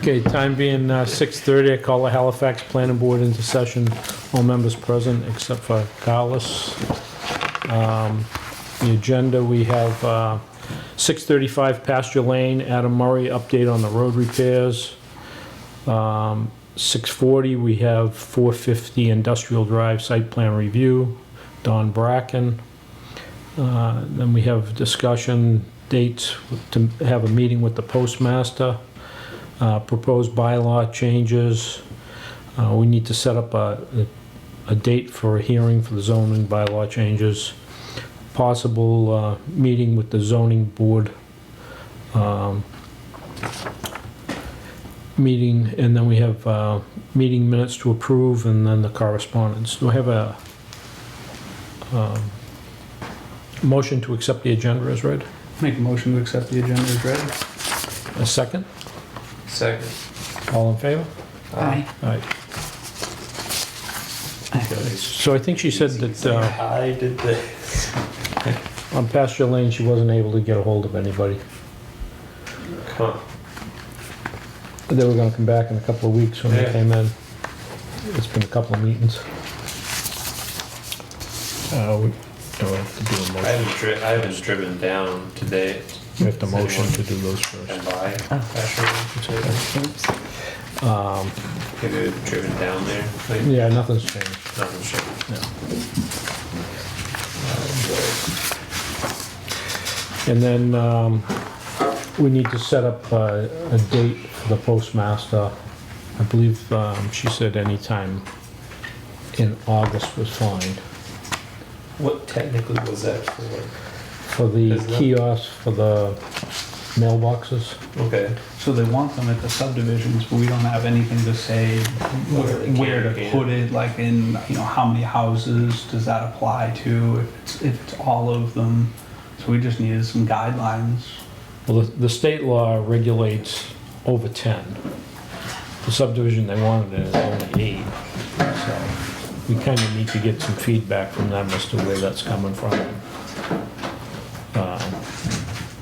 Okay, time being 6:30, I call the Halifax Planning Board into session. All members present except for Carlos. The agenda, we have 6:35 Pasture Lane, Adam Murray, update on the road repairs. 6:40, we have 450 Industrial Drive Site Plan Review, Don Bracken. Then we have discussion dates to have a meeting with the postmaster. Proposed bylaw changes. We need to set up a date for a hearing for the zoning bylaw changes. Possible meeting with the zoning board meeting, and then we have meeting minutes to approve, and then the correspondence. Do I have a motion to accept the agenda as read? Make a motion to accept the agenda as read. A second? Second. All in favor? Aye. Aye. So I think she said that I did this. on Pasture Lane, she wasn't able to get a hold of anybody. Huh. They were gonna come back in a couple of weeks when they Yeah. came in. It's been a couple of meetings. We don't have to do a motion. I haven't driven down today. We have to motion to do those first. And by. Oops. Have you driven down there? Like, Yeah, nothing's changed. nothing's changed. And then we need to set up a date for the postmaster. I believe she said anytime in August was fine. What technically was that for? For the Isn't that- kiosks, for the mailboxes. Okay. So they want them at the subdivisions, but we don't have anything to say where to put it, like in, you know, how many houses does that apply to, if it's all of them. So we just needed some guidelines. Well, the state law regulates over 10. The subdivision they wanted is only 8. So we kind of need to get some feedback from them as to where that's coming from.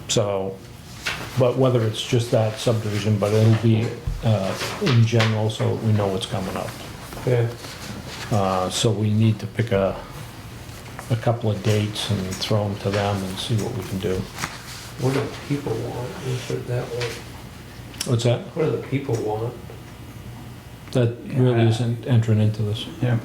So, but whether it's just that subdivision, but it'll be in general, so we know what's coming up. Yeah. So we need to pick a couple of dates and throw them to them and see what we can do. What do people want? Let's put it that way. What's that? What do the people want? That really isn't entering into this. Yeah,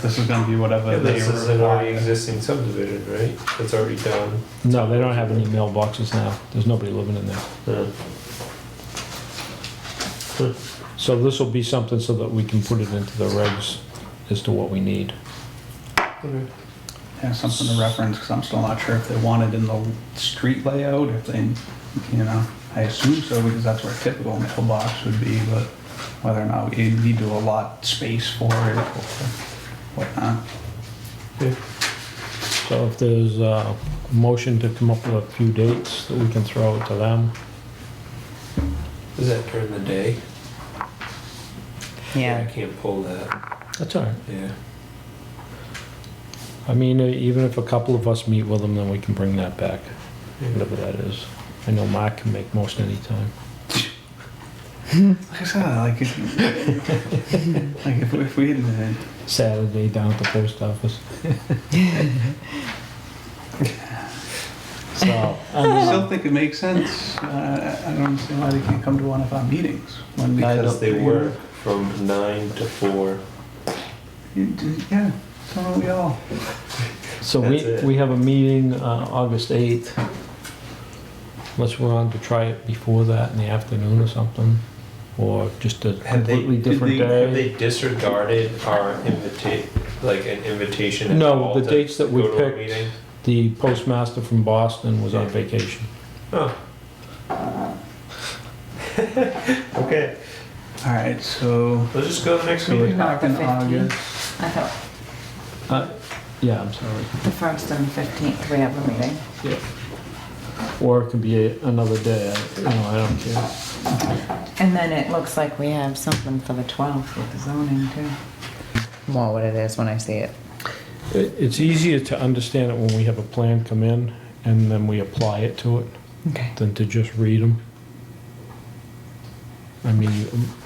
this is gonna be whatever Yeah, they this is an already require. existing subdivision, right? That's already done. No, they don't have any mailboxes now. There's nobody living in there. So this will be something so that we can put it into the regs as to what we need. Okay. Yeah, something to reference, because I'm still not sure if they want it in the street layout, if they, you know, I assume so, because that's where a typical mailbox would be, but whether or not we need to allot space for it or whatnot. So if there's a motion to come up with a few dates that we can throw to them. Is that during the day? I Yeah. can't pull that. That's all right. Yeah. I mean, even if a couple of us meet with them, then we can bring that back, whatever that is. I know Mark can make most any time. Like I said, like if we had, Saturday down at the post office. So, I still think it makes sense. I don't understand why they can't come to one of our meetings. When Because they work from 9 to 4. Yeah, so don't we all. so That's it. we have a meeting August 8th. Unless we're on to try it before that in the afternoon or something, or just a completely different Have day. they disregarded our an invitation? No, at all the to dates that we go to a picked- meeting? The postmaster from Boston was on Yeah. vacation. Oh. Okay, All right, so let's just go to the next we're meeting. talking Not the 15th. August. I thought Yeah, I'm sorry. the 1st and 15th we have a meeting. Yeah. Or it could be another day, I don't care. And then it looks like we have something for the 12th with the zoning too. More what it is when I see it. It's easier to understand it when we have a plan come in and then we apply it to it Okay. than to just read them. I mean,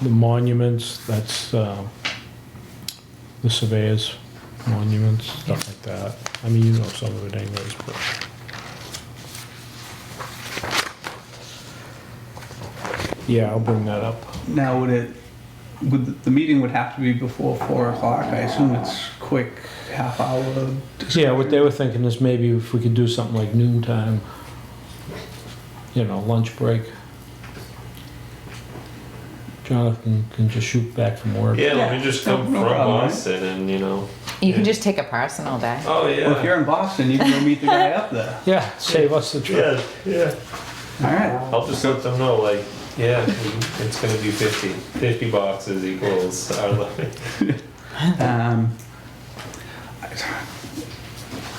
the monuments, that's, the surveyors, monuments, stuff like that. I mean, you know some of it anyways, but. Yeah, I'll bring that up. Now, the meeting would have to be before 4 o'clock? I assume it's quick, half hour discussion? Yeah, what they were thinking is maybe if we could do something like noontime, you know, lunch break. Jonathan can just shoot back from work. Yeah, let me just come No from problem, right? Boston and, you know. You can just take a personal day. Oh, Well, if yeah. you're in Boston, you can go meet the guy up there. Yeah, save us the trip. Yeah, yeah. All right. I'll just let them know, like, yeah, it's gonna be 50. 50 boxes equals our limit. Um,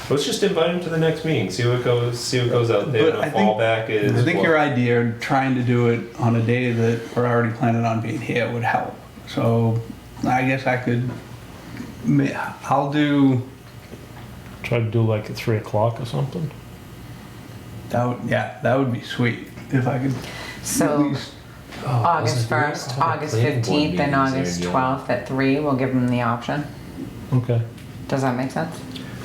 Let's just invite him to the next meeting, see what goes out there. But And I the think- fallback is I think what? your idea of trying to do it on a day that we're already planning on being here would help. So I guess I'll do, Try to do like at 3 o'clock or something. that would be sweet if I could. at So least- August 1st, August 15th, and August 12th at 3, we'll give them the option. Okay. Does that make sense?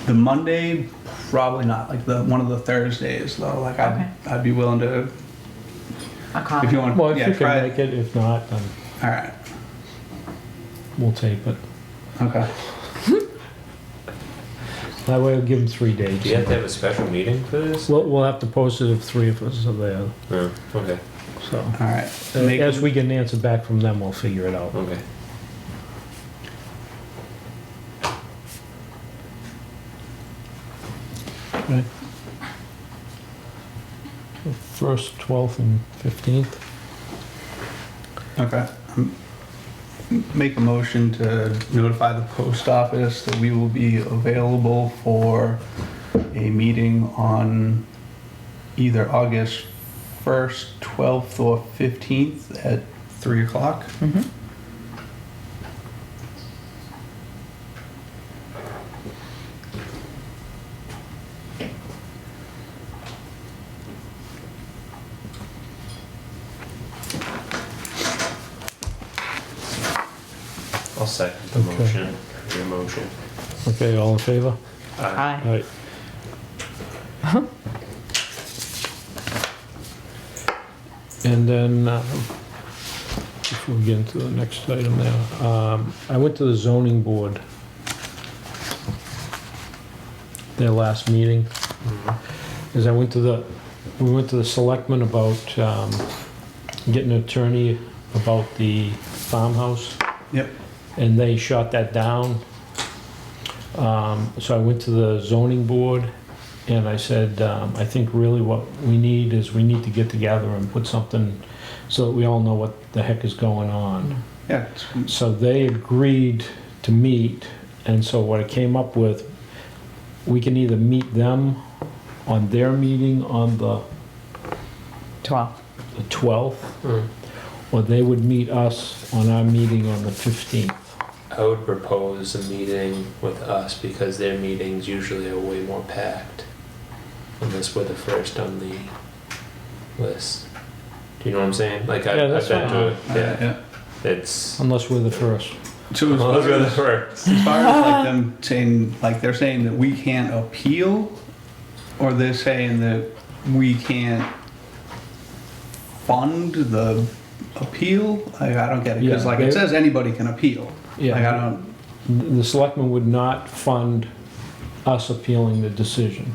The Monday, probably not, like one of the Thursdays though, like Okay. I'd be willing to, if you Accommodate. want, Well, if yeah, you try can it. make it, if not, then All right, we'll tape it. okay. That way we'll give them 3 days. Do you have to have a special meeting for this? We'll have to post it if 3 of us are there, No. Okay. so. All right. Make- As we get an answer back from them, we'll figure it out. Okay. Okay. First, 12th, and 15th. Okay. Make a motion to notify the post office that we will be available for a meeting on either August 1st, 12th, or 15th at 3 o'clock. Mhm. I'll second the Okay. motion. Your motion. Okay, all in favor? Aye. All right. And then, before we get into the next item there, I went to the zoning board, their last meeting. As we went to the selectmen about getting an attorney about the farmhouse. Yep. And they shot that down. So I went to the zoning board and I said, I think really what we need is we need to get together and put something so that we all know what the heck is going on. Yeah. it's- So they agreed to meet, and so what I came up with, we can either meet them on their meeting on the 12th. 12th, Mm. or they would meet us on our meeting on the 15th. I would propose a meeting with us because their meetings usually are way more packed. Unless we're the first on the list. Do you know what I'm saying? Like Yeah, I've that's been to it. All right, Yeah. It's Unless we're the first. So as well, far those are the as, first. as far as like them saying, like they're saying that we can't appeal, or they're saying that we can't fund the appeal? I don't get it, because Yeah, like they- it says anybody can appeal. Like I Yeah, don't, the selectmen would not fund us appealing the decision.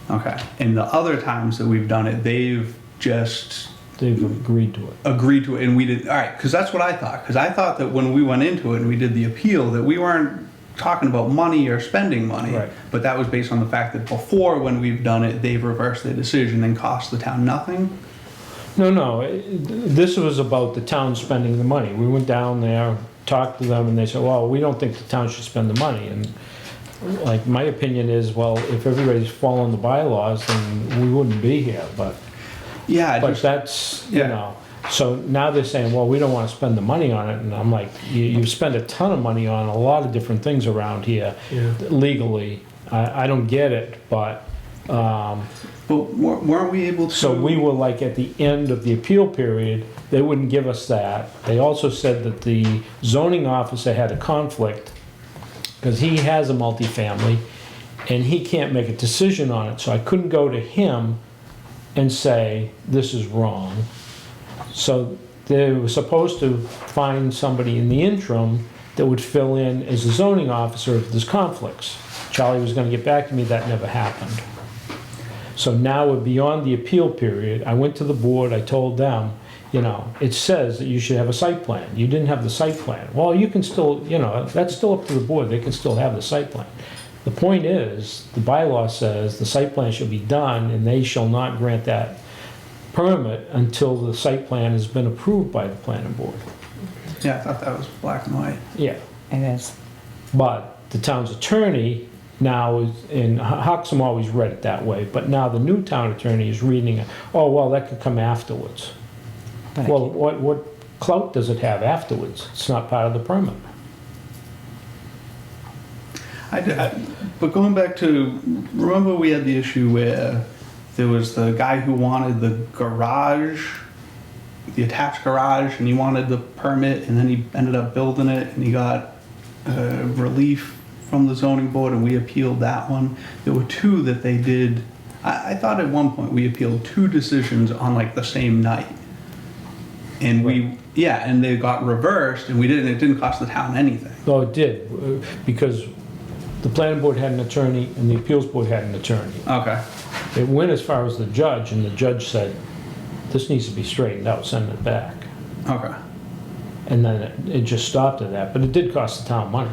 okay. And the other times that we've done it, they've just They've agreed to it. agreed to it and we did, all right, because that's what I thought. Because I thought that when we went into it and we did the appeal, that we weren't talking about money or spending money. Right. But that was based on the fact that before, when we've done it, they've reversed their decision and cost the town nothing. No, this was about the town spending the money. We went down there, talked to them, and they said, well, we don't think the town should spend the money. And like, my opinion is, well, if everybody's following the bylaws, then we wouldn't be here, but Yeah, that's, you Yeah. know. So now they're saying, well, we don't want to spend the money on it, and I'm like, you spend a ton of money on a lot of different things around here Yeah. legally. I don't get it, but But weren't we able to? So we were like at the end of the appeal period, they wouldn't give us that. They also said that the zoning officer had a conflict because he has a multifamily and he can't make a decision on it. So I couldn't go to him and say, this is wrong. So they were supposed to find somebody in the interim that would fill in as the zoning officer if there's conflicts. Charlie was gonna get back to me, that never happened. So now we're beyond the appeal period. I went to the board, I told them, you know, it says that you should have a site plan. You didn't have the site plan. Well, you can still, you know, that's still up to the board, they can still have the site plan. The point is, the bylaw says the site plan shall be done and they shall not grant that permit until the site plan has been approved by the planning board. Yeah, I thought that was black and white. Yeah, It is. but the town's attorney now is, and Hoxham always read it that way, but now the new town attorney is reading it, oh, well, that could come afterwards. But Well, what clout does it have afterwards? It's not part of the permit. But going back to, remember we had the issue where there was the guy who wanted the garage, the attached garage, and he wanted the permit, and then he ended up building it, and he got relief from the zoning board, and we appealed that one. There were two that they did. I thought at one point we appealed two decisions on like the same night, and and they got reversed, and we didn't. It didn't cost the town anything. No, it did, because the planning board had an attorney and the appeals board had an attorney. Okay. It went as far as the judge, and the judge said, this needs to be straightened out, send it back. Okay. And then it just stopped at that, but it did cost the town money.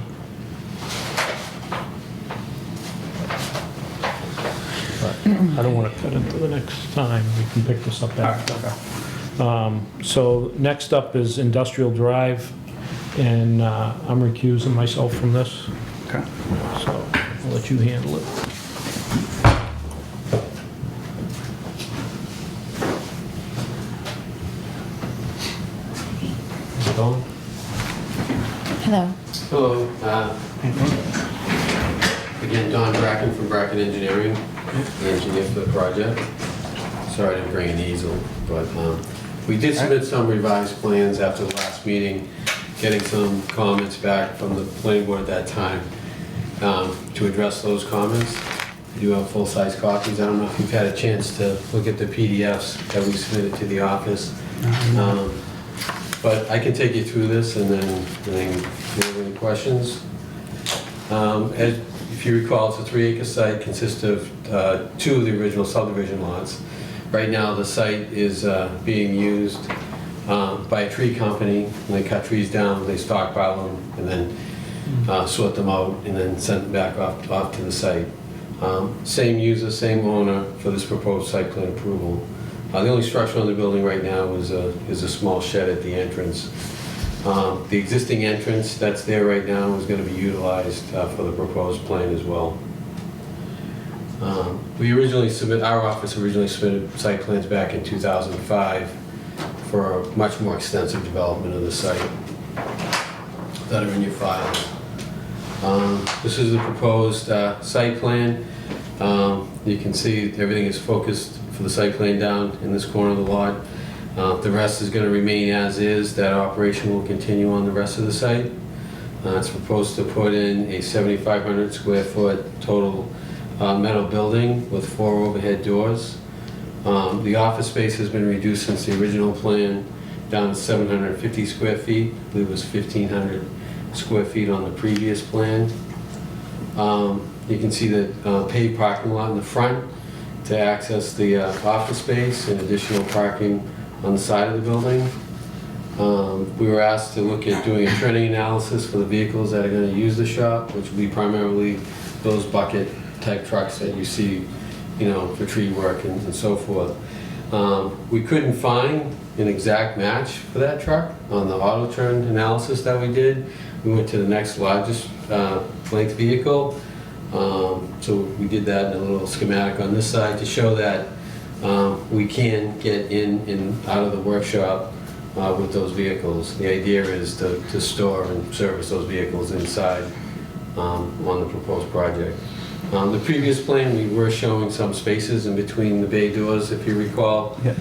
But I don't want to cut into the next time, we can pick this up after. Okay. So next up is Industrial Drive, and I'm recusing myself from this, Okay. so I'll let you handle it. Hello? Hello. Hello, again, Don Bracken from Bracken Engineering, the engineer for the project. Sorry I didn't bring an easel, but we did submit some revised plans after the last meeting, getting some comments back from the planning board at that time to address those comments. We do have full-size copies. I don't know if you've had a chance to look at the PDFs that we submitted to the office. But I can take you through this and then if you have any questions. If you recall, it's a 3-acre site, consists of 2 of the original subdivision lots. Right now, the site is being used by a tree company. When they cut trees down, they stockpile them and then sort them out and then send them back off to the site. Same user, same owner for this proposed site plan approval. The only structure on the building right now is a small shed at the entrance. The existing entrance that's there right now is going to be utilized for the proposed plan as well. Our office originally submitted site plans back in 2005 for a much more extensive development of the site that are in your files. This is the proposed site plan. You can see everything is focused for the site plan down in this corner of the lot. The rest is going to remain as is. That operation will continue on the rest of the site. It's proposed to put in a 7,500 square foot total metal building with 4 overhead doors. The office space has been reduced since the original plan down to 750 square feet. I believe it was 1,500 square feet on the previous plan. You can see the paved parking lot in the front to access the office space and additional parking on the side of the building. We were asked to look at doing a trending analysis for the vehicles that are going to use the shop, which will be primarily those bucket type trucks that you see, you know, for tree work and so forth. We couldn't find an exact match for that truck on the auto trend analysis that we did. We went to the next largest length vehicle. So we did that in a little schematic on this side to show that we can get in and out of the workshop with those vehicles. The idea is to store and service those vehicles inside on the proposed project. The previous plan, we were showing some spaces in between the bay doors, if you recall. Yeah.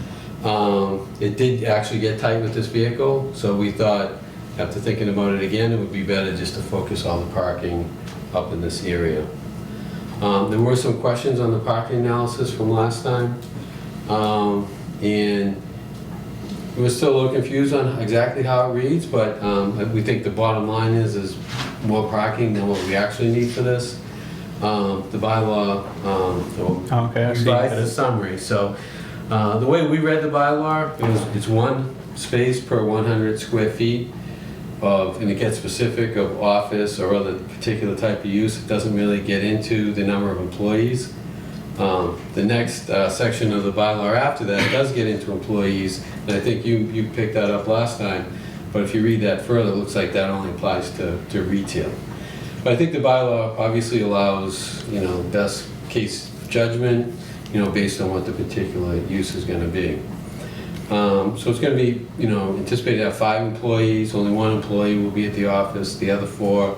It did actually get tight with this vehicle, so we thought, after thinking about it again, it would be better just to focus all the parking up in this area. There were some questions on the parking analysis from last time, and we're still a little confused on exactly how it reads, but we think the bottom line is more parking than what we actually need for this. The bylaw, Okay, I see. revised the summary, so the way we read the bylaw, it's one space per 100 square feet of, and it gets specific of office or other particular type of use. It doesn't really get into the number of employees. The next section of the bylaw after that does get into employees, and I think you picked that up last time, but if you read that further, it looks like that only applies to retail. But I think the bylaw obviously allows, best case judgment, based on what the particular use is gonna be. So it's gonna be, anticipated to have 5 employees, only 1 employee will be at the office, the other 4,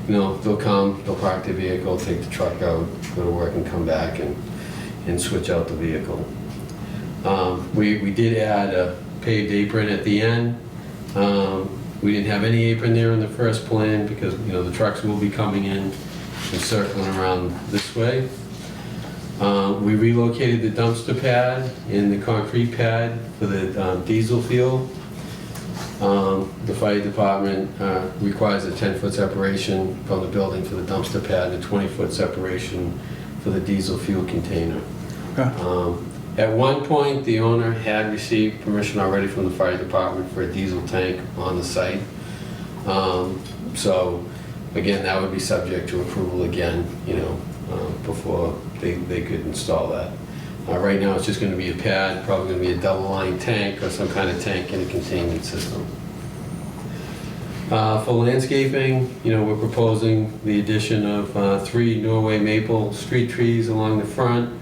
they'll come, they'll park their vehicle, take the truck out, go to work and come back and switch out the vehicle. We did add a paved apron at the end. We didn't have any apron there in the first plan because, the trucks will be coming in and circling around this way. We relocated the dumpster pad and the concrete pad for the diesel fuel. The fire department requires a 10-foot separation from the building for the dumpster pad and a 20-foot separation for the diesel fuel container. Okay. At one point, the owner had received permission already from the fire department for a diesel tank on the site. So again, that would be subject to approval again, before they could install that. Right now, it's just going to be a pad, probably going to be a double-line tank or some kind of tank in a containment system. For landscaping, we're proposing the addition of 3 Norway maple street trees along the front,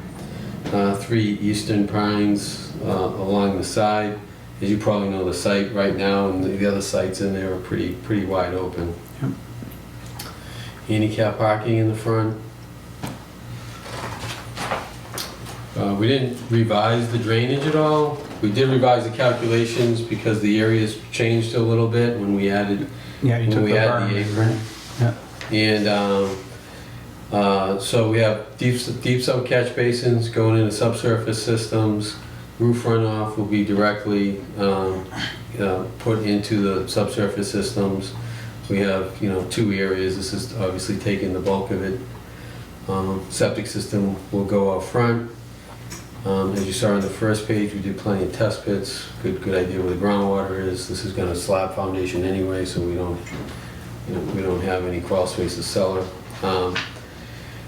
3 eastern pines along the side. As you probably know, the site right now and the other sites in there are pretty wide open. Yep. Handicap parking in the front. We didn't revise the drainage at all. We did revise the calculations because the areas changed a little bit when we added Yeah, you took when we the add berm. the apron. Yeah. And so we have deep sub catch basins going into subsurface systems. Roof runoff will be directly put into the subsurface systems. We have 2 areas. This is obviously taking the bulk of it. Septic system will go out front. As you saw on the first page, we did plenty of test pits. Good idea where the groundwater is. This is going to slab foundation anyway, so we don't have any crawl space to cellar.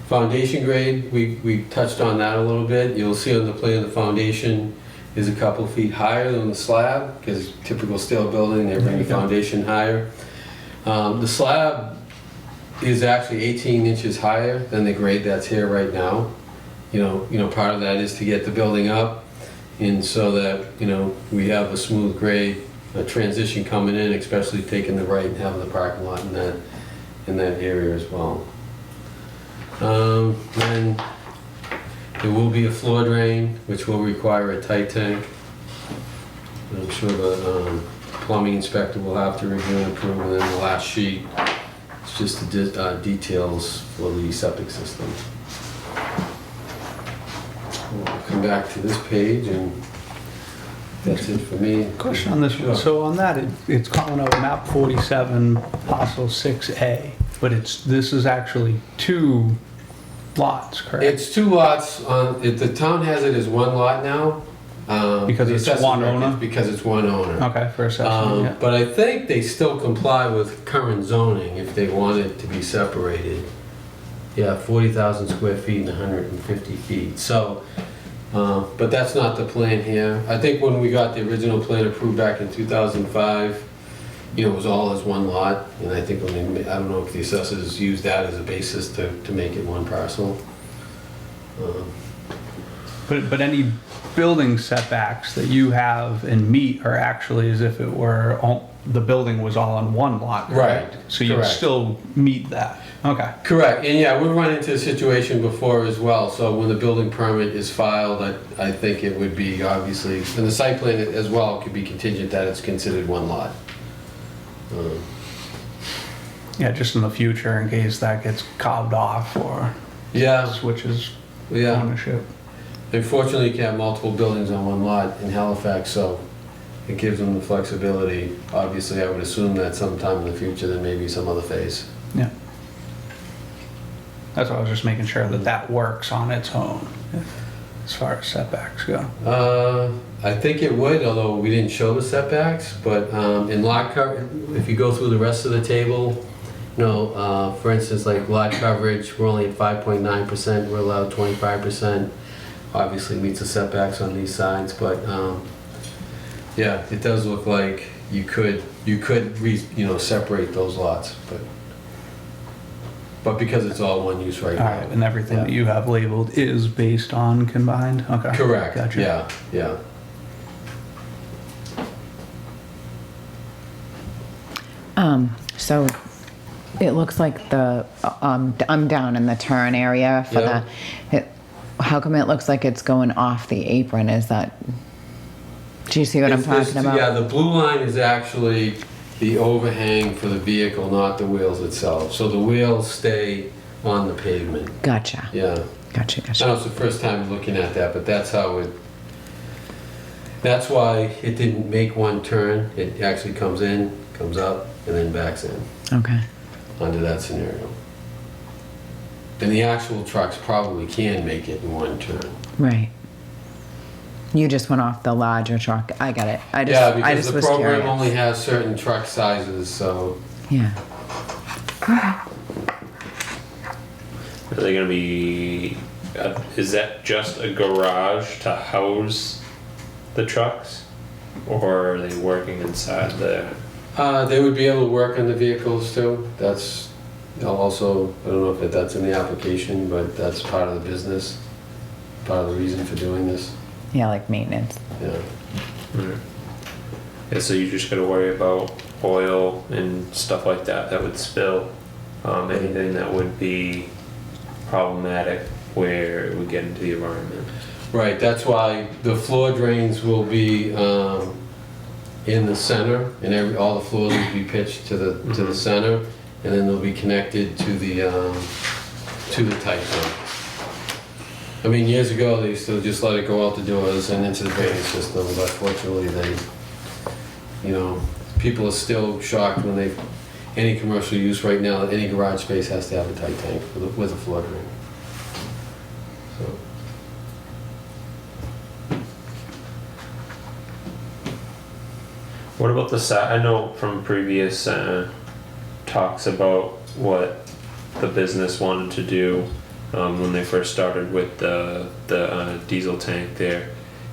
Foundation grade, we touched on that a little bit. You'll see on the plan the foundation is a couple feet higher than the slab because typical steel building, they bring the foundation higher. The slab is actually 18 inches higher than the grade that's here right now. Part of that is to get the building up and so that, we have a smooth grade, a transition coming in, especially taking the right and having the parking lot in that area as well. Then there will be a floor drain, which will require a tight tank. I'm sure the plumbing inspector will have to review and approve, and then the last sheet is just the details for the septic system. We'll come back to this page, and that's it for me. Question on this Sure. one. So on that, it's calling out map 47, parcel 6A, but this is actually 2 lots, correct? It's 2 lots. The town has it as 1 lot now. Because the it's assessors one record- owner? Because it's 1 owner. Okay, for assessment, yeah. But I think they still comply with current zoning if they want it to be separated. Yeah, 40,000 square feet and 150 feet. So, but that's not the plan here. I think when we got the original plan approved back in 2005, it was all as 1 lot. And I think I don't know if the assessors used that as a basis to make it 1 parcel. But any building setbacks that you have and meet are actually as if it were the building was all on one lot, correct? Right, So you'd correct. still meet that, okay. Correct, and yeah, we've run into a situation before as well, so when the building permit is filed, I think it would be obviously, and the site plan as well could be contingent that it's considered one lot. Yeah, just in the future, in case that gets carved off or Yeah, switches yeah. ownership. Unfortunately, you can have multiple buildings on one lot in Halifax, so it gives them the flexibility. Obviously, I would assume that sometime in the future, there may be some other phase. Yeah. That's why I was just making sure that that works on its own, as far as setbacks go. I think it would, although we didn't show the setbacks, but in lot cover, if you go through the rest of the table, for instance, like lot coverage, we're only at 5.9%, we're allowed 25%. Obviously meets the setbacks on these sides, but yeah, it does look like you could separate those lots, but because it's all one use right All now. right, and everything Yeah. that you have labeled is based on combined? Okay. Correct, Gotcha. yeah. So it looks like I'm down in the turn area for Yeah. how come it looks like it's going off the apron? Is that, do you see what I'm talking about? Yeah, the blue line is actually the overhang for the vehicle, not the wheels itself. So the wheels stay on the pavement. Gotcha. Yeah. Gotcha. I know it's the first time looking at that, but that's why it didn't make one turn. It actually comes in, comes up, and then backs in Okay. under that scenario. And the actual trucks probably can make it in one turn. Right. You just went off the larger truck. I got it. I Yeah, because just the was program curious. only has certain truck sizes, so Yeah. Are they gonna be, is that just a garage to house the trucks? Or are they working inside there? they would be able to work on the vehicles too. That's also, I don't know if that's in the application, but that's part of the business, part of the reason for doing this. Yeah, like maintenance. Yeah. Yeah, so you just gotta worry about oil and stuff like that would spill. Anything that would be problematic where it would get into the environment. Right, that's why the floor drains will be in the center, and all the floors will be pitched to the center, and then they'll be connected to the tight tank. I mean, years ago, they used to just let it go out the doors and into the drainage system, but fortunately, people are still shocked when any commercial use right now, any garage space has to have a tight tank with a floor drain. So. What about the side? I know from previous talks about what the business wanted to do when they first started with the diesel tank there,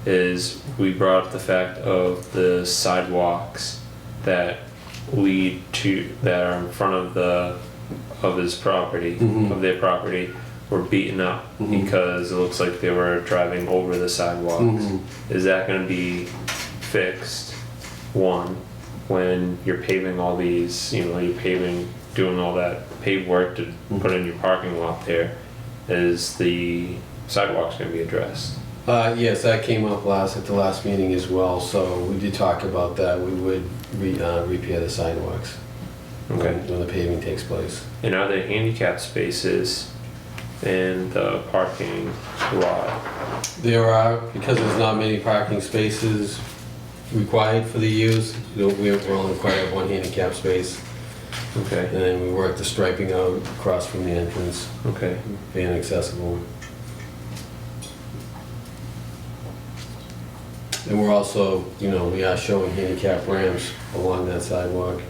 is we brought up the fact of the sidewalks that lead to, that are in front of his property, Mhm. of their property, were beaten up Mhm. because it looks like they were driving over the sidewalks. Mhm. Is that going to be fixed? One, when you're paving all these, you're paving, doing all that paved work to put in your parking lot there, is the sidewalks going to be addressed? Yes, that came up at the last meeting as well, so we did talk about that. We would repair the sidewalks Okay. when the paving takes place. And are there handicap spaces in the parking lot? There are, because there's not many parking spaces required for the use, we're only required one handicap space, Okay, and then we work the striping out across from the entrance, okay. being accessible. And we're also, we are showing handicap ramps along that sidewalk.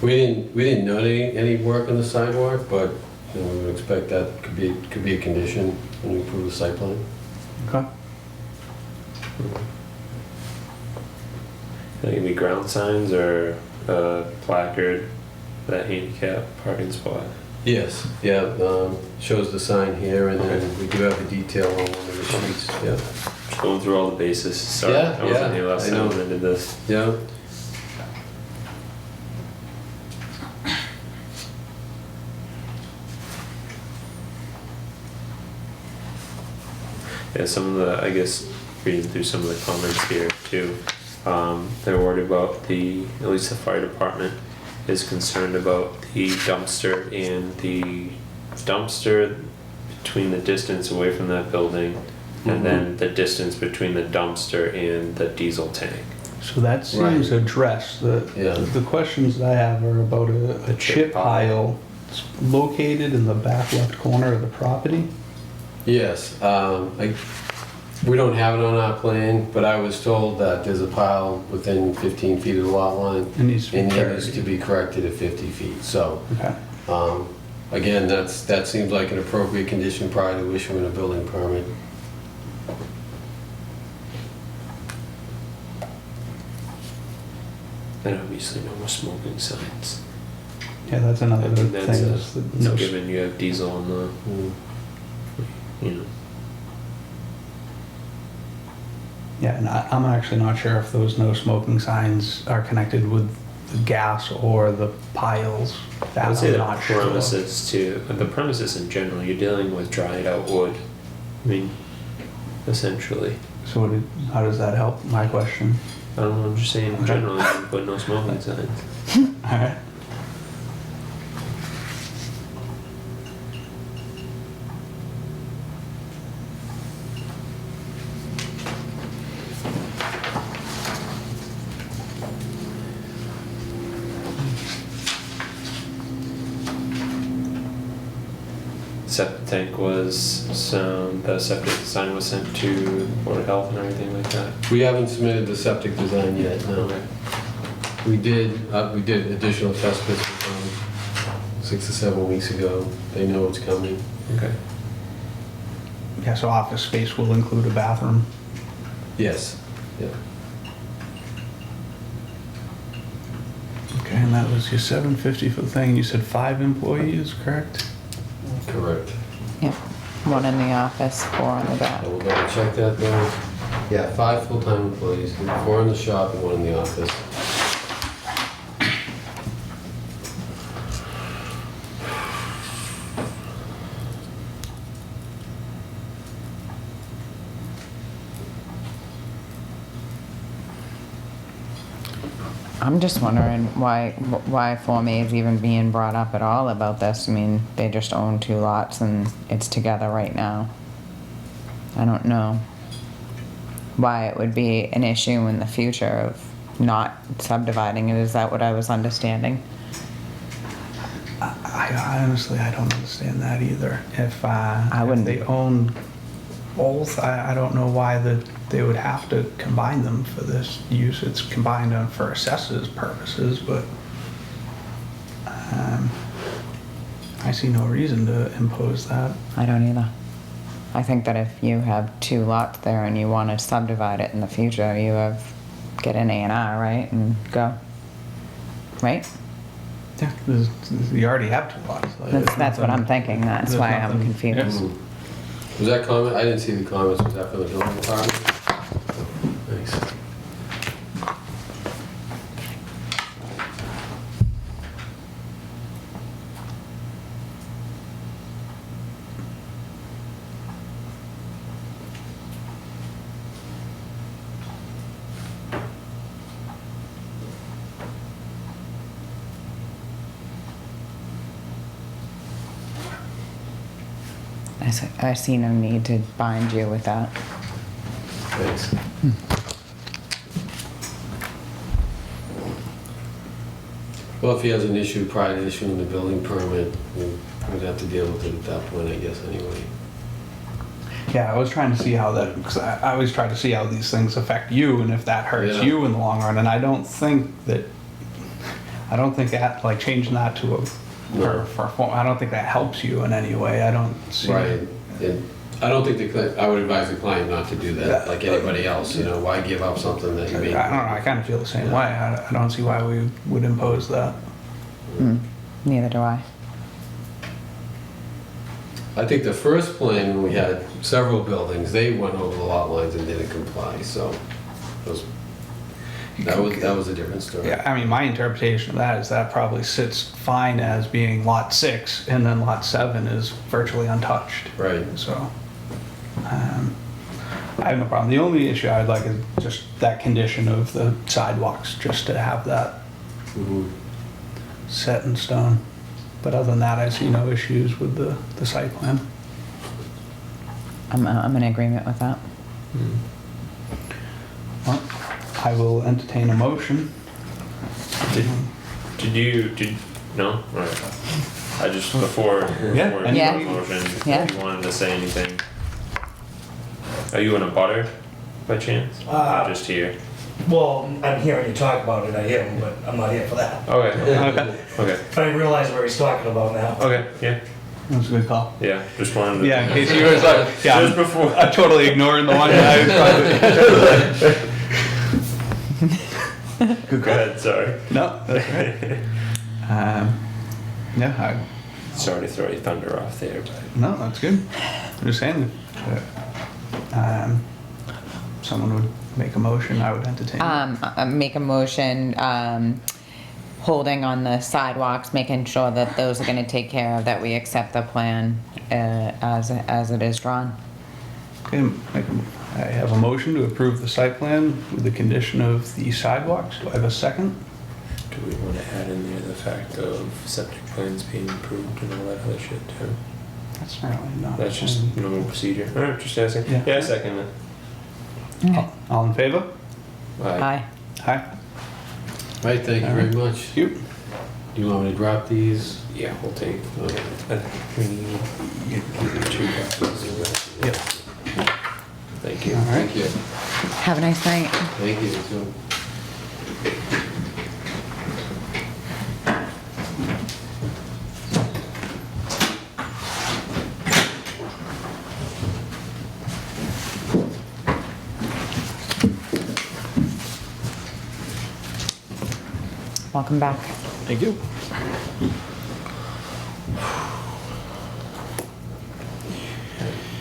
We didn't note any work on the sidewalk, but we would expect that could be a condition when we approve the site plan. Okay. Are there gonna be ground signs or a placard for that handicap parking spot? Yes, yeah, shows the sign here, and then we do have a detail on one of the sheets, yeah. Just going through all the bases. Sorry, Yeah, I wasn't yeah, here last I time know. when I did this. Yeah. Yeah, some of the, I guess, reading through some of the comments here too, they're worried about at least the fire department is concerned about the dumpster and the dumpster between the distance away from that building and then the distance between the dumpster and the diesel tank. So that seems Right. addressed. Yeah. The questions I have are about a chip pile located in the back left corner of the property. Yes, we don't have it on our plan, but I was told that there's a pile within 15 feet of the lot line. It needs to be And it carried. needs to be corrected at 50 feet, so, Okay. again, that seems like an appropriate condition prior to issuing a building permit. And obviously no more smoking signs. Yeah, that's another I thing. think that's is that it's no given you have diesel on the, you know. Yeah, and I'm actually not sure if those no smoking signs are connected with the gas or the piles. That I would say I'm the not sure. premises too, the premises in general, you're dealing with dried out wood. I mean, essentially. So how does that help my question? I don't know, I'm just saying in general, you can put no smoking signs. All right. Septic tank was, the septic design was sent to Board of Health and everything like that. We haven't submitted the septic design yet, no. Okay. We did additional test pits with them 6 or 7 weeks ago. They know it's coming. Okay. Yeah, so office space will include a bathroom. Yes, yeah. Okay, and that was your $750 for the thing. You said 5 employees, correct? Correct. Yep. One in the office, 4 on the I back. will double check that though. Yeah, 5 full-time employees, 4 in the shop and 1 in the office. I'm just wondering why Form A is even being brought up at all about this. I mean, they just own 2 lots and it's together right now. I don't know why it would be an issue in the future of not subdividing it. Is that what I was understanding? I honestly, I don't understand that either. If wouldn't. they own both, I don't know why they would have to combine them for this use. It's combined for assessors purposes, but I see no reason to impose that. I don't either. I think that if you have 2 lots there and you want to subdivide it in the future, get an A&R, right, and go. Right? Yeah, you already have 2 lots. Like, there's That's what nothing- I'm thinking. That's there's why I'm nothing- confused. Was that comment? I didn't see the comments. Was that from the building department? Thanks. I see no need to bind you with that. Thanks. Well, if he has an issue prior to issuing the building permit, we'd have to deal with it at that point, I guess, anyway. Yeah, I was trying to see how that, because I always try to see how these things affect you and if that hurts Yeah. you in the long run. And I don't think that like changing that to a, No. for form, I don't think that helps you in any way. I don't see. Right. And I don't think I would advise the client not to do that, like anybody else, you know, why give up something that you I may. don't know, I kind of feel the same way. I don't see why we would impose that. Neither do I. I think the first plan, when we had several buildings, they went over the lot lines and didn't comply, so that was a different story. Yeah, I mean, my interpretation of that is that probably sits fine as being lot 6, and then lot 7 is virtually untouched. Right. So, I have no problem. The only issue I'd like is just that condition of the sidewalks, just to have that Mhm. set in stone. But other than that, I see no issues with the site plan. I'm in agreement with that. Well, I will entertain a motion. No? Alright. I just, before Yeah. any Yeah. motion, Yeah. if you wanted to say anything. Are you in a butter by chance? Just here? Well, I'm hearing you talk about it, I am, but I'm not here for that. Okay, Okay, okay, But I realize where he's talking about now. okay, yeah, that's a good call. yeah, just wanted to. Yeah, in case you was like, yeah, Just before. I'm totally ignoring the one guy who's Go ahead, sorry. No, that's right. Yeah, Sorry to throw your thunder off there, but. no, that's good. I'm just saying, someone would make a motion, I would entertain. Make a motion, holding on the sidewalks, making sure that those are gonna take care of, that we accept the plan, as it is drawn. Okay, I have a motion to approve the site plan with the condition of the sidewalks. Do I have a second? Do we want to add in there the fact of septic plans being approved and all that other shit too? That's really not. That's just normal procedure. Alright, just asking. Yeah. Yeah, second it. All in favor? Aye. Aye. Right, thank you very much. You? Do you want me to drop these? Yeah, we'll take. Okay. We need 2 copies of that. Yep. Thank you. All right. Thank you. Have a nice night. Thank you, too. Welcome back. Thank you.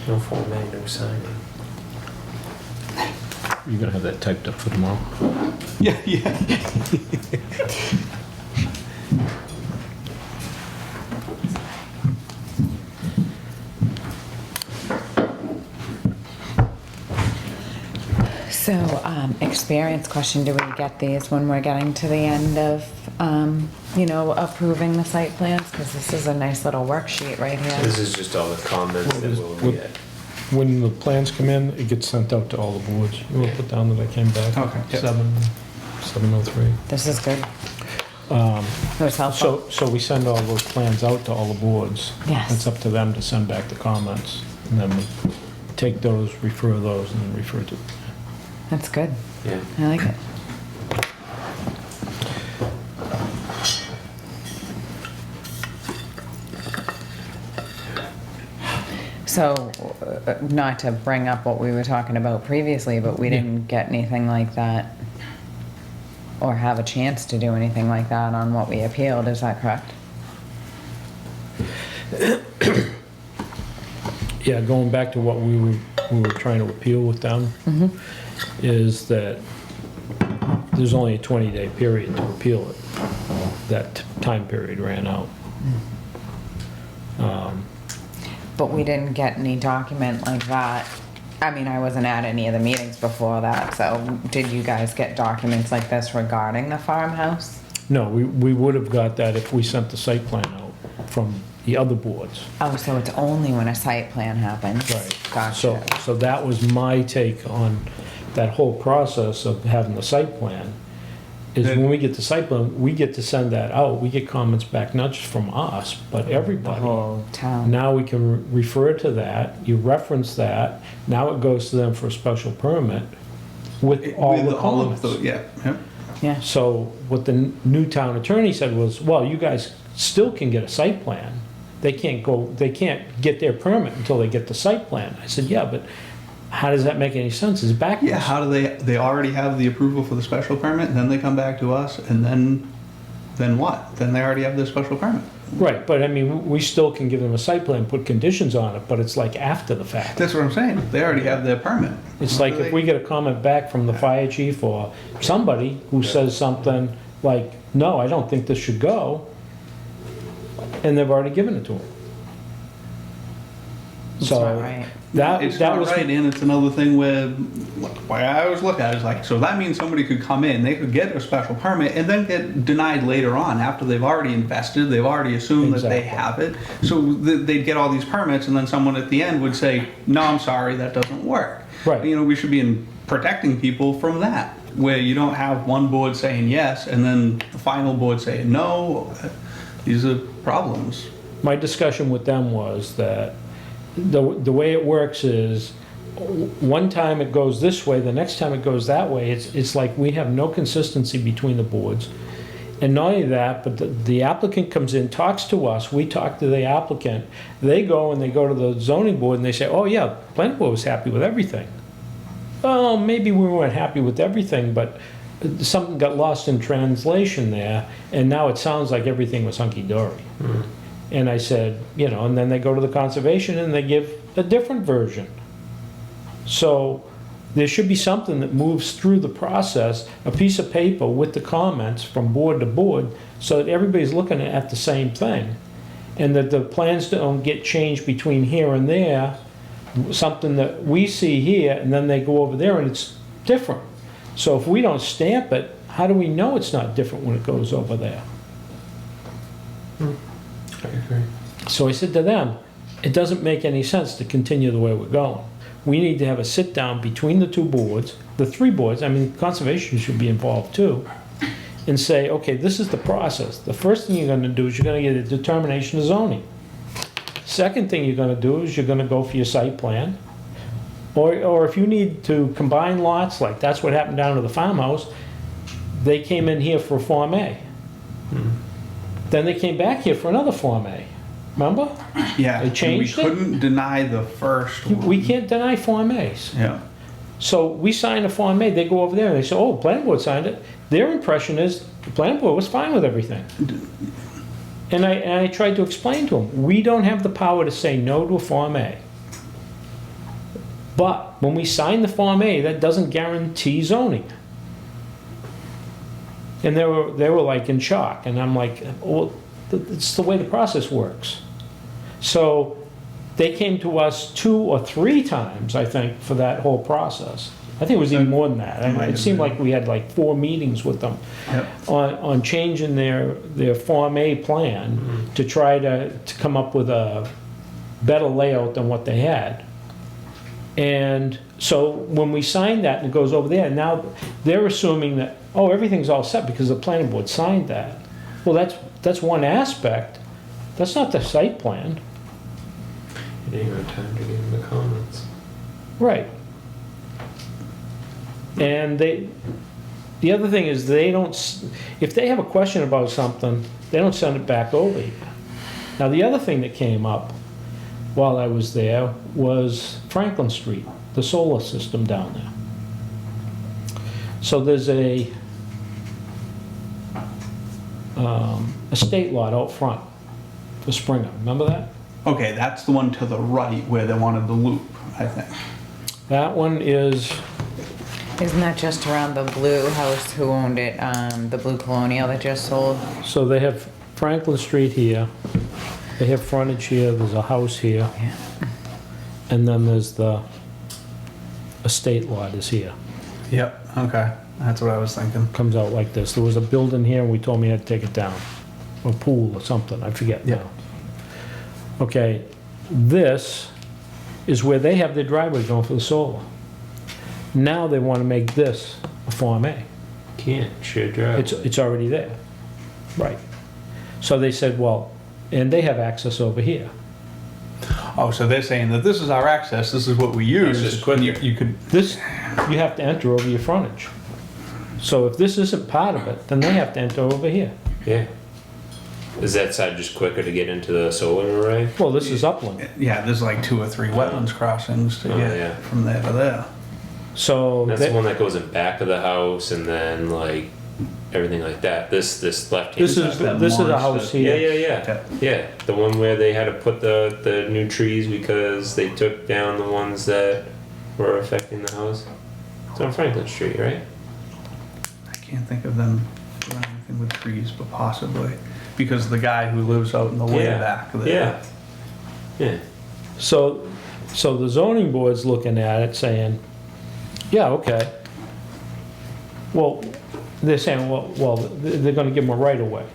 No Form A, no signing. You're gonna have that typed up for tomorrow? Yeah, yeah. So, experience question, do we get these when we're getting to the end of, approving the site plans? Because this is a nice little worksheet right here. This is just all the comments that we'll get. When the plans come in, it gets sent out to all the boards. You want to put down that I came back? Okay. Yep. 7:03. This is good. It was helpful. So we send all those plans out to all the boards. Yes. It's up to them to send back the comments. And then we take those, refer those, and then refer to. That's good. Yeah. I like it. So, not to bring up what we were talking about previously, but we didn't get anything like that or have a chance to do anything like that on what we appealed, is that correct? Yeah, going back to what we were trying to appeal with them, is that there's only a 20-day period to appeal it. That time period ran out. But we didn't get any document like that. I mean, I wasn't at any of the meetings before that, so did you guys get documents like this regarding the farmhouse? No, we would have got that if we sent the site plan out from the other boards. Oh, so it's only when a site plan happens? Right. Gotcha. So that was my take on that whole process of having the site plan, is when we get the site plan, we get to send that out. We get comments back, not just from us, but The everybody. whole town. Now we can refer to that, you reference that, now it goes to them for a special permit with all the comments. Yeah, yeah. Yeah, So what the new town attorney said was, well, you guys still can get a site plan. They can't get their permit until they get the site plan. I said, yeah, but how does that make any sense? It's backwards. Yeah, how do they already have the approval for the special permit, and then they come back to us, and then what? Then they already have the special permit. Right, but I mean, we still can give them a site plan, put conditions on it, but it's like after the fact. That's what I'm saying. They already have their permit. It's like if we get a comment back from the fire chief or somebody who says something like, no, I don't think this should go, and they've already given it to them. It's So not right. It's that not was right, and it's another thing where, why I always look at it is like, so that means somebody could come in, they could get a special permit and then get denied later on after they've already invested, they've already assumed that they Exactly. have it. So they'd get all these permits and then someone at the end would say, no, I'm sorry, that doesn't work. Right. You know, we should be protecting people from that, where you don't have one board saying yes and then the final board saying no. These are problems. My discussion with them was that the way it works is one time it goes this way, the next time it goes that way. It's like we have no consistency between the boards. And not only that, but the applicant comes in, talks to us, we talk to the applicant, they go and they go to the zoning board and they say, oh yeah, planning board was happy with everything. Well, maybe we weren't happy with everything, but something got lost in translation there, and now it sounds like everything was hunky-dory. And I said, you know, and then they go to the conservation and they give a different version. So there should be something that moves through the process, a piece of paper with the comments from board to board, so that everybody's looking at the same thing. And that the plans don't get changed between here and there, something that we see here, and then they go over there and it's different. So if we don't stamp it, how do we know it's not different when it goes over there? I agree. So I said to them, it doesn't make any sense to continue the way we're going. We need to have a sit down between the two boards, the three boards, I mean, conservation should be involved too, and say, okay, this is the process. The first thing you're gonna do is you're gonna get a determination of zoning. Second thing you're gonna do is you're gonna go for your site plan. Or if you need to combine lots, like that's what happened down to the farmhouse, they came in here for a Form A. Then they came back here for another Form A. Remember? Yeah. They changed it? We couldn't deny the first one. We can't deny Form As. Yeah. So we sign a Form A, they go over there and they say, oh, planning board signed it. Their impression is the planning board was fine with everything. And I tried to explain to them, we don't have the power to say no to a Form A. But when we sign the Form A, that doesn't guarantee zoning. And they were like in shock, and I'm like, well, it's the way the process works. So they came to us 2 or 3 times, I think, for that whole process. I think it was even more than that. Might It have seemed been. like we had like 4 meetings with them Yep. on changing their Form A plan to try to come up with a better layout than what they had. And so when we signed that and it goes over there, now they're assuming that, oh, everything's all set because the planning board signed that. Well, that's one aspect. That's not the site plan. You didn't even have time to give them the comments. Right. And the other thing is they don't, if they have a question about something, they don't send it back over here. Now, the other thing that came up while I was there was Franklin Street, the solar system down there. So there's a estate lot out front for Springer, remember that? Okay, that's the one to the right where they wanted the loop, I think. That one is, Isn't that just around the blue house who owned it, the blue colonial that just sold? so they have Franklin Street here, they have frontage here, there's a house here, Yeah. and then there's the estate lot is here. Yep, okay. That's what I was thinking. Comes out like this. There was a building here and we told me I had to take it down. A pool or something, I forget Yeah. now. Okay, this is where they have their driveway going for the solar. Now they want to make this a Form A. Can't, shared driveway. It's already there. Right. So they said, well, and they have access over here. Oh, so they're saying that this is our access, this is what we use. just quicker. You could, This, you have to enter over your frontage. So if this isn't part of it, then they have to enter over here. Yeah. Is that side just quicker to get into the solar array? Well, this is upland. yeah, there's like 2 or 3 wetlands crossings to Oh, get yeah. from there to there. So That's they- the one that goes in back of the house and then like everything like that. This left hand this is, side. this is a monster. house Yeah, here. yeah. Yeah, the one where they had to put the new trees because they took down the ones that were affecting the house. It's on Franklin Street, right? I can't think of them doing anything with trees, but possibly. Because the guy who lives out in the way Yeah. back there. Yeah. Yeah. So So the zoning board's looking at it saying, yeah, okay. Well, they're saying, well, they're gonna give them a right of way.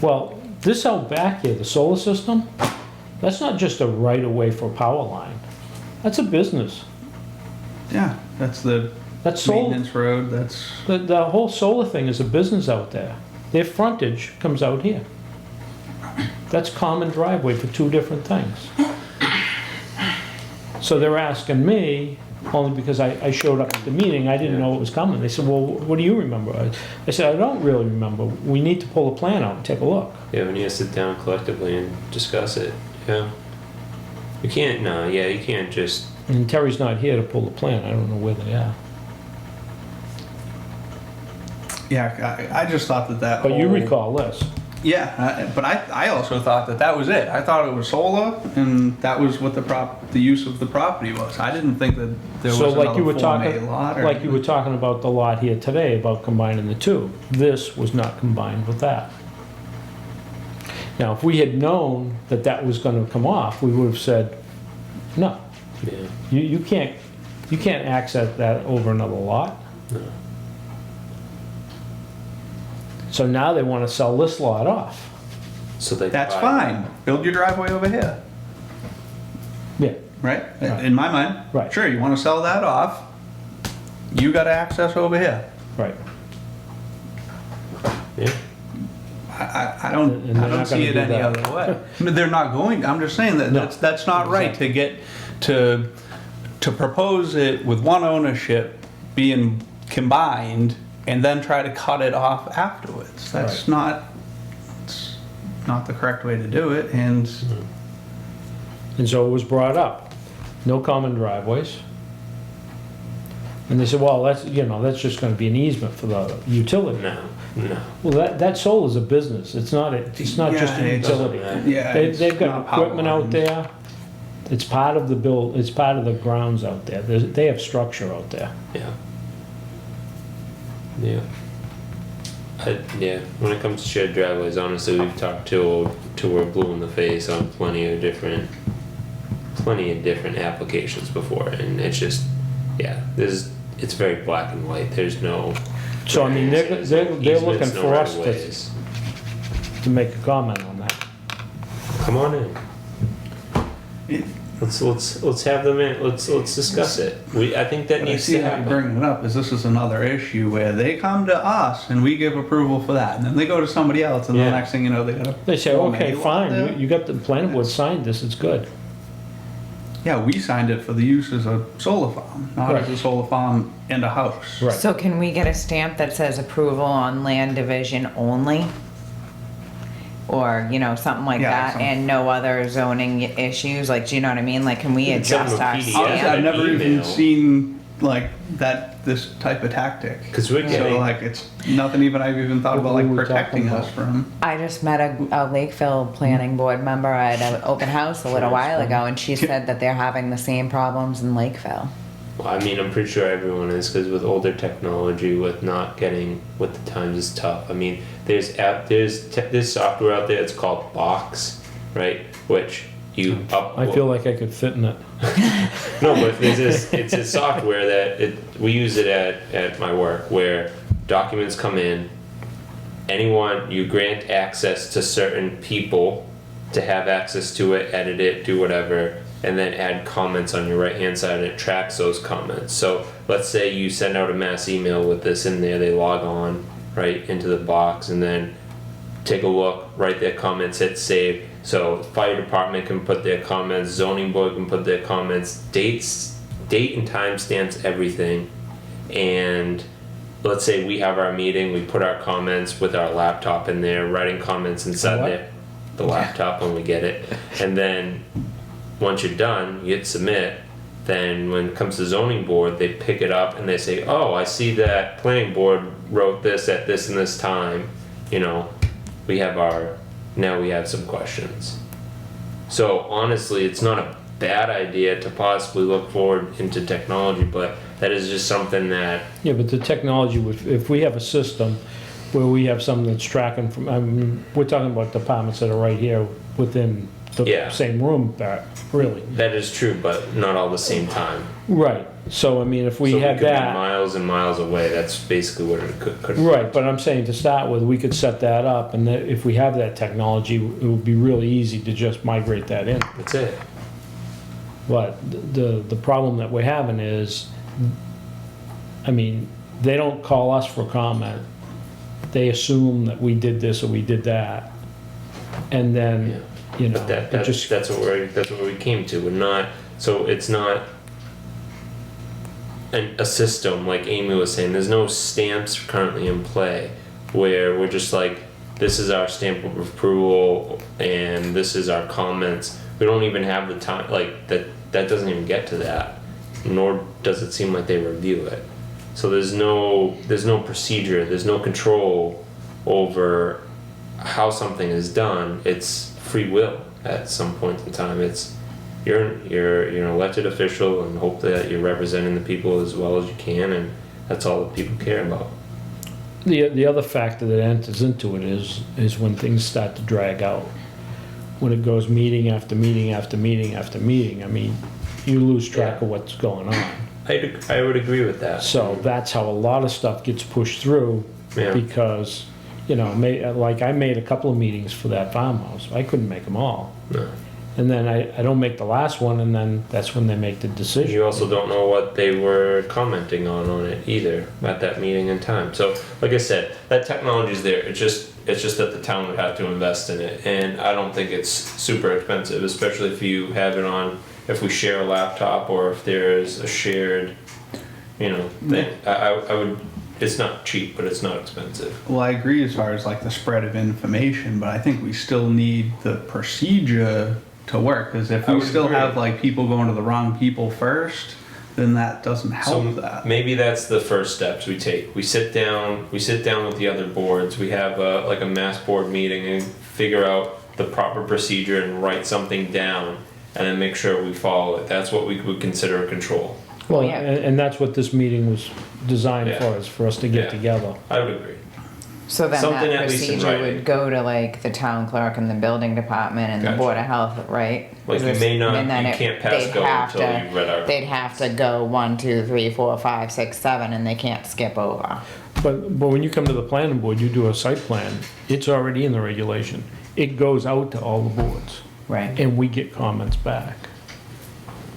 Well, this out back here, the solar system, that's not just a right of way for a power line. That's a business. Yeah, that's the That's solar. maintenance road, that's, The whole solar thing is a business out there. Their frontage comes out here. That's common driveway for two different things. So they're asking me, only because I showed up at the meeting, I didn't know it was coming. They said, well, what do you remember? I said, I don't really remember. We need to pull a plan out and take a look. Yeah, we need to sit down collectively and discuss it. Yeah. You can't, no, yeah, you can't just, And Terry's not here to pull the plan. I don't know where they are. yeah, I just thought that But you whole- recall this. Yeah, but I also thought that was it. I thought it was solar, and that was what the use of the property was. I didn't think that there was So like another you were Form A talking, lot or like you were anything. talking about the lot here today, about combining the two. This was not combined with that. Now, if we had known that that was gonna come off, we would have said, no, yeah. you can't access that over another lot. No. So now they want to sell this lot off. So they. That's buy- fine. Build your driveway over here, Yeah, right? Right. In my mind. Right. Sure, you want to sell that off, you got access over here. right. Yeah. I And don't, they're I don't not see it gonna do any that. other way. I mean, they're not going, I'm just saying that No. that's not right to get, to propose it with one ownership being combined and then try to cut it off afterwards. That's not, it's not the correct way to do it, and And so it was brought up, no common driveways. And they said, well, that's, that's just gonna be an easement for the utility. No. No. Well, that solar's a business, it's not just Yeah, a it utility. doesn't yeah. They've it's got not power equipment out lines. there, it's part of the it's part of the grounds out there, they have structure out there. Yeah. Yeah. Yeah. When it comes to shared driveways, honestly, we've talked till we're blue in the face on plenty of different applications before, and it's just, yeah, it's very black and white. There's no. So I mean, they're looking easements, no for us right-of-ways. to make a comment on that. Come on in. It- Let's have them in. Let's discuss it. I think that But I needs see to how you're happen. bringing it up, is this is another issue where they come to us and we give approval for that, and then they go to somebody else, and Yeah. the next thing you know, they gotta. They say, Form okay, A lot fine, there. you got the planning board signed this, it's good. Yeah, we signed it for the use as a solar farm, not as a Right. solar farm and a house. Right. So can we get a stamp that says approval on land division only? Or, something like Yeah, that, something. and no other zoning issues, like, do you know what I mean? Like, can we You can send adjust them a our PDF. Honestly, stamp? I've never even Email. seen like this type of tactic. Because we're So getting. like, it's nothing even I've even thought about What like were we protecting talking us from. I just met a Lakeville planning board member at an open house a little while ago, and she said that they're having the same problems in Lakeville. Well, I mean, I'm pretty sure everyone is, because with older technology, with not getting with the times is tough. I mean, there's software out there. It's called Box, right? Which you up. I feel like I could fit in it. No, but there's this. It's a software that we use it at my work, where documents come in. Anyone, you grant access to certain people to have access to it, edit it, do whatever, and then add comments on your right hand side, and it tracks those comments. So let's say you send out a mass email with this in there, they log on right into the box, and then take a look, write their comments, hit save. So fire department can put their comments, zoning board can put their comments, date and time stamps, everything. And let's say we have our meeting, we put our comments with our laptop in there, writing comments inside what? there, the laptop when we get it. And then once you're done, you hit submit. Then when it comes to zoning board, they pick it up and they say, oh, I see that planning board wrote this at this and this time. Now we have some questions. So honestly, it's not a bad idea to possibly look forward into technology, but that is just something that, Yeah, but the technology, if we have a system where we have something that's tracking from, we're talking about departments that are right here within the Yeah. same room back, really. That is true, but not all the same time. Right, so I mean, if we So had could be that, miles and miles away. That's basically what it could. right, but I'm saying to start with, we could set that up, and that if we have that technology, it would be really easy to just migrate that in. That's it. But the problem that we're having is, I mean, they don't call us for comment. They assume that we did this or we did that. And then, you know, But it just, that's what we came to. We're not. So it's not a system like Amy was saying. There's no stamps currently in play where we're just like, this is our stamp of approval and this is our comments. We don't even have the time, like that doesn't even get to that, nor does it seem like they review it. So there's no procedure, there's no control over how something is done. It's free will at some point in time. It's you're an elected official and hope that you're representing the people as well as you can, and that's all that people care about. the other factor that enters into it is when things start to drag out. When it goes meeting after meeting after meeting after meeting, I mean, you lose track of what's going on. I would agree with that. So that's how a lot of stuff gets pushed through, Yeah. because, you know, like I made a couple of meetings for that farmhouse. I couldn't make them all. No. And then I don't make the last one, and then that's when they make the decision. You also don't know what they were commenting on it either at that meeting in time. So, like I said, that technology is there. It's just that the town would have to invest in it, and I don't think it's super expensive, especially if you have it on. If we share a laptop or if there's a shared, thing. I would. It's not cheap, but it's not expensive. Well, I agree as far as like the spread of information, but I think we still need the procedure to work, because if I we would still agree. have like people going to the wrong people first, then that doesn't help that. Maybe that's the first steps we take. We sit down with the other boards. We have a mass board meeting and figure out the proper procedure and write something down, and then make sure we follow it. That's what we would consider a control. Well, Yeah. and that's what this meeting was designed Yeah. for, is for us to get Yeah. together. I would agree. So then Something that at least in procedure writing. would go to like the town clerk and the building department and Gotcha. the board of health, right? Like you Is may not, and then you it- can't pass they'd go have until to- you've read our. They'd have to go 1, 2, 3, 4, 5, 6, 7, and they can't skip over. But when you come to the planning board, you do a site plan, it's already in the regulation. It goes out to all the boards, Right. and we get comments back.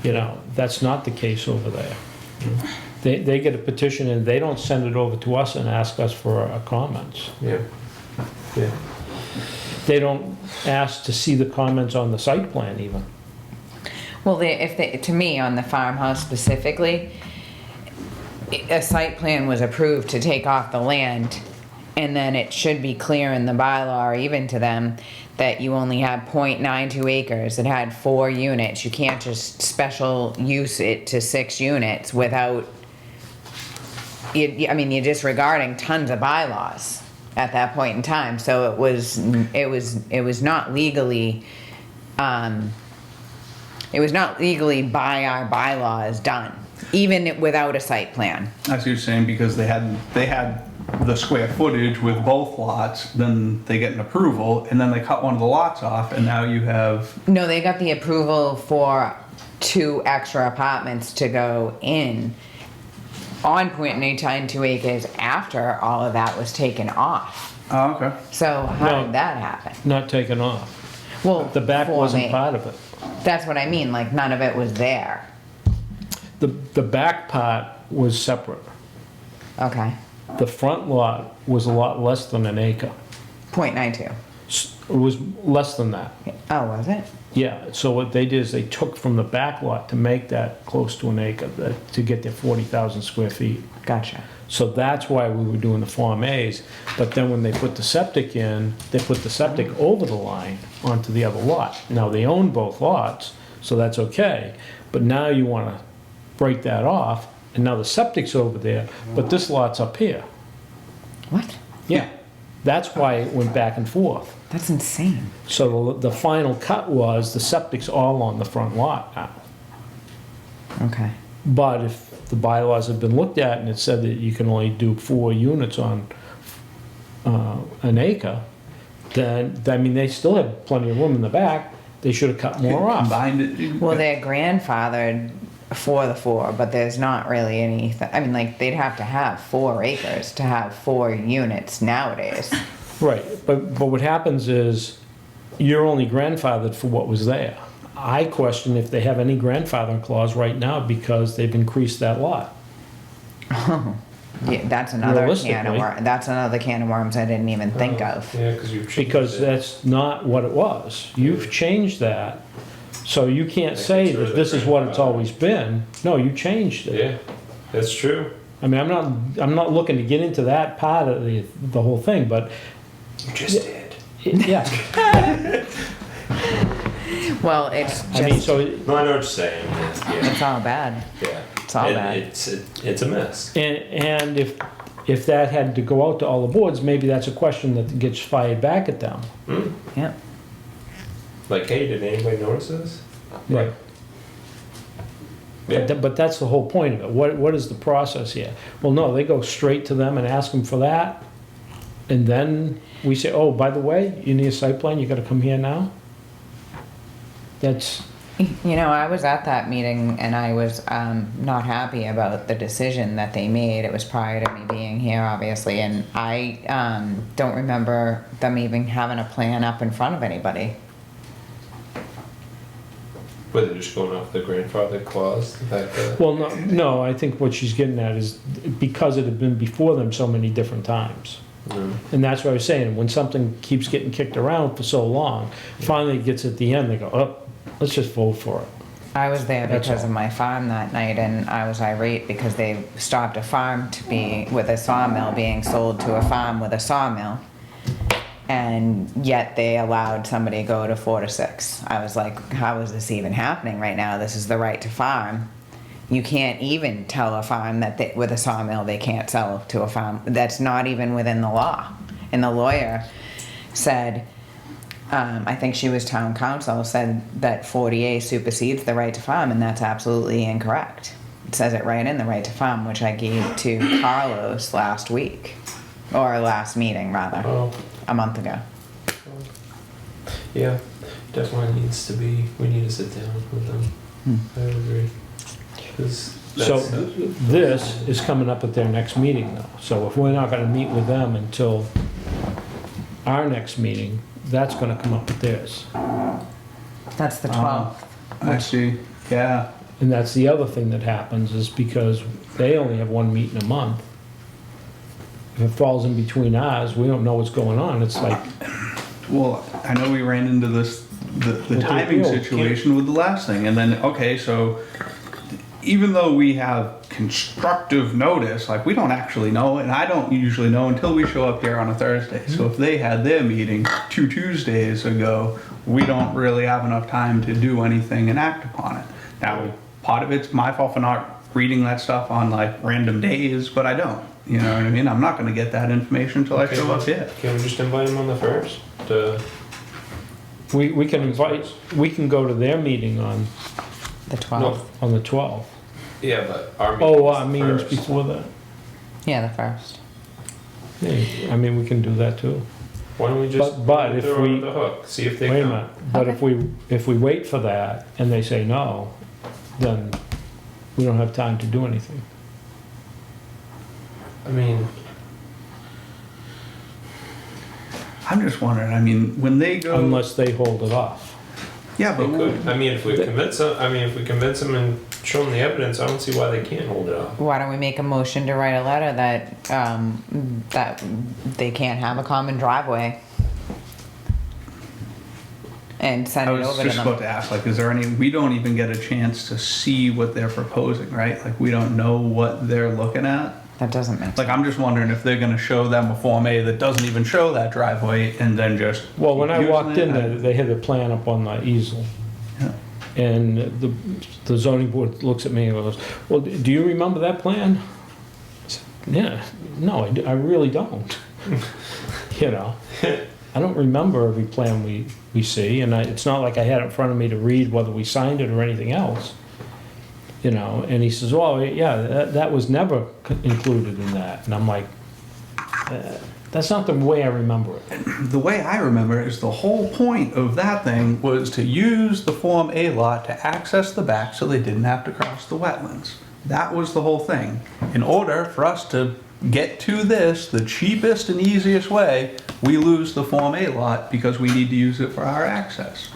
You know, that's not the case over there. They get a petition and they don't send it over to us and ask us for our comments. Yeah. Yeah. They don't ask to see the comments on the site plan even. Well, to me, on the farmhouse specifically, a site plan was approved to take off the land, and then it should be clear in the bylaw, or even to them, that you only have 0.92 acres. It had 4 units. You can't just special use it to 6 units without, you're disregarding tons of bylaws at that point in time. So it was not legally, it was not legally by our bylaws done, even without a site plan. I see what you're saying, because they had the square footage with both lots, then they get an approval, and then they cut one of the lots off, and now you have, No, they got the approval for 2 extra apartments to go in on 0.92 acres after all of that was taken off. oh, okay. So how No. did that happen? Not taken off. Well, The back for wasn't me. part of it. That's what I mean, like none of it was there. The back part was separate. Okay. The front lot was a lot less than an acre. 0.92. It was less than that. Oh, was it? Yeah, so what they did is they took from the back lot to make that close to an acre, to get their 40,000 square feet. Gotcha. So that's why we were doing the Form As. But then when they put the septic in, they put the septic over the line onto the other lot. Now, they own both lots, so that's okay. But now you want to break that off, and now the septic's over there, but this lot's up here. What? Yeah. That's why it went back and forth. That's insane. So the final cut was the septic's all on the front lot now. Okay. But if the bylaws have been looked at and it said that you can only do 4 units on an acre, then, I mean, they still have plenty of room in the back, they should have cut more off. Combined it. Well, they're grandfathered for the 4, but there's not really anything, I mean, like, they'd have to have 4 acres to have 4 units nowadays. Right, but what happens is, you're only grandfathered for what was there. I question if they have any grandfathering clause right now because they've increased that lot. Yeah, that's another can of Realistically. worms. That's another can of worms I didn't even think of. Yeah, because you've changed Because it. that's not what it was. You've changed that, so you can't Like say it's sort that of this the is what it's grandfather. always been. No, you changed it. Yeah, that's true. I mean, I'm not looking to get into that part of the whole thing, but, You just did. yeah. Well, it's I mean, just, so, No, I know what you're saying. Yeah, it's all bad. yeah. It's all bad. It's a mess. and if that had to go out to all the boards, maybe that's a question that gets fired back at them. Hmm? Yep. Like, hey, did anybody notice this? Right. Yeah. But that's the whole point of it. What is the process here? Well, no, they go straight to them and ask them for that. And then we say, oh, by the way, you need a site plan, you gotta come here now? That's, You know, I was at that meeting and I was not happy about the decision that they made. It was prior to me being here, obviously, and I don't remember them even having a plan up in front of anybody. But they're just going off the grandfather clause, the fact that. well, no, I think what she's getting at is because it had been before them so many different times. Mm. And that's what I was saying, when something keeps getting kicked around for so long, finally it gets at the end, they go, oh, let's just vote for it. I was there That's because all. of my farm that night, and I was irate because they stopped a farm to be with a sawmill being sold to a farm with a sawmill, and yet they allowed somebody to go to 4 to 6. I was like, how is this even happening right now? This is the right to farm. You can't even tell a farm that with a sawmill they can't sell to a farm. That's not even within the law. And the lawyer said, I think she was town council, said that 40A supersedes the right to farm, and that's absolutely incorrect. It says it right in the right to farm, which I gave to Carlos last week, or last meeting rather, Oh, a month ago. yeah, definitely needs to be, we need to sit down with them. I would agree. 'Cause So that's- this is coming up at their next meeting though. So if we're not gonna meet with them until our next meeting, that's gonna come up at theirs. That's the Ah. 12th. I see, yeah. And that's the other thing that happens is because they only have one meeting a month. If it falls in between ours, we don't know what's going on. It's like, Well, I know we ran into this, the the timing appeal. situation with the last thing, and then, okay, so even though we have constructive notice, like, we don't actually know, and I don't usually know until we show up here on a Thursday. So if they had their meeting 2 Tuesdays ago, we don't really have enough time to do anything and act upon it. Now, part of it's my fault for not reading that stuff on like random days, but I don't. You know what I mean? I'm not gonna get that information until I show up here. Can we just invite them on the first? we can invite, we can go to their meeting on The 12th. the 12th. Yeah, but our meeting. Oh, is I the mean, it's first. before that. Yeah, the 1st. Yeah, I mean, we can do that too. Why don't we just But if throw we- the hook, see if they Wait a come. minute, but Okay. if we wait for that and they say no, then we don't have time to do anything. I mean, I'm just wondering, I mean, when they go. Unless they hold it off. Yeah, but they could. I mean, if we convince them, and show them the evidence, I don't see why they can't hold it off. Why don't we make a motion to write a letter that, that they can't have a common driveway? And send I it was over to just them. about to ask, like, is there any, we don't even get a chance to see what they're proposing, right? Like, we don't know what they're looking at. That doesn't make sense. Like, I'm just wondering if they're gonna show them a Form A that doesn't even show that driveway and then just. Well, when I keep walked using in it. there, they had the plan up on the easel. Yeah. And the zoning board looks at me and goes, well, do you remember that plan? I said, yeah, no, I really don't. You know, I don't remember every plan we see, and it's not like I had it in front of me to read whether we signed it or anything else. You know, and he says, well, yeah, that was never included in that. And I'm like, That's not the way I remember it. The way I remember it is the whole point of that thing was to use the Form A lot to access the back so they didn't have to cross the wetlands. That was the whole thing. In order for us to get to this, the cheapest and easiest way, we lose the Form A lot because we need to use it for our access.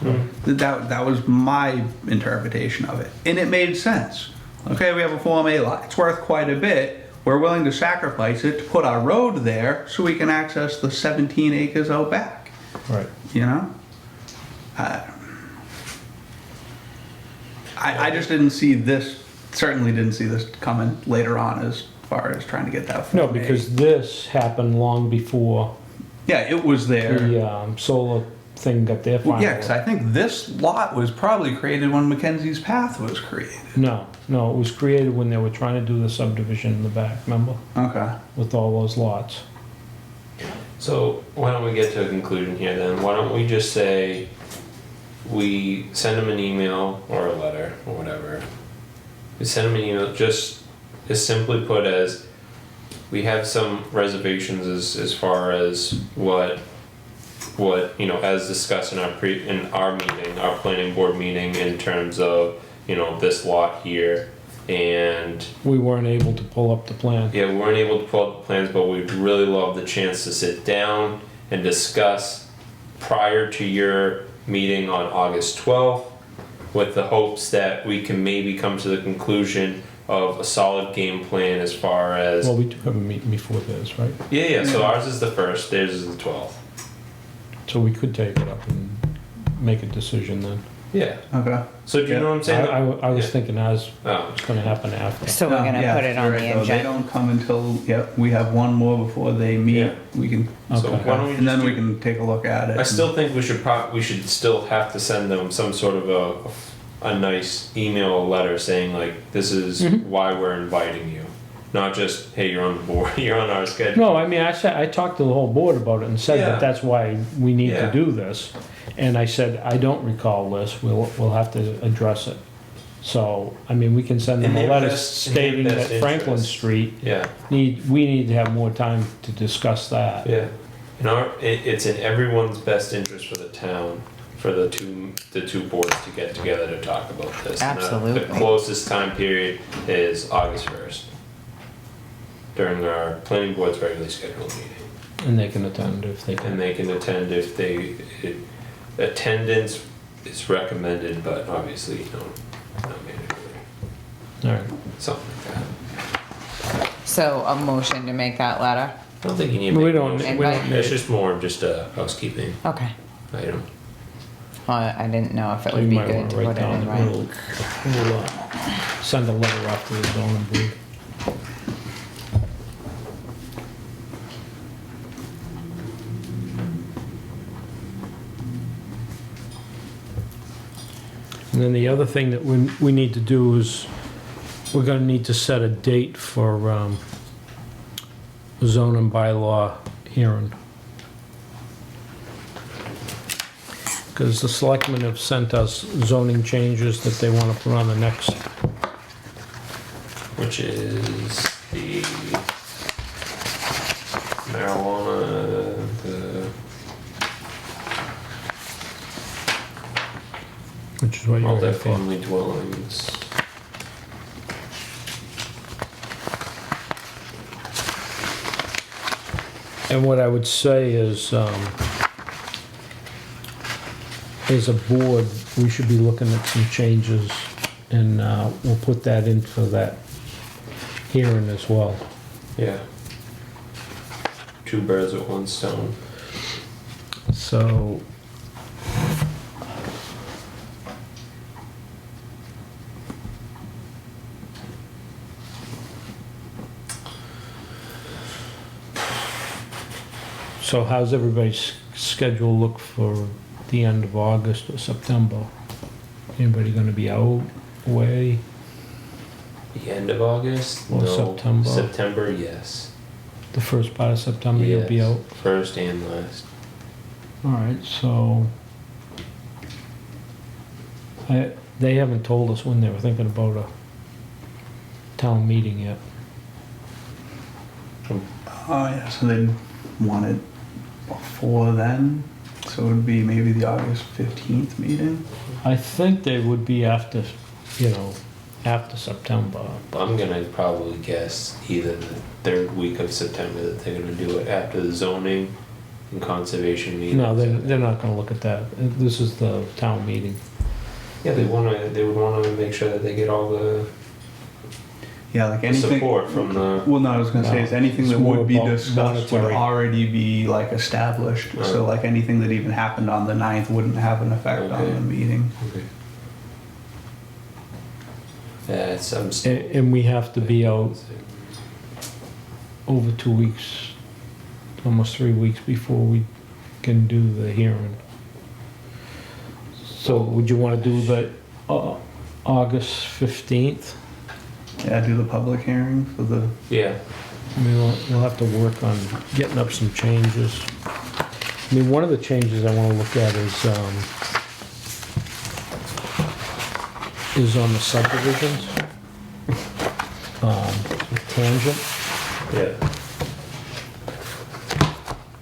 That was my interpretation of it. And it made sense. Okay, we have a Form A lot. It's worth quite a bit. We're willing to sacrifice it to put our road there so we can access the 17 acres out back. Right. You know? I just didn't see this, certainly didn't see this coming later on as far as trying to get that No, Form A. because this happened long before Yeah, it was there. the solar thing got their Well, final. yeah, because I think this lot was probably created when Mackenzie's Path was created. No, it was created when they were trying to do the subdivision in the back, remember? Okay. With all those lots. So why don't we get to a conclusion here then? Why don't we just say we send them an email or a letter or whatever. We send them an email just as simply put as we have some reservations as far as what you know, as discussed in our meeting, our planning board meeting, in terms of, you know, this lot here, and We weren't able to pull up the plan. yeah, we weren't able to pull up the plans, but we'd really love the chance to sit down and discuss prior to your meeting on August 12th, with the hopes that we can maybe come to the conclusion of a solid game plan as far as Well, we do have a meeting before this, right? yeah. So ours is the 1st, theirs is the 12th. So we could take it up and make a decision then. Yeah. Okay. So do you know what I'm saying? I was Yeah. thinking ours Oh. was gonna happen after. So we're gonna Yeah, put it on you're the right, though. They agenda. don't come until, yep, we have one more before they meet. Yeah. We can, So Okay. why don't we and then just we can take a look at it. I still think we should still have to send them some sort of a nice email or letter saying like, this is Mhm. why we're inviting you, not just hey, you're on the board, you're on our schedule. No, I mean, I talked to the whole board about it and said Yeah. that that's why we need Yeah. to do this. And I said, I don't recall this, we'll have to address it. So, I mean, we can send them In a their letter best- in their stating that best Franklin interest. Street Yeah, we need to have more time to discuss that. yeah. It's in everyone's best interest for the town, for the two boards to get together to talk about this. And, Absolutely. the closest time period is August 1st, during our planning board's regularly scheduled meeting. And they can attend if they And can. they can attend if attendance is recommended, but obviously, you know, not mandatory. All right. Something like that. So a motion to make that letter? I don't think you need to We make a don't, motion. we Invite. don't It's need. just more of just a housekeeping Okay. item. Well, I didn't know if it You would be might good wanna to write put it down in that writing. we'll send a letter off to the zoning board. And then the other thing that we need to do is, we're gonna need to set a date for, zoning bylaw hearing. Because the selectmen have sent us zoning changes that they wanna put on the next, Which is the marijuana, which is what the you're here for. multifamily dwellings. And what I would say is, as a board, we should be looking at some changes, and we'll put that in for that hearing as well. Yeah. Two birds with one stone. So, so how's everybody's schedule look for the end of August or September? Anybody gonna be out, away? The end of August? Or No. September. September, yes. The first part of September you'll be Yes. out? First and last. Alright, so... They haven't told us when they were thinking about a town meeting yet. Oh, yeah, so they want it before then, so it would be maybe the August 15th meeting. I think they would be after, after September. I'm gonna probably guess either the third week of September that they're gonna do it after the zoning and conservation meeting. No, they're not gonna look at that. This is the town meeting. Yeah, they would wanna make sure that they get all the Yeah, like anything. support from the. Well, no, I was gonna say is anything It's that more would be about discussed would monetary. already be like established. So like anything that even happened on the 9th wouldn't have an effect Okay. on the meeting. Okay. Yeah, And we have to be out over 2 weeks, almost 3 weeks before we can do the hearing. So would you want to do the August 15th? Yeah, do the public hearing for the. Yeah. I mean, we'll have to work on getting up some changes. I mean, one of the changes I want to look at is on the subdivisions. Tangent, Yeah.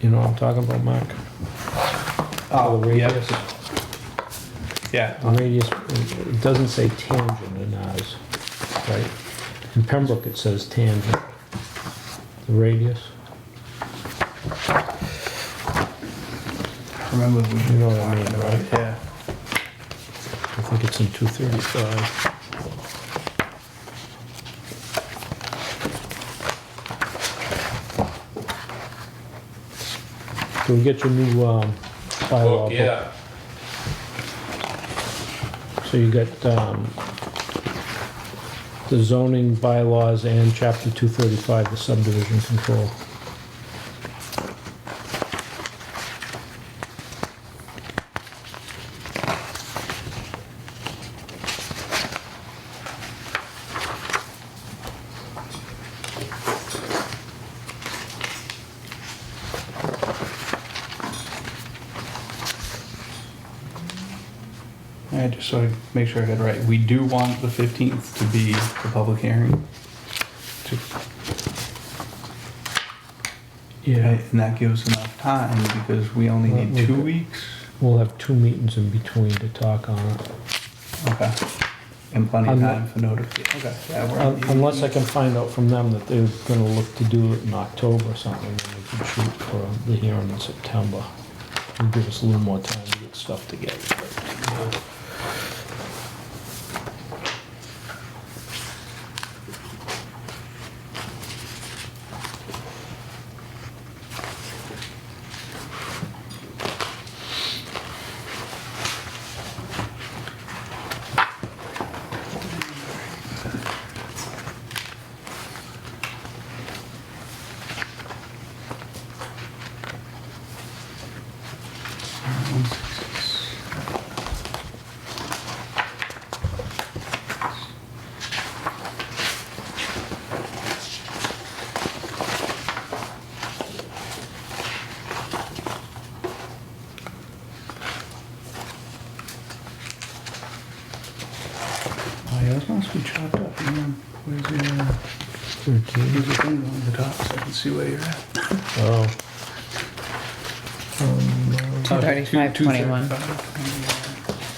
you know what I'm talking about, Mark? Oh, The yeah. radius. Yeah. The radius, it doesn't say tangent in ours, right? In Pembroke, it says tangent. The radius, Remember we. you know what I mean, right? Yeah. I think it's in 235. Can we get your new bylaw book? Yeah. So you got the zoning bylaws and chapter 235, the subdivision control. Yeah, just so I make sure I got it right. We do want the 15th to be the public hearing. Yeah, And that gives enough time because we only need Well, 2 we- weeks. we'll have 2 meetings in between to talk on it. Okay. And plenty of I'm time for notification. Okay. Yeah, we're on the Unless I 18th. can find out from them that they're gonna look to do it in October or something, then we can shoot for the hearing in September. It'll give us a little more time to get stuff together. but, Oh, yeah, this must be chopped up. Hang on. Where's the 13. here's the thing on the top so I can see where you're at. Oh. 235, 21. 235.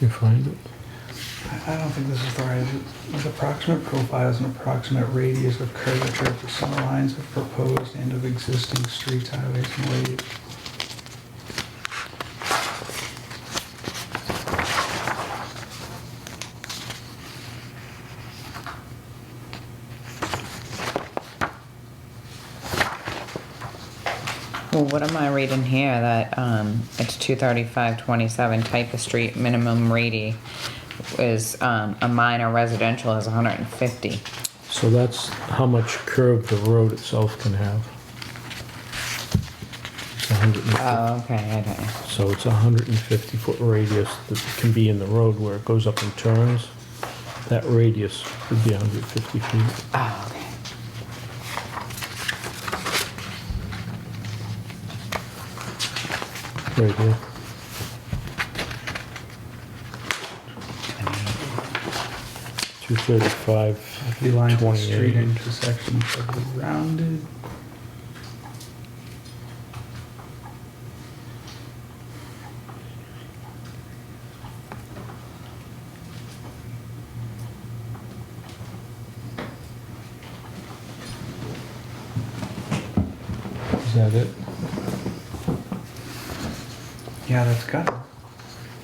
You find it? I don't think this is the right. The approximate profile is an approximate radius of curvature of the center lines of proposed and of existing streets, highways, and ways. Well, what am I reading here that, it's 23527 type of street, minimum radi is, a minor residential is 150. So that's how much curve the road itself can have. It's 150. Oh, okay, I don't know. So it's a 150-foot radius that can be in the road where it goes up and turns. That radius would be 150 feet. Oh, okay. Right here. Two 35, The lines of street 28. intersections should be rounded. Is that it? Yeah,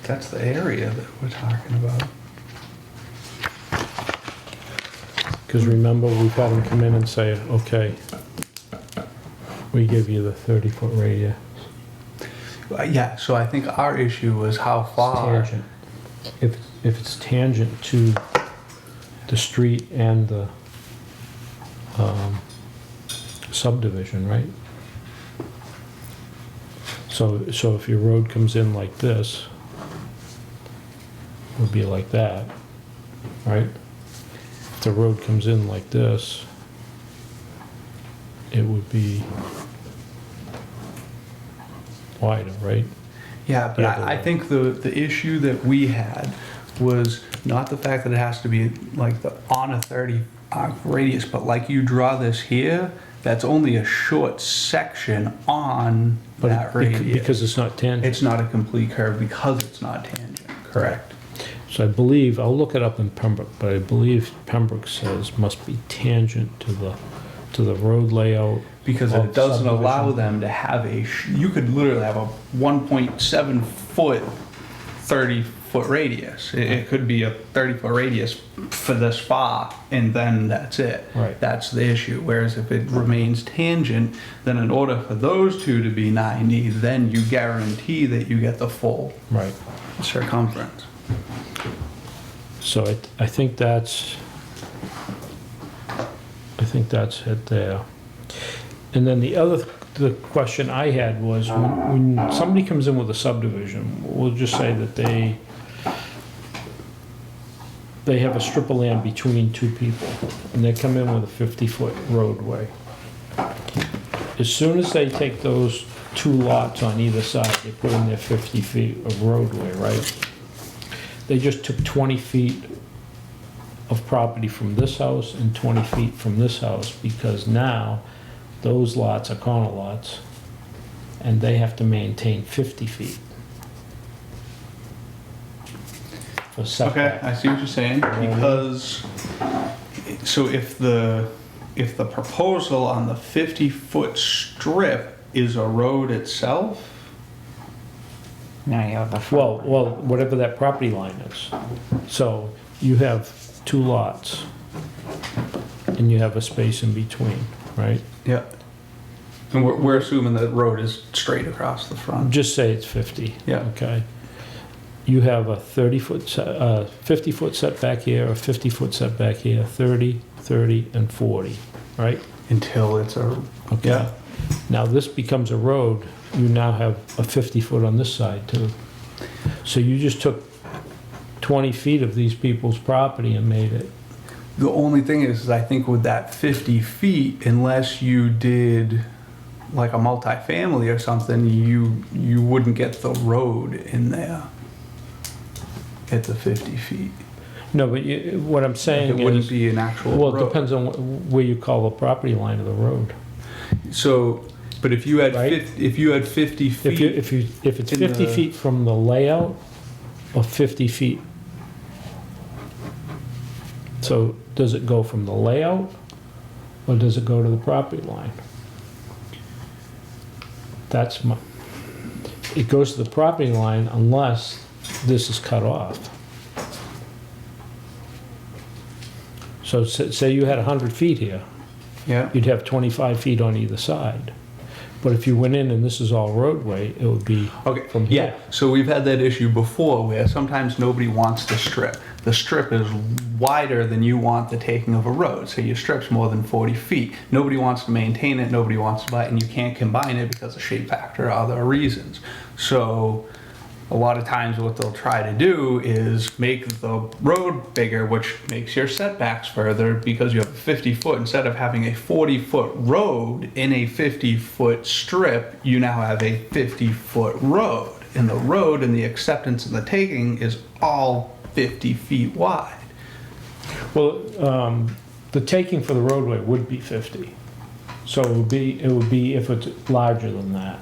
that's the area that we're talking about. Because remember, we've had them come in and say, okay, we give you the 30-foot radius. Yeah, so I think our issue was how far. Tangent. If it's tangent to the street and the subdivision, right? So if your road comes in like this, it would be like that, right? If the road comes in like this, it would be wider, right? Yeah, but The other I way. think the issue that we had was not the fact that it has to be like on a 30 radius, but like you draw this here, that's only a short section on But that it- radius. because it's not tangent. It's not a complete curve because it's not tangent, correct? So I believe, I'll look it up in Pembroke, but I believe Pembroke says must be tangent to the road layout. Because of it doesn't allow subdivision. them to have you could literally have a 1.7 foot, 30-foot radius. It could be a 30-foot radius for this far, and then that's it. Right. That's the issue. Whereas if it remains tangent, then in order for those two to be 90, then you guarantee that you get the full Right. circumference. So I think that's it there. And then the question I had was, when somebody comes in with a subdivision, we'll just say that they have a strip of land between two people, and they come in with a 50-foot roadway. As soon as they take those two lots on either side, they put in their 50 feet of roadway, right? They just took 20 feet of property from this house and 20 feet from this house, because now those lots are corner lots and they have to maintain 50 feet for Okay, setback. I see what you're saying. Because so if the proposal on the 50-foot strip is a road itself, Now you have the Well, front. whatever that property line is. So you have two lots and you have a space in between, right? yeah. And we're assuming that road is straight across the front. Just say it's 50. Yeah. Okay. You have a 50-foot setback here, a 50-foot setback here, 30, 30, and 40, right? Until it's a, Okay. yeah. Now this becomes a road, you now have a 50-foot on this side too. So you just took 20 feet of these people's property and made it. The only thing is I think with that 50 feet, unless you did like a multifamily or something, you wouldn't get the road in there at the 50 feet. No, but what I'm saying It wouldn't is, be an actual well, road. it depends on where you call the property line of the road. So, but if you had Right. if you had 50 feet, If it's in 50 the- feet from the layout, or 50 feet. So does it go from the layout, or does it go to the property line? It goes to the property line unless this is cut off. So say you had 100 feet here, yeah, you'd have 25 feet on either side. But if you went in and this is all roadway, it would be Okay, from here. yeah, so we've had that issue before where sometimes nobody wants the strip. The strip is wider than you want the taking of a road, so your strip's more than 40 feet. Nobody wants to maintain it, nobody wants to buy it, and you can't combine it because of shape factor or other reasons. So a lot of times what they'll try to do is make the road bigger, which makes your setbacks further because you have a 50 foot, instead of having a 40-foot road in a 50-foot strip, you now have a 50-foot road. And the road and the acceptance and the taking is all 50 feet wide. Well, the taking for the roadway would be 50. So it would be if it's larger than that.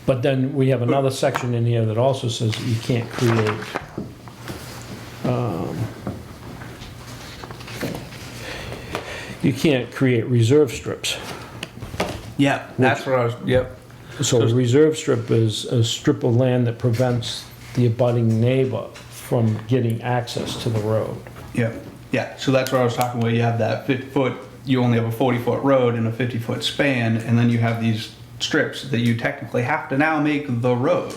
But then we have another section in here that also says you can't create, you can't create reserve strips. Yeah, that's what I was, yep. So a reserve strip is a strip of land that prevents the abutting neighbor from getting access to the road. Yep. Yeah, so that's what I was talking about. You have that 50 foot, you only have a 40-foot road and a 50-foot span, and then you have these strips that you technically have to now make the road.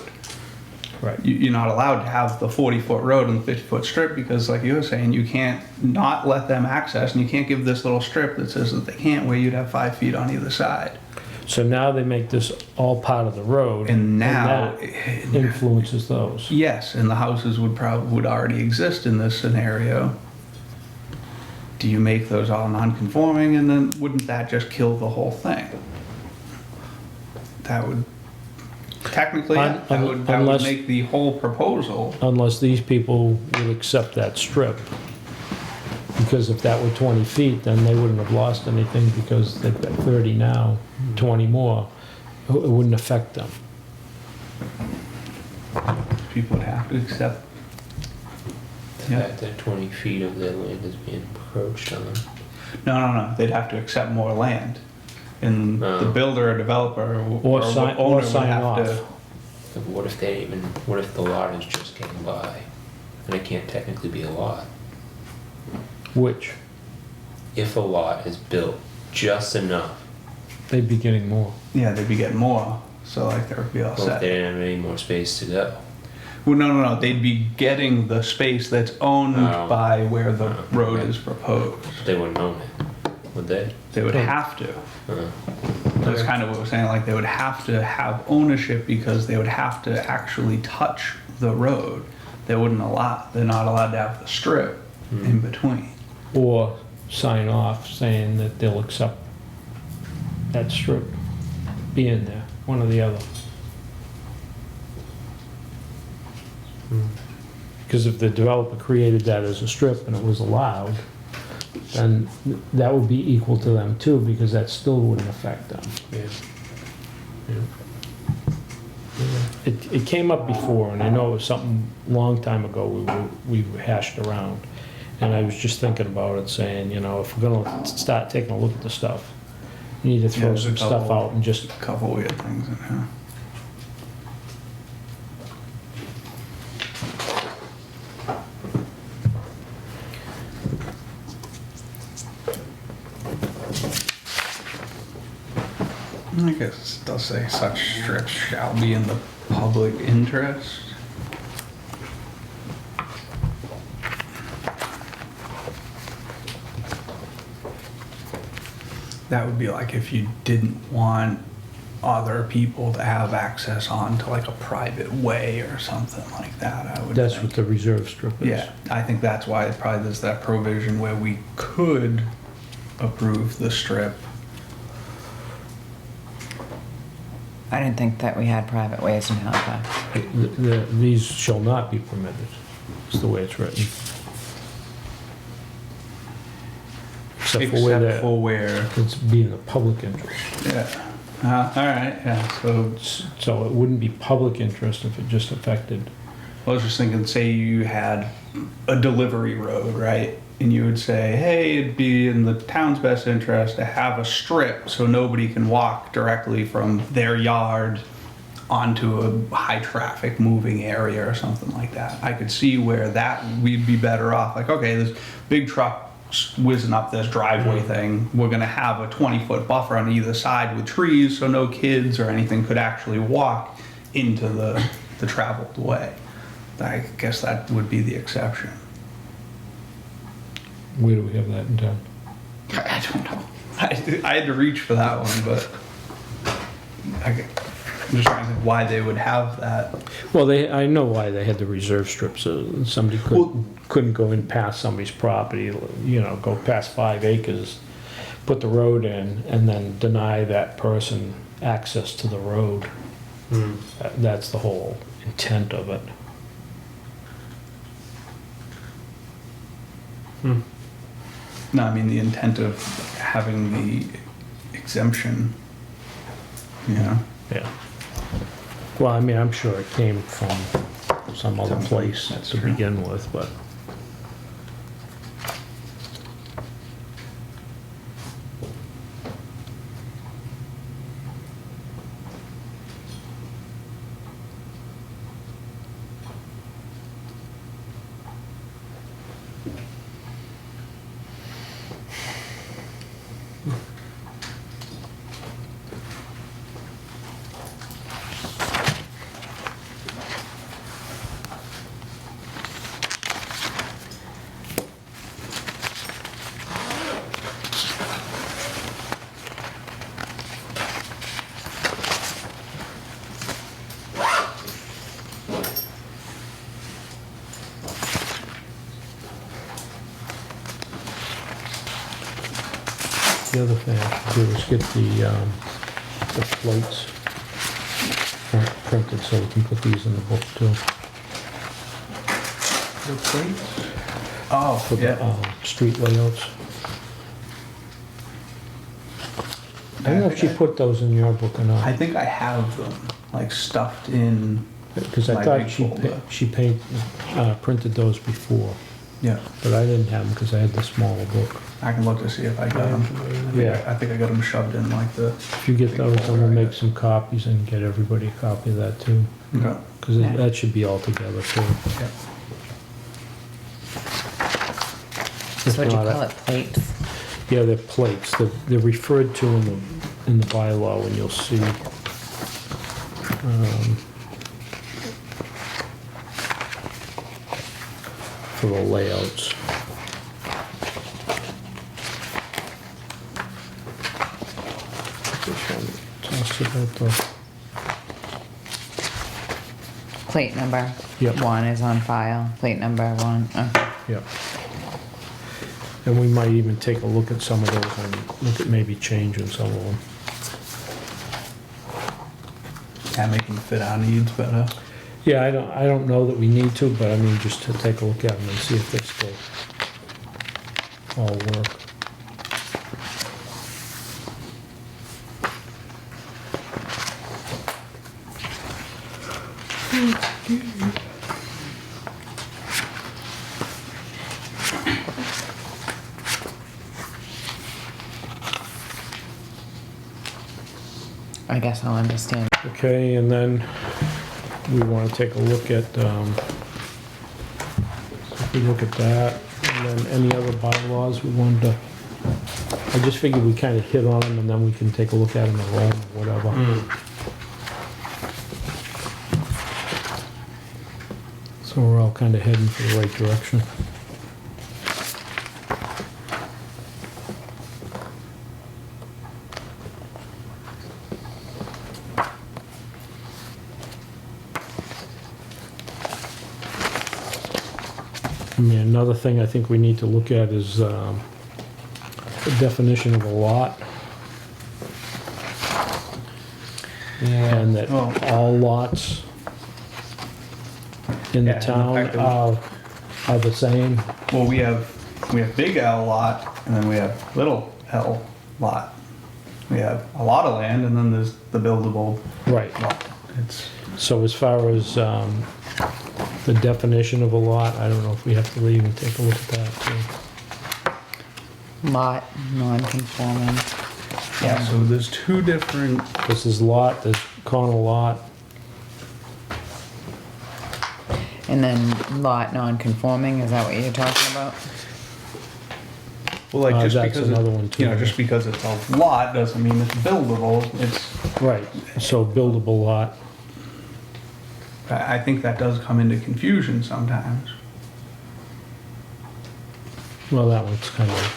Right. You're not allowed to have the 40-foot road and the 50-foot strip because, like you were saying, you can't not let them access, and you can't give this little strip that says that they can't, where you'd have 5 feet on either side. So now they make this all part of the road. And now, that influences those. yes, and the houses would already exist in this scenario. Do you make those all non-conforming, and then wouldn't that just kill the whole thing? That would technically, that would Unless- make the whole proposal. Unless these people would accept that strip. Because if that were 20 feet, then they wouldn't have lost anything because they've got 30 now, 20 more. It wouldn't affect them. People would have to accept. The Yeah. fact that 20 feet of their land is being encroached on. No. They'd have to accept more land, and the Oh. builder or developer Or sign off. But what if what if the lot is just getting by? And it can't technically be a lot. Which If a lot is built just enough, they'd be getting more. Yeah, they'd be getting more. So like they would be all well, if set. they didn't have any more space to go. Well, no. They'd be getting the space that's owned Oh. by where the Oh, road okay. is proposed. They wouldn't own it, would they? They would have to. That's kind of what we're saying. Like they would have to have ownership because they would have to actually touch the road. They're not allowed to have the strip in between. Or sign off saying that they'll accept that strip being there, one or the other. Because if the developer created that as a strip and it was allowed, then that would be equal to them too, because that still wouldn't affect them. It came up before, and I know it was something long time ago we hashed around. And I was just thinking about it, saying, if we're gonna start taking a look at the stuff, you need to throw there's a some stuff couple- out and just, A couple weird things in here. I guess it does say such strips shall be in the public interest. That would be like if you didn't want other people to have access onto like a private way or something like that, I would that's think. what the reserve strip is. Yeah, I think that's why it probably there's that provision where we could approve the strip. I didn't think that we had private ways in Halifax. These shall not be permitted, is the way it's written. Except for where Except for where, it's being a public interest. yeah. All right, yeah, so So it wouldn't be public interest if it just affected, I was just thinking, say you had a delivery road, right? And you would say, hey, it'd be in the town's best interest to have a strip so nobody can walk directly from their yard onto a high traffic moving area or something like that. I could see where that we'd be better off. Like, okay, this big truck whizzing up this driveway thing. We're gonna have a 20-foot buffer on either side with trees, so no kids or anything could actually walk into the traveled way. I guess that would be the exception. Where do we have that in town? I don't know. I had to reach for that one, but I'm just trying to think why they would have that. Well, I know why they had the reserve strips. Somebody couldn't go in past somebody's property, you know, go past 5 acres, put the road in, and then deny that person access to the road. That's the whole intent of it. No, I mean the intent of having the exemption, you know. Yeah. Well, I mean, I'm sure it came from some other place That's to true. begin with, but. The other thing I should do is get the plates printed so we can put these in the book too. The plates? Oh, For the street layouts. I don't know if she put those in your book or I not, think I have them like stuffed in. because I my thought big folder. she printed those before, Yeah, but I didn't have them because I had the smaller book. I can look to see if I got them. Yeah. I think I got them shoved in like the. If you get those, then we'll make some copies and get everybody a copy of that too, Okay. because that should be all together too. Yeah. If So what'd you not, call it, plates? Yeah, they're plates. They're referred to in the bylaw, and you'll see. For the layouts. This one talks about the, Plate number Yep. 1 is on file, plate number 1, okay. yeah. And we might even take a look at some of those and look at maybe changing some of them. Yeah, make them fit our needs better. Yeah, I don't know that we need to, but I mean, just to take a look at them and see if they still all work. I guess I'll understand. Okay, and then we want to take a look at, if we look at that, and then any other bylaws we wanted to, I just figured we kind of hit on them and then we can take a look at them at home, or whatever. So we're all kind of heading for the right direction. I mean, another thing I think we need to look at is the definition of a lot. And that Well- all lots in the Yeah, and the town fact that are the same. Well, we have big L lot and then we have little L lot. We have a lot of land and then there's the buildable Right. lot. It's, So as far as the definition of a lot, I don't know if we have to leave and take a look at that too. Lot, non-conforming. yeah, so there's two different, This is lot, there's corner lot. And then lot non-conforming, is that what you're talking about? Well, like just That's because another one too. just because it's a lot doesn't mean it's buildable. It's, Right, so buildable lot. I think that does come into confusion sometimes. Well, that one's kind of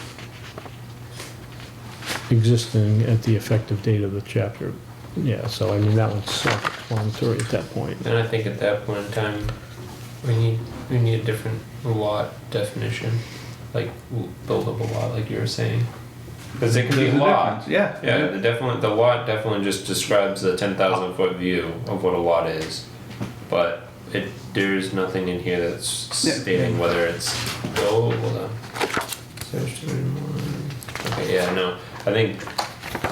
existing at the effective date of the chapter. Yeah, so I mean, that one's self-explanatory at that point. And I think at that point in time, we need a different lot definition, like buildable lot, like you were saying. Because it can be There's a a lot. difference, yeah. Yeah, the lot definitely just describes the 10,000 foot view of what a lot is. But there's nothing in here that's Yeah. stating whether it's, oh, hold on. Search to one. Okay, yeah, no, I think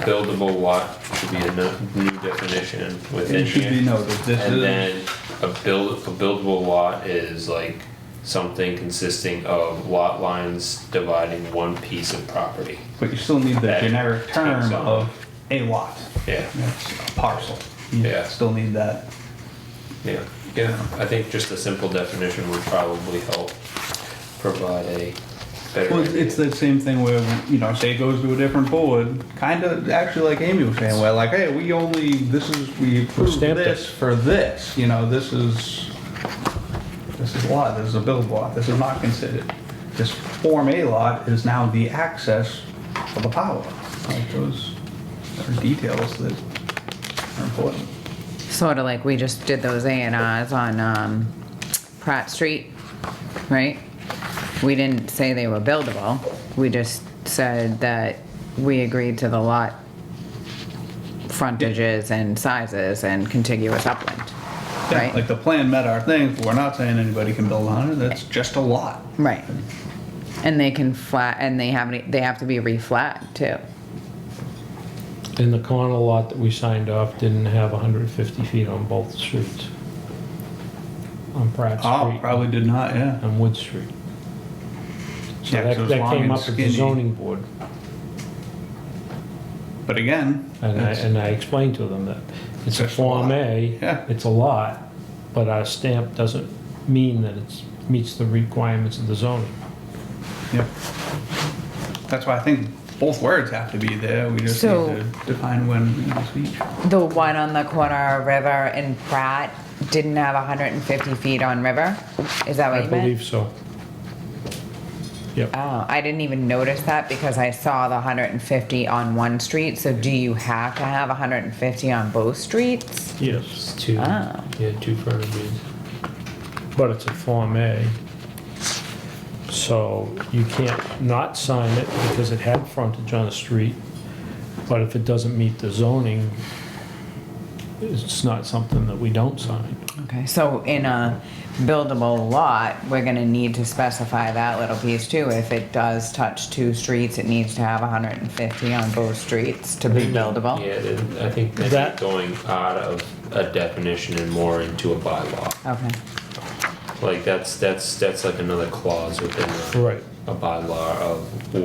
buildable lot should be a new definition within It should be here. noted, this And is, then a buildable lot is like something consisting of lot lines dividing one piece of property. but you still need the that generic term takes on- of a lot. Yeah, That's a parcel. You Yeah. still need that. yeah, yeah. I think just a simple definition would probably help provide a better Well, idea. it's the same thing where, say it goes to a different board, kind of actually like Amy was saying, where like, hey, we approved stamped it. this for this, this is a lot, this is a build lot, this is not considered. This Form A lot is now the access for the power. Like those are details that are important. Sort of like we just did those A&Rs on Pratt Street, right? We didn't say they were buildable. We just said that we agreed to the lot frontages and sizes and contiguous upland, Yeah, right? like the plan met our things, but we're not saying anybody can build on it, that's just a lot. Right. And they can flat, and they have to be reflagged too. And the corner lot that we signed off didn't have 150 feet on both streets. On Pratt Oh, Street probably did not, yeah. and Wood Street. So Yeah, 'cause it that was that long came and up at the skinny. zoning board. But again, And I explained to them that it's a Just a Form lot. A, Yeah. it's a lot, but our stamp doesn't mean that it meets the requirements of the zoning. Yep. That's why I think both words have to be there. We just So- need to define when we use each. The one on the corner of River and Pratt didn't have 150 feet on River? Is that what I you meant? believe so. Yep. Oh, I didn't even notice that because I saw the 150 on one street. So do you have to have 150 on both streets? Yes, It's two, Oh. yeah, two frontages. but it's a Form A. So you can't not sign it because it had frontage on the street. But if it doesn't meet the zoning, it's not something that we don't sign. Okay, so in a buildable lot, we're gonna need to specify that little piece too. If it does touch two streets, it needs to have 150 on both streets to be buildable. Yeah, I think maybe That- going out of a definition and more into a bylaw. Okay, Like that's like another clause within Right. a bylaw of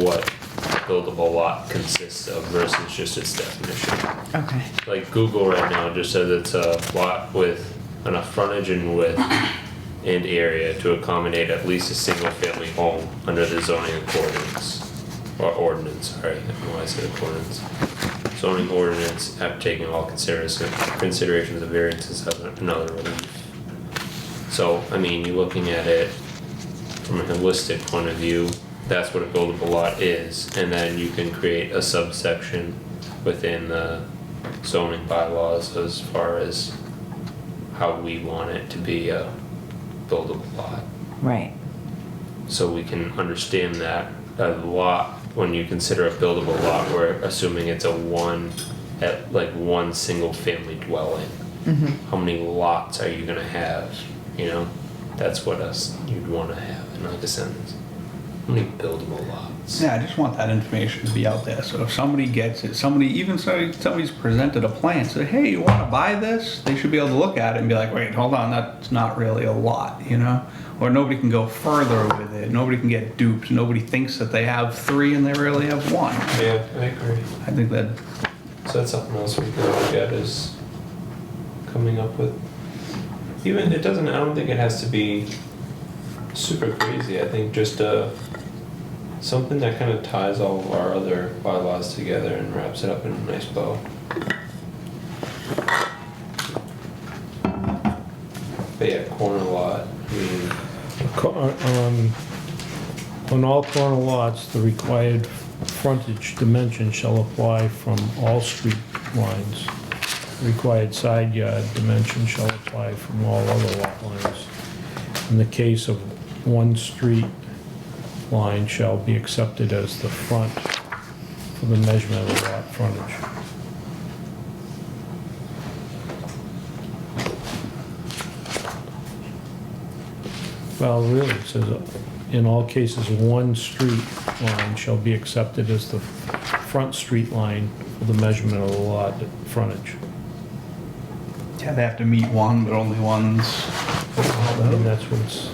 what a buildable lot consists of versus just its definition. okay, Like Google right now just says it's a lot with enough frontage and width and area to accommodate at least a single family home under the zoning ordinance. Or ordinance, sorry, I don't know why I said accordance. Zoning ordinance after taking all considerations of variances of another relief. So, I mean, you're looking at it from a holistic point of view, that's what a buildable lot is, and then you can create a subsection within the zoning bylaws as far as how we want it to be a buildable lot. right, So we can understand that a lot, when you consider a buildable lot, we're assuming it's one single family dwelling. How many lots are you gonna have, That's what you'd wanna have in like a sentence. How many buildable lots? Yeah, I just want that information to be out there. So if somebody gets it, somebody's presented a plan, say, hey, you want to buy this? They should be able to look at it and be like, wait, hold on, that's not really a lot, Or nobody can go further with it. Nobody can get duped. Nobody thinks that they have 3 and they really have 1. Yeah, I agree. I think that, So that's something else we can look at is coming up with. I don't think it has to be super crazy. I think just Something that kind of ties all of our other bylaws together and wraps it up in a nice bow. But yeah, corner lot, I mean, On all corner lots, the required frontage dimension shall apply from all street lines. Required side yard dimension shall apply from all other lot lines. In the case of one street line shall be accepted as the front for the measurement of the lot frontage. Well, really, it says, in all cases, one street line shall be accepted as the front street line for the measurement of the lot frontage. Yeah, they have to meet one, but only one's. I mean, that's what it's,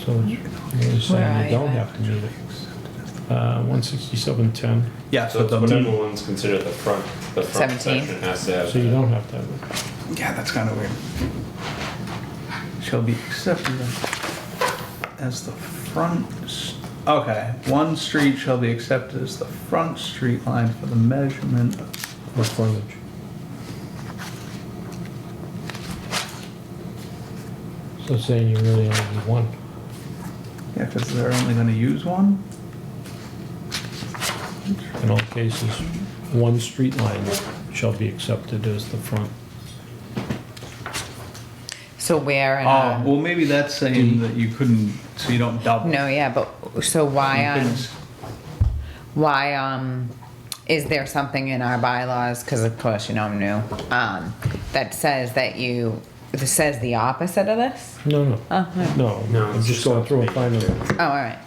so it's really Where saying are you you don't at? have to meet it. 16710, Yeah, so so it's the whatever meet, one's considered the front 17. section has to have. so you don't have to have it. yeah, that's kind of weird. Shall be accepted as the front, okay, one street shall be accepted as the front street line for the measurement of The frontage. So it's saying you really only need one. yeah, because they're only gonna use one? In all cases, one street line shall be accepted as the front. So where in Oh, well, maybe that's saying that you couldn't, so you don't double. no, yeah, but, so why You on, couldn't- why, is there something in our bylaws, cause of course, you know, I'm new, that says that that says the opposite of this? No, Oh, alright. no, No, I'm it's just just going up through to and finding it. Oh, alright.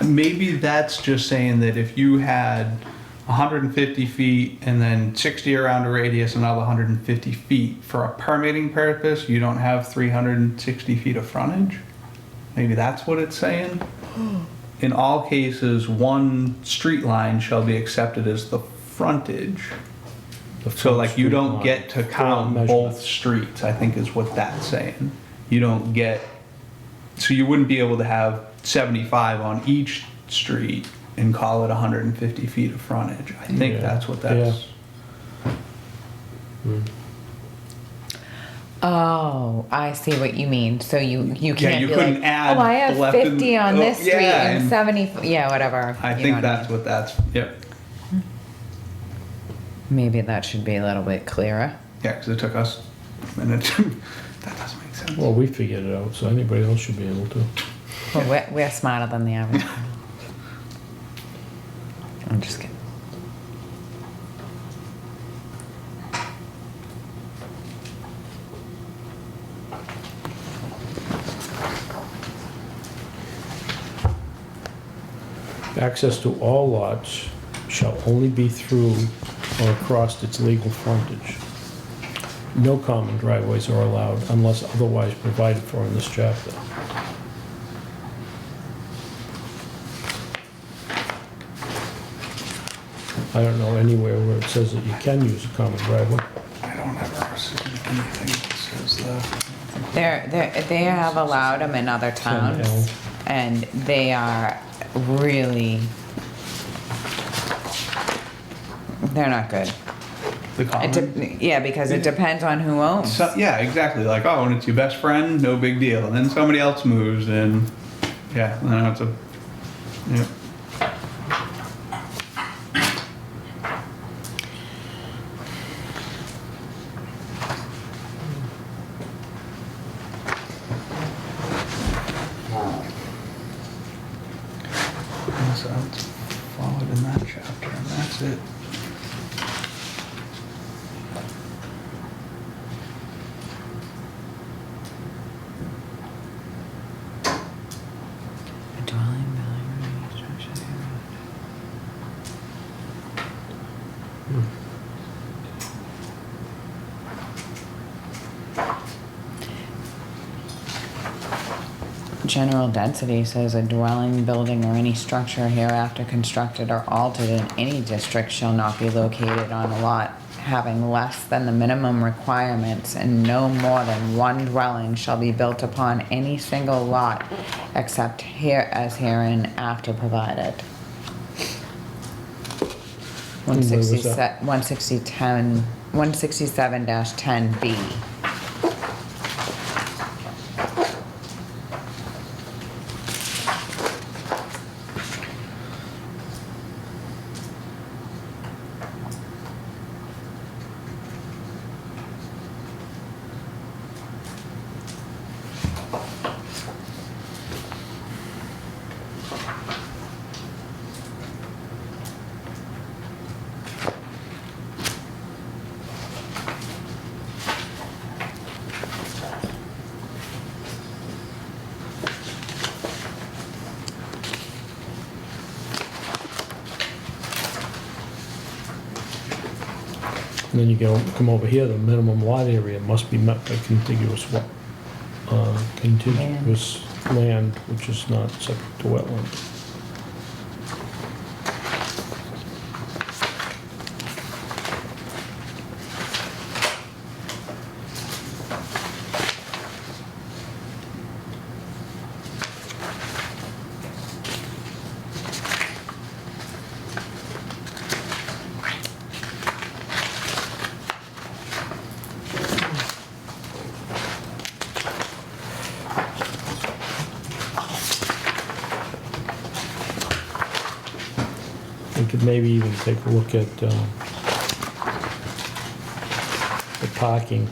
Maybe that's just saying that if you had 150 feet and then 60 around a radius, another 150 feet, for a permitting purpose, you don't have 360 feet of frontage? Maybe that's what it's saying? In all cases, one street line shall be accepted as the frontage. The So front like you street don't line. get to count Measurement. both streets, I think is what that's saying. You don't get, so you wouldn't be able to have 75 on each street and call it 150 feet of frontage. I think Yeah. that's what that's. Oh, I see what you mean, so you can't you be couldn't like, add oh, I have left and- 50 on oh, this street yeah, and and- 70, yeah, whatever. I you know think what that's mean. what that's, yep. Maybe that should be a little bit clearer. Yeah, because it took us a minute. That doesn't make sense. Well, we figured it out, so anybody else should be able to. Well, we're smarter than the average. I'm just kidding. Access to all lots shall only be through or across its legal frontage. No common driveways are allowed unless otherwise provided for in this chapter. I don't know anywhere where it says that you can use a common driveway. I don't ever see anything that says that. They have allowed them in other towns, 10L. and they are really, they're not good. The common. Yeah, because it depends on who owns. So, yeah, exactly. Like, oh, when it's your best friend, no big deal. And then somebody else moves, and yeah, then it's a. Yeah. So it's followed in that chapter, and that's it. A dwelling, building, structure. General density says a dwelling, building, or any structure hereafter constructed or altered in any district shall not be located on a lot having less than the minimum requirements and no more than one dwelling shall be built upon any single lot except here as herein after provided. where was that? 167-10B. And then you come over here, the minimum lot area must be met by contiguous land, which is not subject to wetlands. We could maybe even take a look at the parking.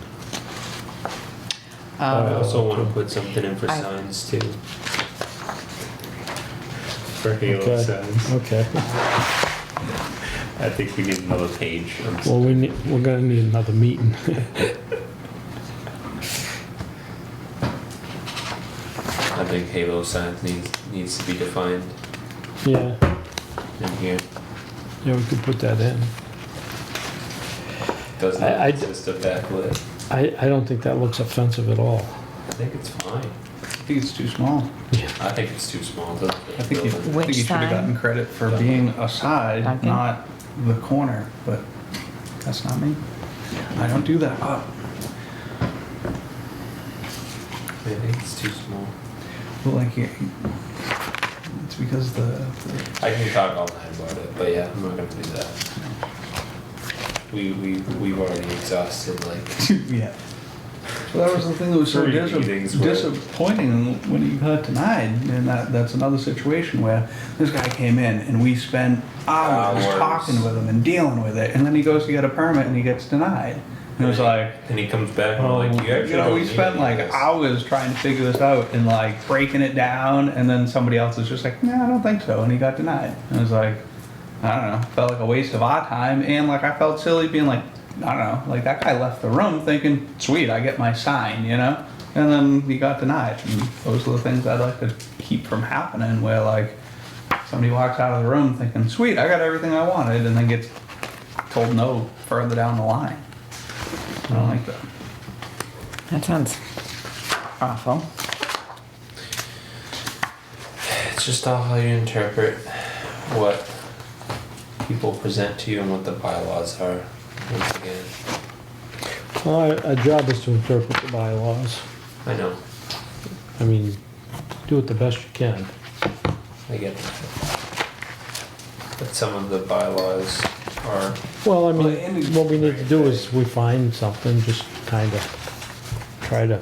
I also want to Okay. put something in for I- signs too. For Halo Okay. signs. Okay, I think we need another page. well, we're gonna need another meeting. I think Halo signs needs to be defined Yeah, in here. yeah, we could put that in. Doesn't I- exist of backlit. I don't think that looks offensive at all. I think it's fine. I think it's too small. I think it's too small. Doesn't fit I think the you, building. I think you should have sign? gotten credit for being a side, Duncan? not the corner, but that's not me. I don't do that. I think it's too small. Well, like, it's because I can talk all night about it, but yeah, I'm not gonna do that. We've already exhausted like yeah. So that was the thing that was so Three meetings where- disappointing when you got denied, and that's another situation where this guy came in and we spent hours Hours. talking with him and dealing with it, and then he goes to get a permit and he gets denied. And it was like, and he comes back and I'm like, you actually you know, don't we need spent any like of this. hours trying to figure this out and like breaking it down, and then somebody else is just like, no, I don't think so, and he got denied. And it was like, I don't know, felt like a waste of our time, and like I felt silly being like, I don't know, like that guy left the room thinking, sweet, I get my sign, you know? And then he got denied. And those are the things I'd like to keep from happening, where like somebody walks out of the room thinking, sweet, I got everything I wanted, and then gets told no further down the line. I don't like that. That sounds awful. It's just all how you interpret what people present to you and what the bylaws are. Once again, Well, our job is to interpret the bylaws. I know, I mean, do it the best you can. I get that. But some of the bylaws are, Well, I Well, mean, and- what we need to do is we find something, just kind of try to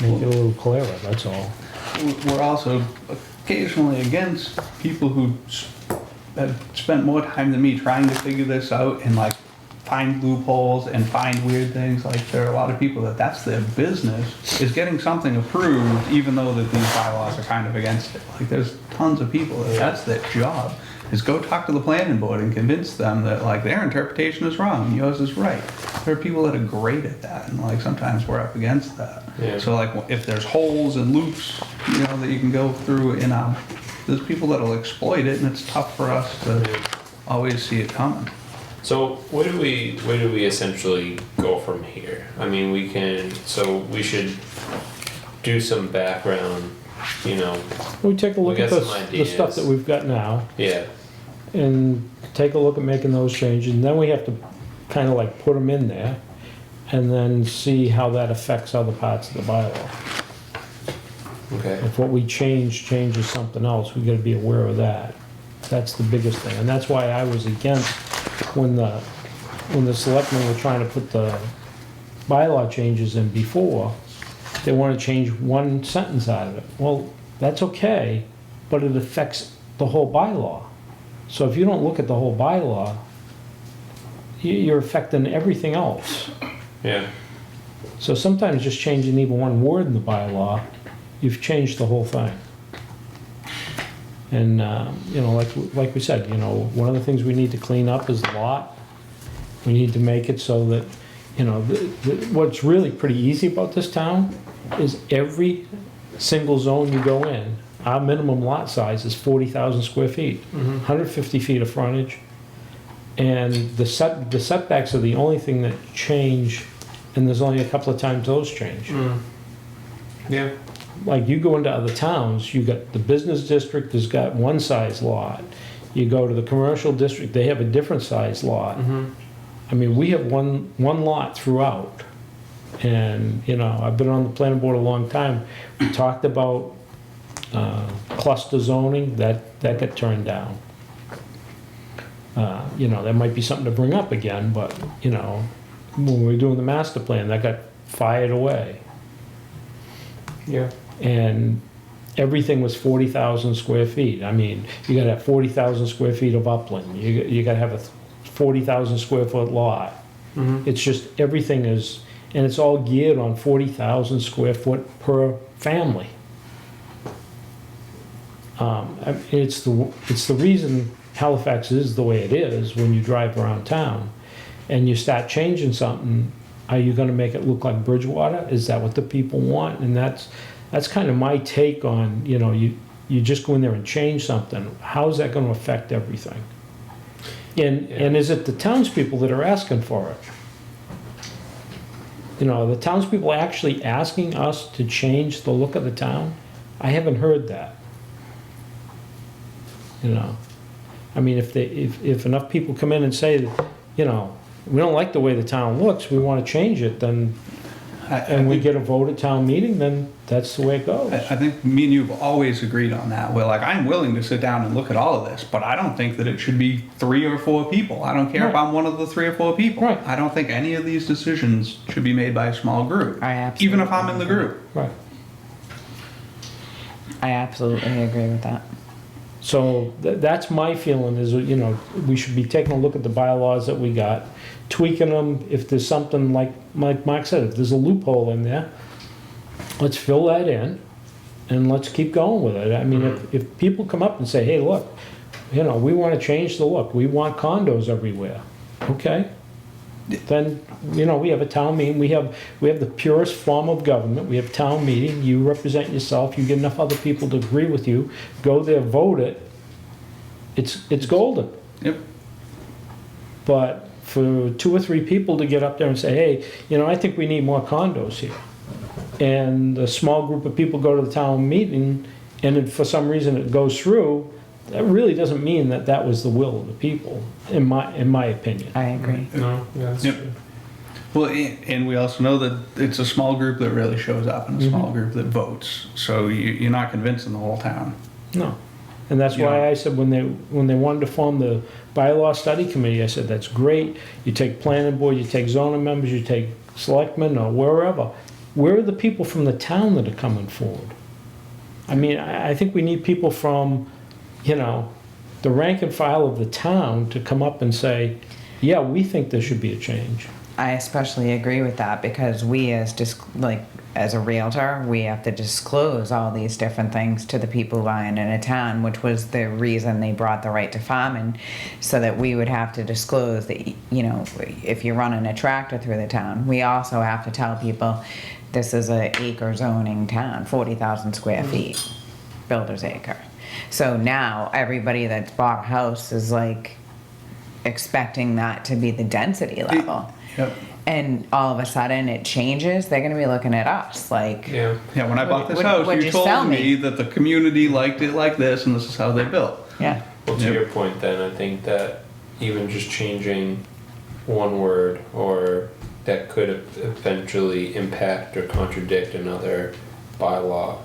make it a little clearer, that's all. We're also occasionally against people who have spent more time than me trying to figure this out and like find loopholes and find weird things. Like there are a lot of people that's their business, is getting something approved even though that these bylaws are kind of against it. Like there's tons of people that's their job, is go talk to the planning board and convince them that like their interpretation is wrong and yours is right. There are people that are great at that, and like sometimes we're up against that. Yeah. So like if there's holes and loops, you know, that you can go through in there's people that'll exploit it, and it's tough for us to always see it coming. so where do we essentially go from here? I mean, so we should do some background, you know, We take a look We at got the some the stuff ideas. that we've got now yeah, and take a look at making those changes, and then we have to kind of like put them in there and then see how that affects other parts of the bylaw. Okay. If what we changes something else, we gotta be aware of that. That's the biggest thing, and that's why I was against when the selectmen were trying to put the bylaw changes in before. They wanna change one sentence out of it. Well, that's okay, but it affects the whole bylaw. So if you don't look at the whole bylaw, you're affecting everything else. Yeah. So sometimes just changing even one word in the bylaw, you've changed the whole thing. And, you know, like we said, you know, one of the things we need to clean up is the lot. We need to make it so that, you know, what's really pretty easy about this town is every single zone you go in, our minimum lot size is 40,000 square feet, 150 feet of frontage. And the setbacks are the only thing that change, and there's only a couple of times those change. Yeah. Like you go into other towns, you got the business district has got one size lot. You go to the commercial district, they have a different size lot. I mean, we have one lot throughout. And, you know, I've been on the planning board a long time. We talked about cluster zoning, that got turned down. You know, that might be something to bring up again, but, you know, when we were doing the master plan, that got fired away. Yeah. And everything was 40,000 square feet. I mean, you gotta have 40,000 square feet of upland. You gotta have a 40,000 square foot lot. It's just, everything is, and it's all geared on 40,000 square foot per family. It's the reason Halifax is the way it is when you drive around town and you start changing something. Are you gonna make it look like Bridgewater? Is that what the people want? And that's kind of my take on, you know, you just go in there and change something. How's that gonna affect everything? And is it the townspeople that are asking for it? You know, the townspeople actually asking us to change the look of the town? I haven't heard that. You know, I mean, if enough people come in and say that, you know, we don't like the way the town looks, we want to change it, then, and we get a vote at town meeting, then that's the way it goes. I think me and you have always agreed on that. We're like, I'm willing to sit down and look at all of this, but I don't think that it should be 3 or 4 people. I don't care if I'm one of the 3 or 4 people. Right. I don't think any of these decisions should be made by a small group, I absolutely even if I'm in the group. Right. I absolutely agree with that. So that's my feeling is, you know, we should be taking a look at the bylaws that we got, tweaking them. If there's something like Mark said, if there's a loophole in there, let's fill that in and let's keep going with it. I mean, if people come up and say, hey, look, you know, we want to change the look. We want condos everywhere. Okay. Then, you know, we have a town meeting. We have the purest form of government. We have town meeting. You represent yourself. You get enough other people to agree with you. Go there, vote it. It's golden. Yep. But for 2 or 3 people to get up there and say, hey, you know, I think we need more condos here. And a small group of people go to the town meeting and if for some reason it goes through, that really doesn't mean that that was the will of the people, in my opinion. I agree. No, yeah, that's Yep. true. Well, and we also know that it's a small group that really shows up and a small group that votes. So you're not convincing the whole town. No. And that's why Yeah. I said when they wanted to form the bylaw study committee, I said, that's great. You take planning board, you take zoning members, you take selectmen or wherever. Where are the people from the town that are coming forward? I mean, I think we need people from, you know, the rank and file of the town to come up and say, yeah, we think there should be a change. I especially agree with that because we as a realtor, we have to disclose all these different things to the people buying in a town, which was the reason they brought the right to farm in, so that we would have to disclose that, you know, if you're running a tractor through the town, we also have to tell people this is a acre zoning town, 40,000 square feet, builder's acre. So now everybody that's bought a house is like expecting that to be the density level. Yep. And all of a sudden it changes, they're gonna be looking at us like, Yeah. Yeah, when I bought this What- house, what'd you you sell told me? me that the community liked it like this and this is how they built. yeah, Well, to Yep. your point then, I think that even just changing one word or that could eventually impact or contradict another bylaw.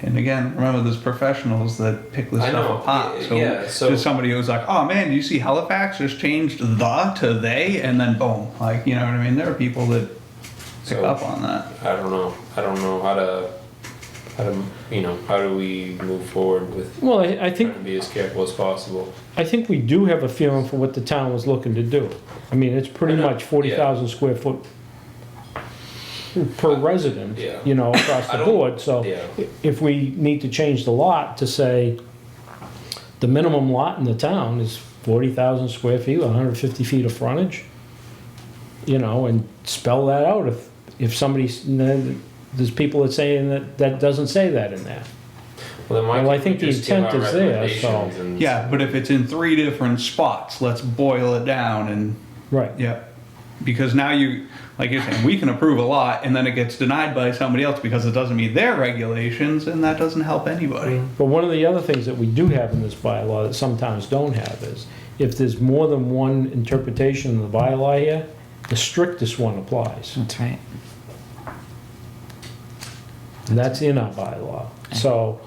And again, remember, there's professionals that pick this I stuff know, apart. So, yeah, so- there's somebody who's like, "Oh man, you see Halifax just changed the to they," and then boom, like, you know what I mean? There are people that pick So- up on that. I don't know how to, how do we move forward with Well, I think trying to be as careful as possible? I think we do have a feeling for what the town was looking to do. I mean, it's pretty I know, much 40,000 square foot per resident, Yeah. you know, across I the don't- board. So Yeah. if we need to change the lot to say the minimum lot in the town is 40,000 square feet, 150 feet of frontage, you know, and spell that out if somebody's, there's people that saying that doesn't say that in there. Well, then why Well, I can't we think the just give intent our is there, recommendations and- Yeah, but if it's in 3 different spots, let's boil it down and Right. yeah, because now you, like you're saying, we can approve a lot and then it gets denied by somebody else because it doesn't meet their regulations, and that doesn't help anybody. But one of the other things that we do have in this bylaw that some towns don't have is, if there's more than one interpretation of the bylaw here, the strictest one applies. That's right. And that's in our bylaw. So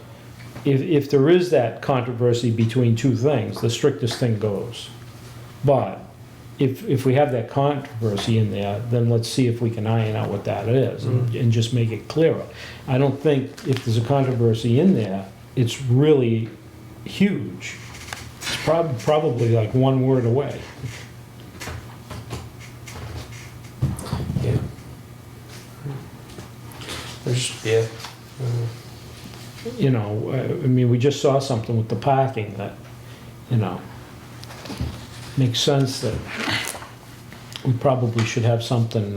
if there is that controversy between two things, the strictest thing goes. But if we have that controversy in there, then let's see if we can iron out what that is and just make it clearer. I don't think if there's a controversy in there, it's really huge. It's probably like one word away. Yeah. Yeah. You know, I mean, we just saw something with the parking that, you know, makes sense that we probably should have something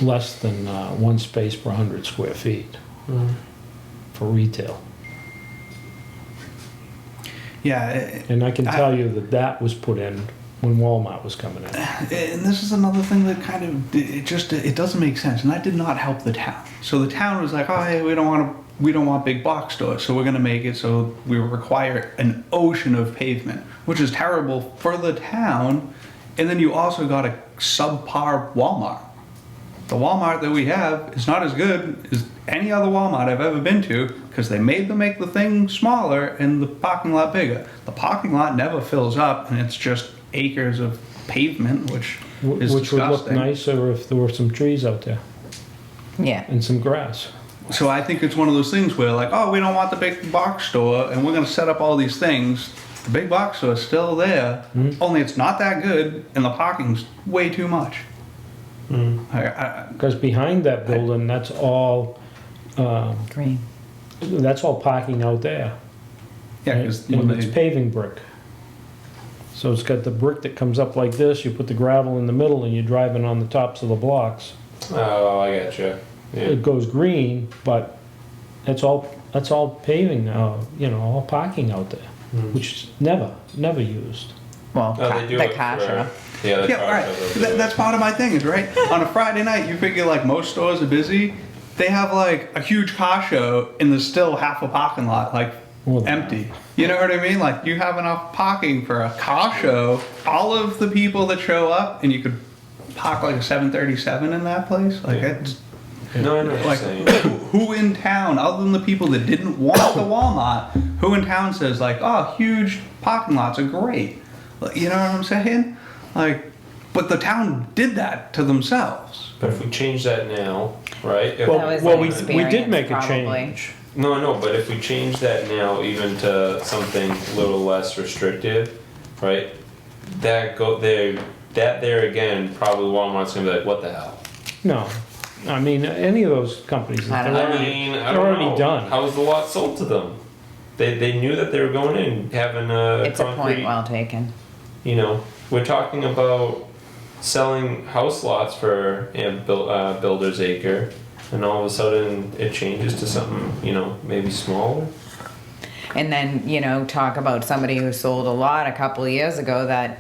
less than one space per 100 square feet for retail. Yeah, And I can tell you that that was put in when Walmart was coming in. and this is another thing that kind of it doesn't make sense, and that did not help the town. So the town was like, "Oh, hey, we don't want big box stores, so we're going to make it so we require an ocean of pavement," which is terrible for the town. And then you also got a subpar Walmart. The Walmart that we have is not as good as any other Walmart I've ever been to, because they made them make the thing smaller and the parking lot bigger. The parking lot never fills up, and it's just acres of pavement, which is Which would look disgusting. nicer if there were some trees out there Yeah. and some grass. So I think it's one of those things where, like, oh, we don't want the big box store, and we're going to set up all these things. The big box store is still there, only it's not that good, and the parking's way too much. Because behind that building, that's all Green. parking out there. Yeah, And because and it's paving brick. So it's got the brick that comes up like this, you put the gravel in the middle and you're driving on the tops of the blocks. Oh, I gotcha. Yeah. It goes green, but that's all paving now, you know, all parking out there, which is never used. Well, Oh, they do the it kasha. for, yeah, the yeah, car right. show, they do That's it. part of my thing, is right. On a Friday night, you figure like most stores are busy. They have like a huge car show, and there's still half a parking lot like Well, empty. You know what I mean? Like you have enough parking for a car show. All of the people that show up, and you could park like a 737 in that place. Like Yeah. it's No, I know what you're like saying. who in town, other than the people that didn't want the Walmart, who in town says like, oh, huge parking lots are great. Like, you know what I'm saying? Like, but the town did that to themselves. But if we change that now, right? if- That was Well, an we did make a experience, probably. change. No, I know, but if we change that now even to something a little less restrictive, right? That there again, probably Walmart's gonna be like, what the hell? No, I mean, any of those companies, I they're don't know. already, I they're don't already know. done. How was the lot sold to them? They knew that they were going in, having a It's a concrete, point well taken. you know, we're talking about selling house lots for builder's acre, and all of a sudden it changes to something, you know, maybe smaller. And then, you know, talk about somebody who sold a lot a couple of years ago that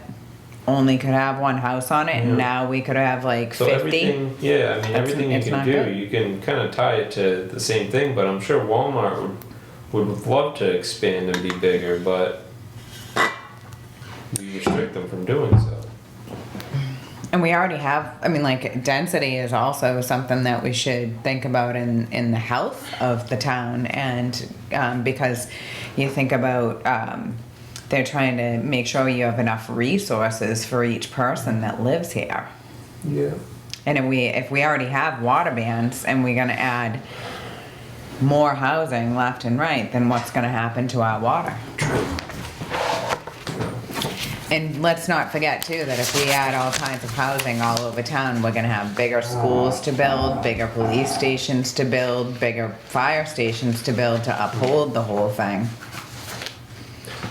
only could have one house on it, and Yeah. now we could have like So 50. everything, yeah, I mean, That's- everything you it's can not do, good. you can kind of tie it to the same thing. But I'm sure Walmart would love to expand and be bigger, but we restrict them from doing so. And we already have, I mean, like, density is also something that we should think about in the health of the town. And because you think about, they're trying to make sure you have enough resources for each person that lives here. Yeah. And if we already have water bans and we're gonna add more housing left and right, then what's gonna happen to our water? And let's not forget too, that if we add all kinds of housing all over town, we're gonna have bigger schools to build, bigger police stations to build, bigger fire stations to build to uphold the whole thing.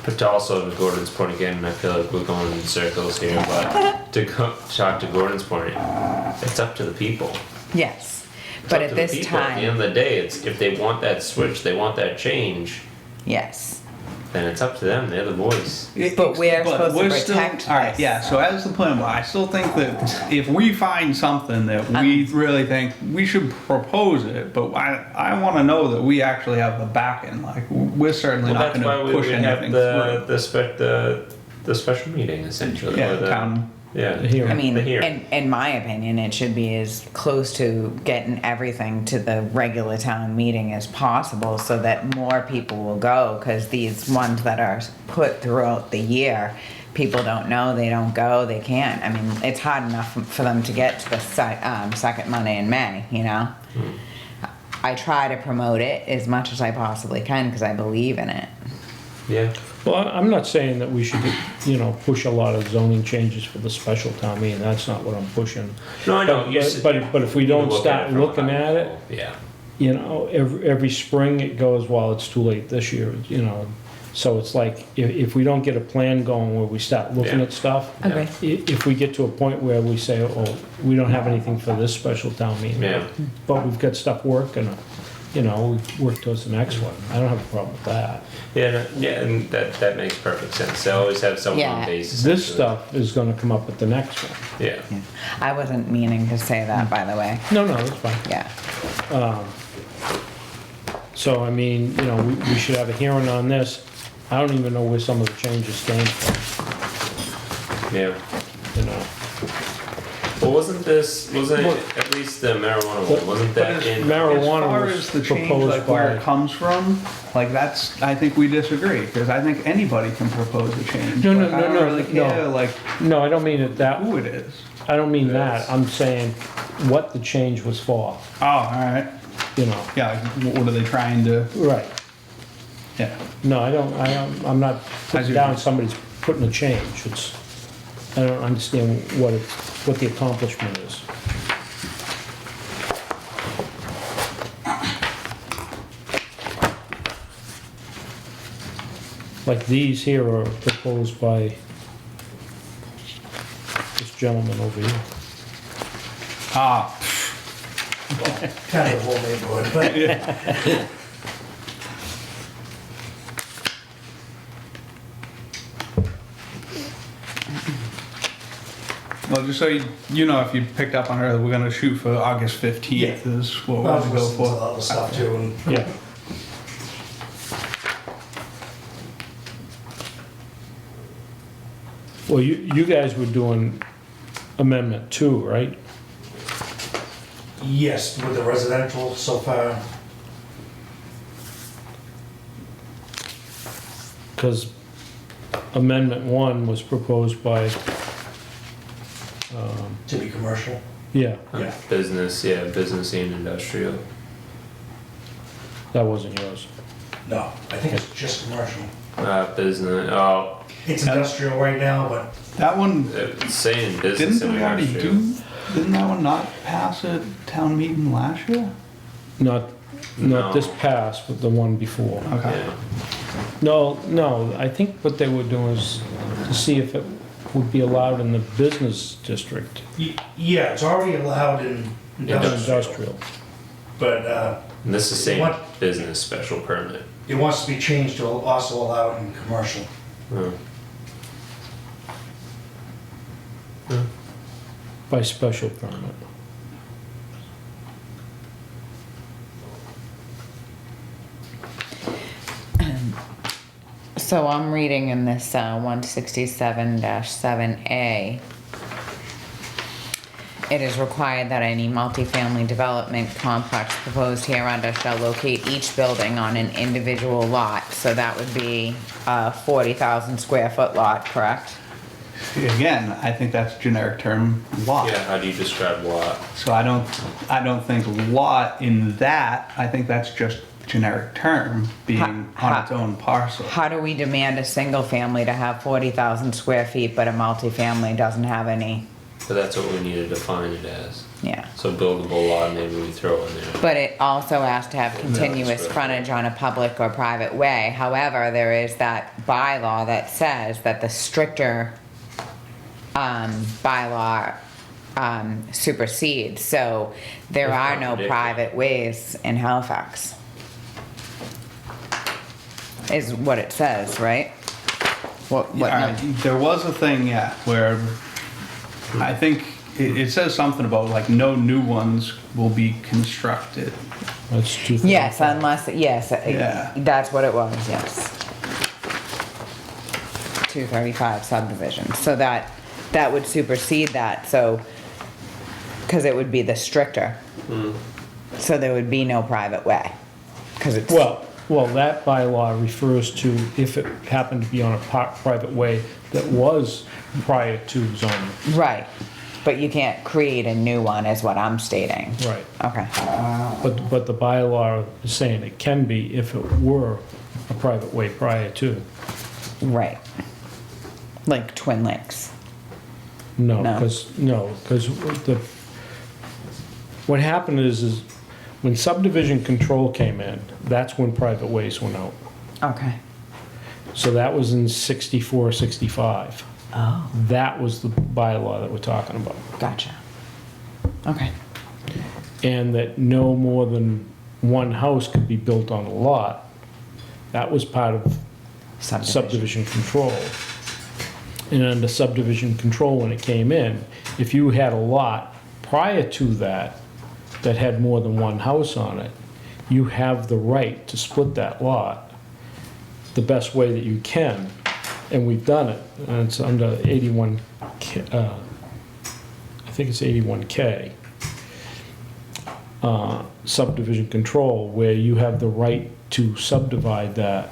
But to also to Gordon's point again, I feel like we're going in circles here, but to talk to Gordon's point, it's up to the people. Yes, It's but up at to the this people. At the end time, of the day, it's if they want that switch, they want that change, yes. then it's up to them. They're the voice. But we're supposed to we're still- protect All right, this. yeah, so as the plan, I still think that if we find something that we really think, we should propose it, but I wanna know that we actually have the backing, like, we're certainly Well, not that's why gonna we push would have anything through. the special meeting essentially. Yeah, or the town, Yeah. The hearing. I mean, The hearing. in my opinion, it should be as close to getting everything to the regular town meeting as possible so that more people will go, because these ones that are put throughout the year, people don't know, they don't go, they can't. I mean, it's hard enough for them to get to the second Monday in May, you know? I try to promote it as much as I possibly can because I believe in it. Yeah. Well, I'm not saying that we should, push a lot of zoning changes for the special town meeting, that's not what I'm pushing. No, I know. But if we don't start looking at it, Yeah. every spring it goes, well, it's too late this year, So it's like, if we don't get a plan going where we start looking Yeah. at stuff, Okay. if we get to a point where we say, oh, we don't have anything for this special town meeting, Yeah. but we've got stuff working, we work towards the next one, I don't have a problem with that. Yeah, and that makes perfect sense. They always have someone on Yeah. base. This essentially. stuff is gonna come up at the next one. Yeah. Yeah. I wasn't meaning to say that, by the way. No, that's fine. Yeah. So, I mean, we should have a hearing on this. I don't even know where some of the changes came from, Yeah. Well, wasn't Well- at least the marijuana But- one? Wasn't but that as in? marijuana as far was as the change, proposed like where by- it comes from, like that's, I think we disagree, because I think anybody can propose a change. No, Like, I don't really no. care, like, No, I don't mean it that, who it is. I don't mean that, I'm saying what the change was for, Oh, all right, yeah, like, what are they trying to, Right. yeah. No, I'm not As putting you- down somebody's putting a change, I don't understand what the accomplishment is. Like these here are proposed by this gentleman over here. Ah, Kind of the whole neighborhood, but well, just so you know, if you picked up on her, we're gonna shoot for August 15th is what we're I was gonna go listening to for. all the stuff too, and Yeah. Well, you guys were doing amendment 2, right? yes, with the residential so far, Because amendment 1 was proposed by, to be commercial. yeah, Yeah. Business and industrial. that wasn't yours. No, I think it's just commercial. Business. Oh, It's industrial right now, but That one, it's saying business didn't and we already industrial. didn't that one not pass a town meeting last year? Not No. this past, but the one before. Okay. Yeah. No, I think what they were doing is to see if it would be allowed in the business district, yeah, it's already allowed in industrial. industrial. But And this is saying What? business special permit. it wants to be changed to also allowed in commercial. Oh. By special permit. So I'm reading in this 167-7A it is required that any multifamily development complex proposed hereunder shall locate each building on an individual lot. So that would be a 40,000 square foot lot, correct? Again, I think that's generic term lot. Yeah, how do you describe lot? So I don't think lot in that, I think that's just generic term being on its own parcel. How do we demand a single family to have 40,000 square feet, but a multifamily doesn't have any? But that's what we need to define it as. Yeah. So buildable lot, maybe we throw in there. But it also has to have continuous right. frontage on a public or private way. However, there is that bylaw that says that the stricter bylaw supersedes. So there That's are no contradictory. private ways in Halifax. Is what it says, right? What? Alright, there was a thing, yeah, where I think it says something about like no new ones will be constructed. That's 235. Yes, unless, yes, Yeah. that's what it was, yes. 235 subdivision, so that would supersede that, so, because it would be the stricter. So there would be no private way, because it's. Well, that bylaw refers to if it happened to be on a private way that was prior to zoning. Right, but you can't create a new one is what I'm stating. Right. Okay, But the bylaw is saying it can be if it were a private way prior to. right. Like Twin Lakes. No, No. because what happened is when subdivision control came in, that's when private ways went out. Okay. So that was in 64, 65. Oh, That was the bylaw that we're talking about. gotcha. Okay. And that no more than one house could be built on a lot. That was part of subdivision control. And under subdivision control, when it came in, if you had a lot prior to that that had more than one house on it, you have the right to split that lot the best way that you can. And we've done it, and it's under 81, I think it's 81K, subdivision control, where you have the right to subdivide that,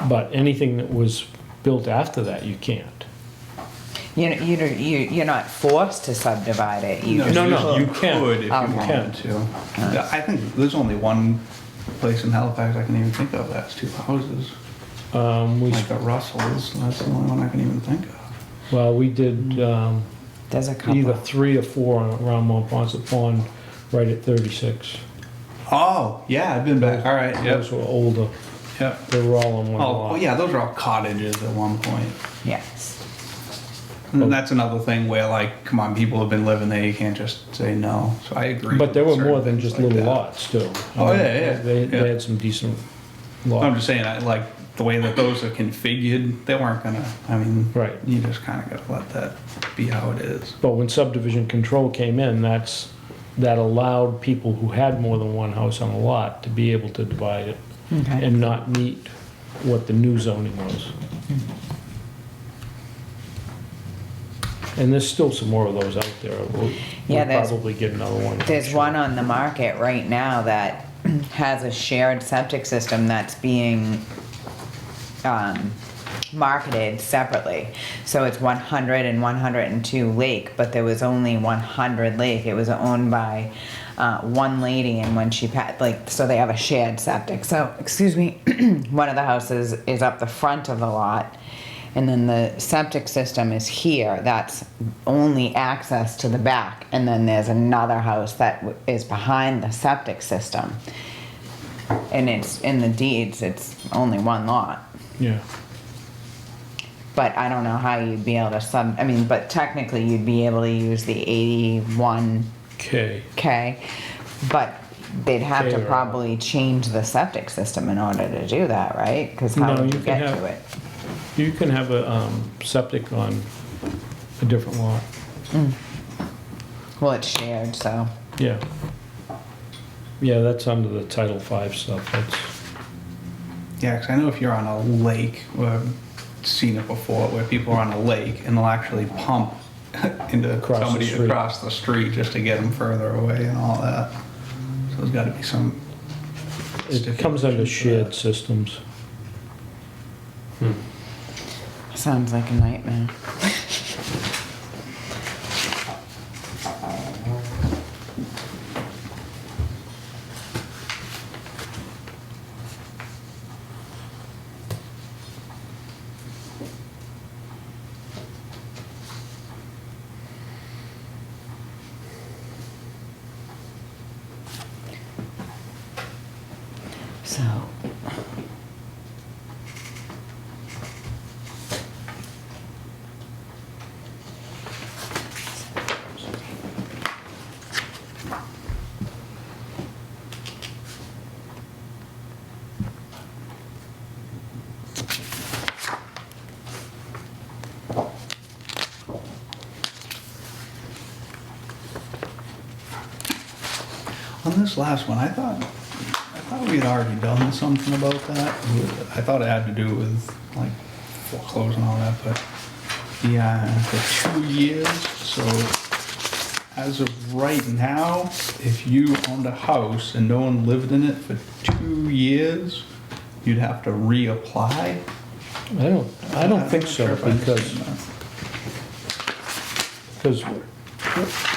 but anything that was built after that, you can't. You're not forced to subdivide it. You just No, you could can. if you Okay. wanted to. I think there's only one place in Halifax I can even think of that's two houses. Like the Russells, that's the only one I can even think of. Well, we did There's a couple. either 3 or 4 around Mont Ponce Pond, right at 36. Oh, yeah, I've been back. All right, yep, Those were older. yep. They were all on one Oh, lot. yeah, those are all cottages at one point. Yes. And that's another thing where, like, come on, people have been living there, you can't just say no. So I agree. But there with were more certain than things just like little that. lots, too. Oh, yeah. They Yeah. had some decent I'm lots. just saying, like, the way that those are configured, they weren't gonna, I mean, Right. you just kind of gotta let that be how it is. But when subdivision control came in, that allowed people who had more than one house on a lot to be able to divide it Okay. and not meet what the new zoning was. And there's still some more of those out there. We'll Yeah, there's- probably get another one. There's one on the market right now that has a shared septic system that's being marketed separately. So it's 100 and 102 Lake, but there was only 100 Lake. It was owned by one lady, and when she so they have a shared septic. So, excuse me, one of the houses is up the front of the lot, and then the septic system is here. That's only access to the back, and then there's another house that is behind the septic system. And it's in the deeds, it's only one lot. Yeah. But I don't know how you'd be able to but technically you'd be able to use the 81K, Okay. but they'd have to Okay, or- probably change the septic system in order to do that, right? Because how No, would you you can get have- to it? You can have a septic on a different lot. Well, it's shared, so. Yeah. Yeah, that's under the Title V stuff. That's, Yeah, because I know if you're on a lake, or I've seen it before, where people are on a lake and they'll actually pump into Across the somebody street. across the street just to get them further away and all that. So there's gotta be some. It comes under stipulations for shared that. systems. Sounds like a nightmare. So, On this last one, I thought we had already done something about that. I thought it had to do with like foreclosure and all that, but the 2 years. So as of right now, if you owned a house and no one lived in it for 2 years, you'd have to reapply. I don't think I'm not so, sure if I because, understand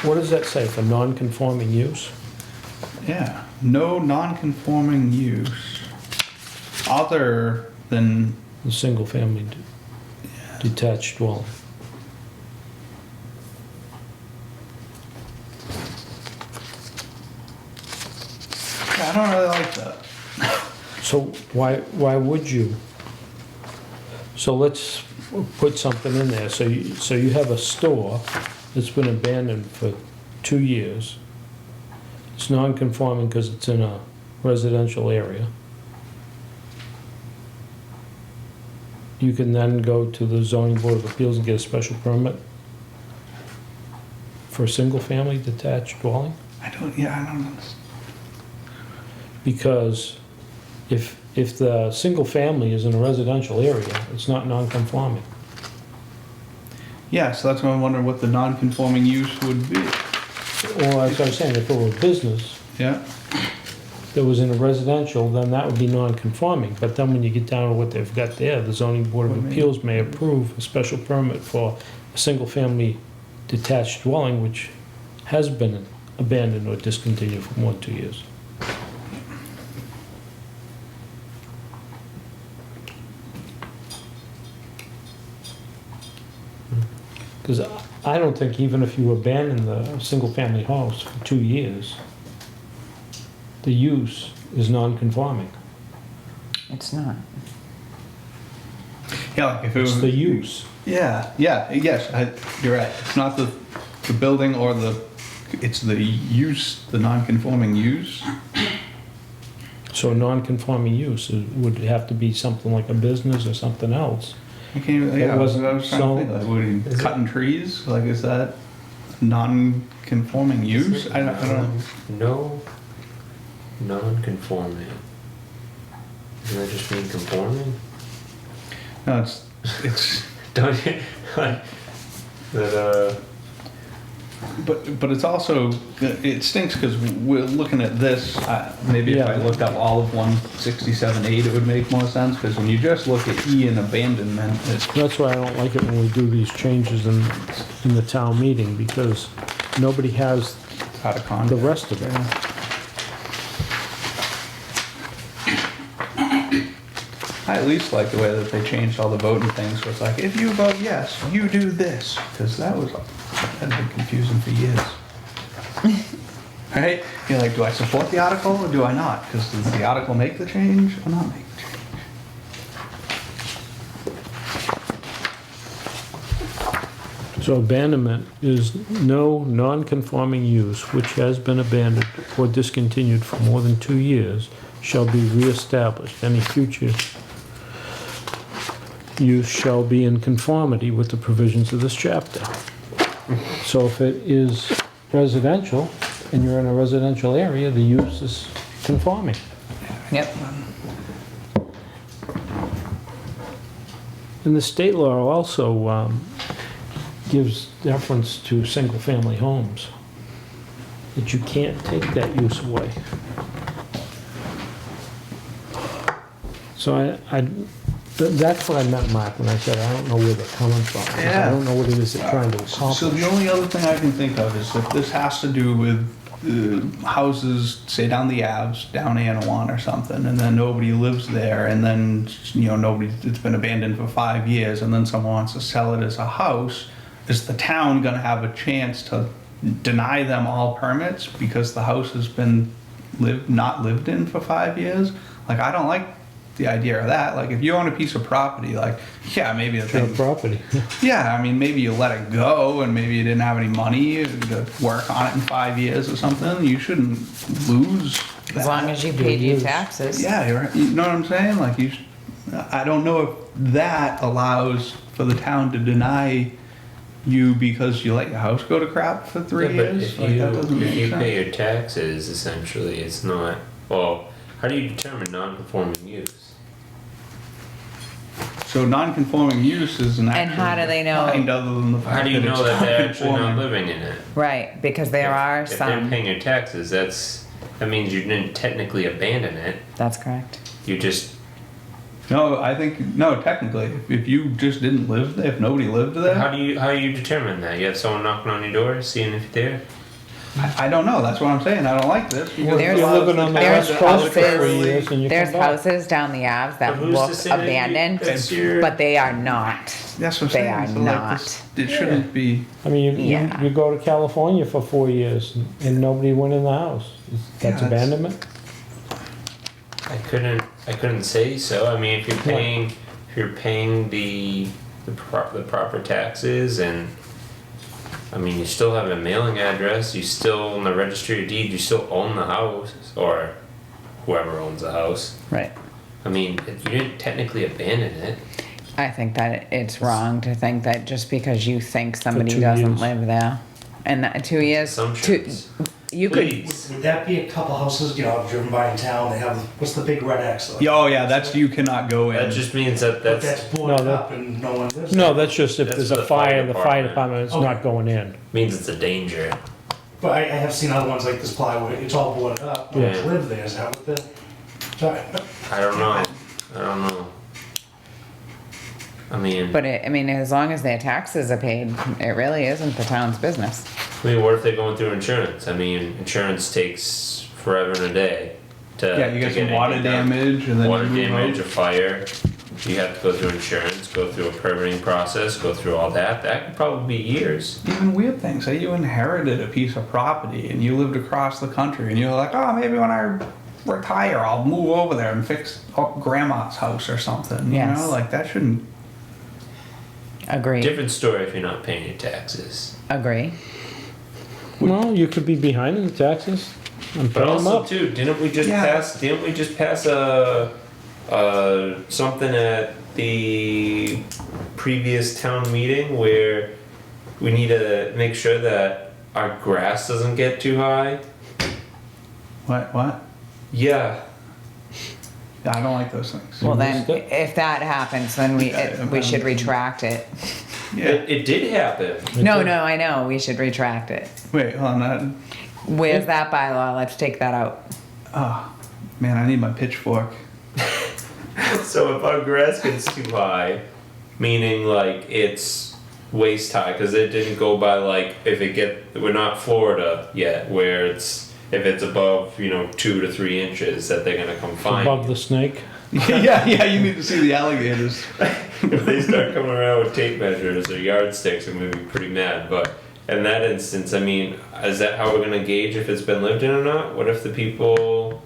what does that say, for non-conforming use? that. Yeah, no non-conforming use other than The single-family detached dwelling. I don't really like that. So why would you? So let's put something in there. So you have a store that's been abandoned for 2 years. It's non-conforming because it's in a residential area. You can then go to the zoning board of appeals and get a special permit for a single-family detached dwelling? I don't understand. Because if the single family is in a residential area, it's not non-conforming. Yeah, so that's why I'm wondering what the non-conforming use would be. Or as I was saying, if it were a business Yeah, that was in a residential, then that would be non-conforming. But then when you get down to what they've got there, the zoning board of appeals may approve a special permit for a single-family detached dwelling which has been abandoned or discontinued for more than 2 years. Because I don't think even if you abandon the single-family house for 2 years, the use is non-conforming. it's not. yeah, like if it It's was. the use. Yeah, yes, you're right. It's not the building or it's the use, the non-conforming use. So a non-conforming use would have to be something like a business or something else. I can't even, It yeah, I was wasn't trying to think, so- like, what are you, Is it- cutting trees? Like, is that non-conforming use? I don't. No, non-conforming. Doesn't that just mean conforming? No, it's, Don't you, like, that, but it's also, it stinks because we're looking at this, maybe if I Yeah. looked up all of 167.8, it would make more sense, because when you just look at E in abandonment, it's, That's why I don't like it when we do these changes in the town meeting, because nobody has out of the context. rest of it. I at least like the way that they changed all the voting things, so it's like, if you vote yes, you do this, because that'd been confusing for years. Right? You're like, do I support the article or do I not? Because does the article make the change or not make the change? So abandonment is no non-conforming use which has been abandoned or discontinued for more than 2 years shall be reestablished. Any future use shall be in conformity with the provisions of this chapter. So if it is residential and you're in a residential area, the use is conforming. Yep. And the state law also gives deference to single-family homes, that you can't take that use away. So that's what I meant, Mark, when I said I don't know where they're coming from. Because I Yeah. don't know what it is they're trying to So the accomplish. only other thing I can think of is if this has to do with houses, say down the Aves, down Anawan or something, and then nobody lives there, and then, nobody, it's been abandoned for 5 years, and then someone wants to sell it as a house, is the town gonna have a chance to deny them all permits because the house has been not lived in for 5 years? Like, I don't like the idea of that. Like, if you own a piece of property, like, yeah, maybe the It's your thing, property. yeah, I mean, maybe you let it go and maybe you didn't have any money to work on it in 5 years or something. You shouldn't lose that. As long as you paid your use. taxes. Yeah, you're right. You know what I'm saying? Like, I don't know if that allows for the town to deny you because you let your house go to crap for 3 Yeah, but years. if Like, that doesn't if make you sense. pay your taxes, essentially, it's not, well, how do you determine non-conforming use? So non-conforming use is an And how do they know? Kind other than the fact How do you that know it's that they're actually not non-conforming. living in it? Right, because there are If they're some, paying your taxes, that means you didn't technically abandon it. that's correct. You just, No, I think, no, technically, if you just didn't live there, if nobody lived there, how do you determine that? You have someone knocking on your door, seeing if you're there? I don't know. That's what I'm saying. I don't like this. because There's- it You're allows living on the town there's west to coast for houses- 3 years and you There's come back. houses down the Ave But that who's look to say that abandoned, that's your- but they are not. That's what I'm They saying. are So, like, this- not. it shouldn't be. I mean, Yeah. you go to California for 4 years and nobody went in the house. That's Yeah, that's- abandonment? I couldn't say so. I mean, if you're paying the proper taxes, and I mean, you still have a mailing address, you still, in the registry of deeds, you still own the house, or whoever owns the house. Right. I mean, you didn't technically abandon it. I think that it's wrong to think that just because you think somebody 2 doesn't years. live there. And that 2 years, Assumptions. you could, Please. Would that be a couple houses, I've driven by in town, they have, what's the big red X? Oh yeah, that's you cannot go in. That just means that But that's that's boarded No, that- up and no one lives No, there. that's just if That's there's for a the fire fire, the fire department. department is Okay. not going in. means it's a danger. But I have seen other ones like this plywood, it's all boarded up, no Yeah. one's lived there, is that what the? Sorry. I don't know. I mean, but I mean, as long as their taxes are paid, it really isn't the town's business. what if they're going through insurance? I mean, insurance takes forever and a day to yeah, you to get some water anything done. damage and then Water you move damage or out. fire. You have to go through insurance, go through a permitting process, go through all that. That could probably be years. Even weird things. Say you inherited a piece of property and you lived across the country and you're like, oh, maybe when I retire, I'll move over there and fix up grandma's house or something. You Yes. know, like that shouldn't. Agree, Different story if you're not paying your taxes. agree. Well, you could be behind in the taxes and But pay them also up. too, didn't we just Yeah. pass something at the previous town meeting where we need to make sure that our grass doesn't get too high? What? Yeah. Yeah, I don't like those things. Well, then, missed it? if that happens, then we should retract it. Yeah. It did happen. No, I know, we should retract it. Wait, hold on. That. Where's that bylaw? Let's take that out. Oh, man, I need my pitchfork. So if our grass gets too high, meaning like it's waist high, because it didn't go by like we're not Florida yet, where if it's above 2 to 3 inches that they're gonna come find. Above the snake. yeah, you need to see the alligators. If they start coming around with tape measures or yardsticks, I'm gonna be pretty mad. But in that instance, I mean, is that how we're gonna gauge if it's been lived in or not? What if the people,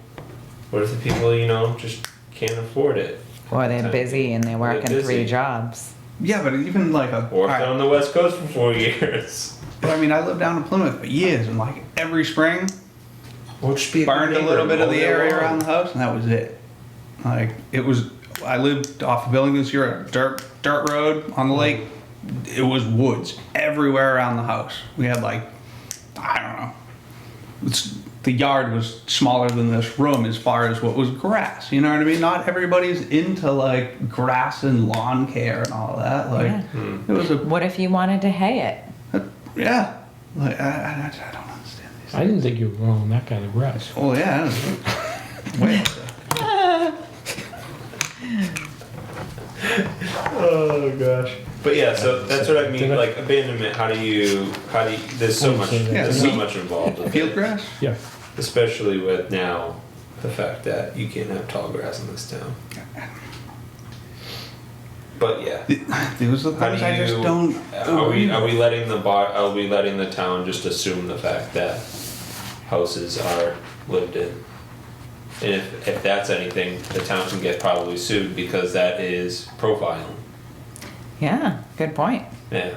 just can't afford it? Or they're busy and they're working busy. 3 jobs. Yeah, but even like a. Or alright, on the West Coast for 4 years. but I mean, I lived down in Plymouth for years, and like every spring, Or just be burned a little bit of the area around the house, and that was it. Like it was. I lived off of Billings this year, a dirt road on the lake. It was woods everywhere around the house. We had like, I don't know. the yard was smaller than this room as far as what was grass. You know what I mean? Not everybody's into like grass and lawn care and all that. Like Yeah. it was a What if you wanted to hay it? yeah. Like I don't understand these. I didn't think you were growing that kind of grass. Oh yeah. Way up there. Oh gosh. But yeah, so that's what I mean. Did I- Like abandonment. How do you? There's so much. Yeah, There's so much involved. With Field it. grass? Yeah. Especially with now the fact that you can't have tall grass in this town. But yeah. Those are the How things do I just you- don't. Are we letting the town just assume the fact that houses are lived in? And if that's anything, the town can get probably sued because that is profiling. Yeah, good point. Yeah.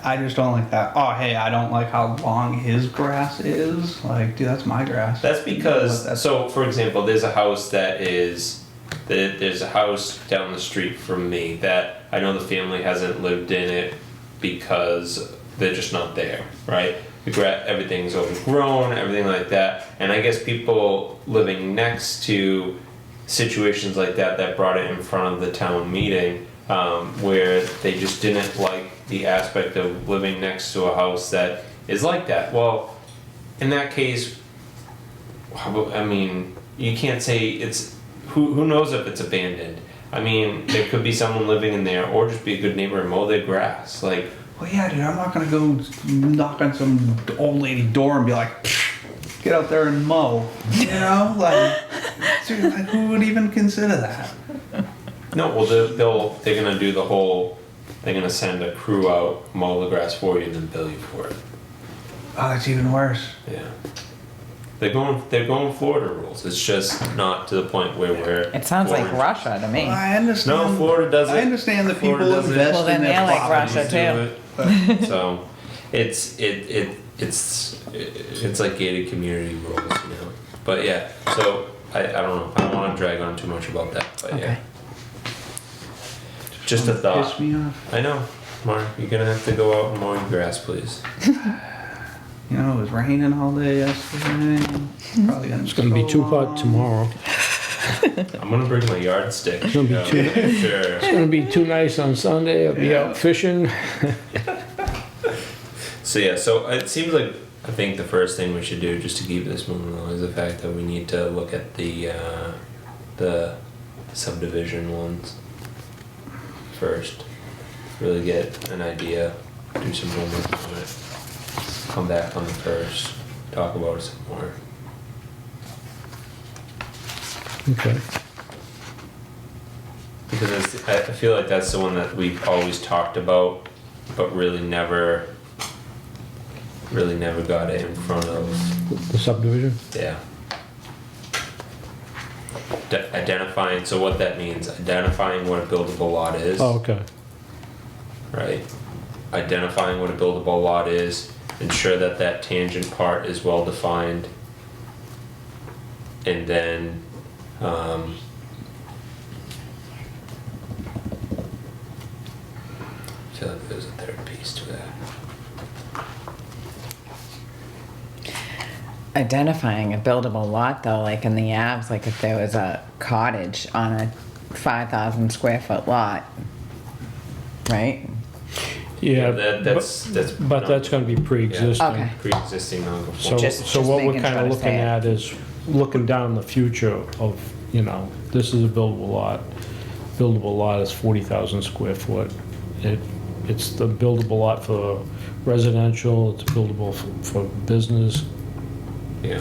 I just don't like that. Oh, hey, I don't like how long his grass is. Like, dude, that's my grass. That's because, That's- so for example, there's a house there's a house down the street from me that I know the family hasn't lived in it because they're just not there, right? Everything's overgrown, everything like that. And I guess people living next to situations like that brought it in front of the town meeting, where they just didn't like the aspect of living next to a house that is like that. Well, in that case, I mean, you can't say it's, who knows if it's abandoned? I mean, there could be someone living in there or just be a good neighbor and mow their grass. Like, Well, yeah, dude, I'm not gonna go knock on some old lady door and be like, get out there and mow. You know, like, seriously, like, who would even consider that? no, well, they're gonna do the whole, they're gonna send a crew out, mow the grass for you and then bill you for it. Oh, that's even worse. Yeah. They're going Florida rules. It's just not to the point where we're. It sounds like orange. Russia to me. Well, I understand. No, Florida does it. I understand that people Florida does it. invest Well, then in their they're like properties. Russia. Do it. So, it's like gated community rules, you know. But yeah, so I don't know. I don't want to drag on too much about that. But Okay. yeah, just a thought. Piss me off. I know, Mark. You're gonna have to go out and mow your grass, please. You know, it was raining all day yesterday. Probably gonna. It's gonna be too hot tomorrow. I'm gonna bring my yardstick. It's gonna be too- Sure. It's gonna be too nice on Sunday. I'll be out fishing. So yeah, so it seems like I think the first thing we should do, just to keep this moving along, is the fact that we need to look at the subdivision ones first. Really get an idea, do some homework on it, come back on the first, talk about it some more. Okay. Because I feel like that's the one that we've always talked about, but really never got it in front of. The subdivision? Yeah. Identifying, so what that means, identifying what a buildable lot is, Oh, okay. right? Identifying what a buildable lot is, ensure that that tangent part is well defined, and then, I feel like there's a third piece to that. Identifying a buildable lot though, like in the Avs, like if there was a cottage on a 5,000 square foot lot, right? Yeah, That's but that's gonna be pre-existing. Okay. pre-existing So, non-conforming. Just what we're making sure kinda to looking say it. at is looking down the future of, you know, this is a buildable lot. Buildable lot is 40,000 square foot. It's the buildable lot for residential, it's buildable for business, Yeah,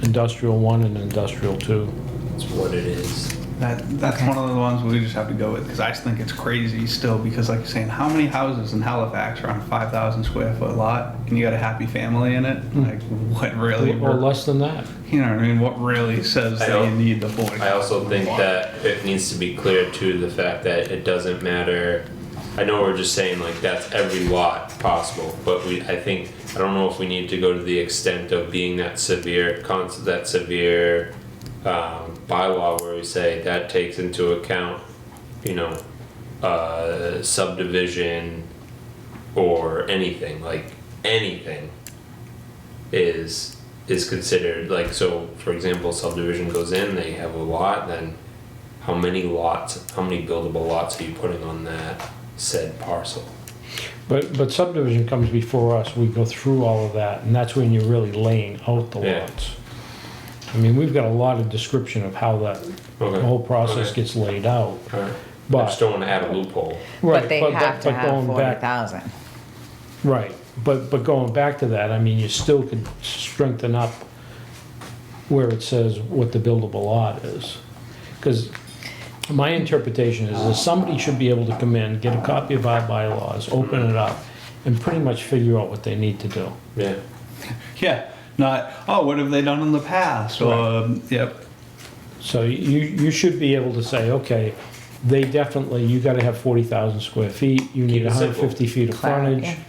industrial 1 and industrial 2. that's what it is. That's Okay. one of the ones we just have to go with because I just think it's crazy still because like you're saying, how many houses in Halifax are on a 5,000 square foot lot and you got a happy family in it? Like what really? Or less than that. You know what I mean? What really says I that you don't- need the 40? I also think that it needs to be clear too, the fact that it doesn't matter. I know we're just saying like that's every lot possible, but I don't know if we need to go to the extent of being that severe bylaw where we say that takes into account, you know, subdivision or anything, like anything. is considered, like, so for example, subdivision goes in, they have a lot, then how many buildable lots are you putting on that said parcel? But subdivision comes before us, we go through all of that, and that's when you're really laying out the Yeah. lots. I mean, we've got a lot of description of how that Okay. whole process Okay. gets laid out. Alright. I But, just don't wanna add a loophole. right, But they have to but have going back, 40,000. right, but going back to that, I mean, you still could strengthen up where it says what the buildable lot is. Because my interpretation is that somebody should be able to come in, get a copy of our bylaws, open it up, and pretty much figure out what they need to do. Yeah. Yeah, not, oh, what have they done in the past? Or, yep. So you should be able to say, okay, they definitely, you gotta have 40,000 square feet, you need Keep it simple. 150 feet of Clarity. frontage.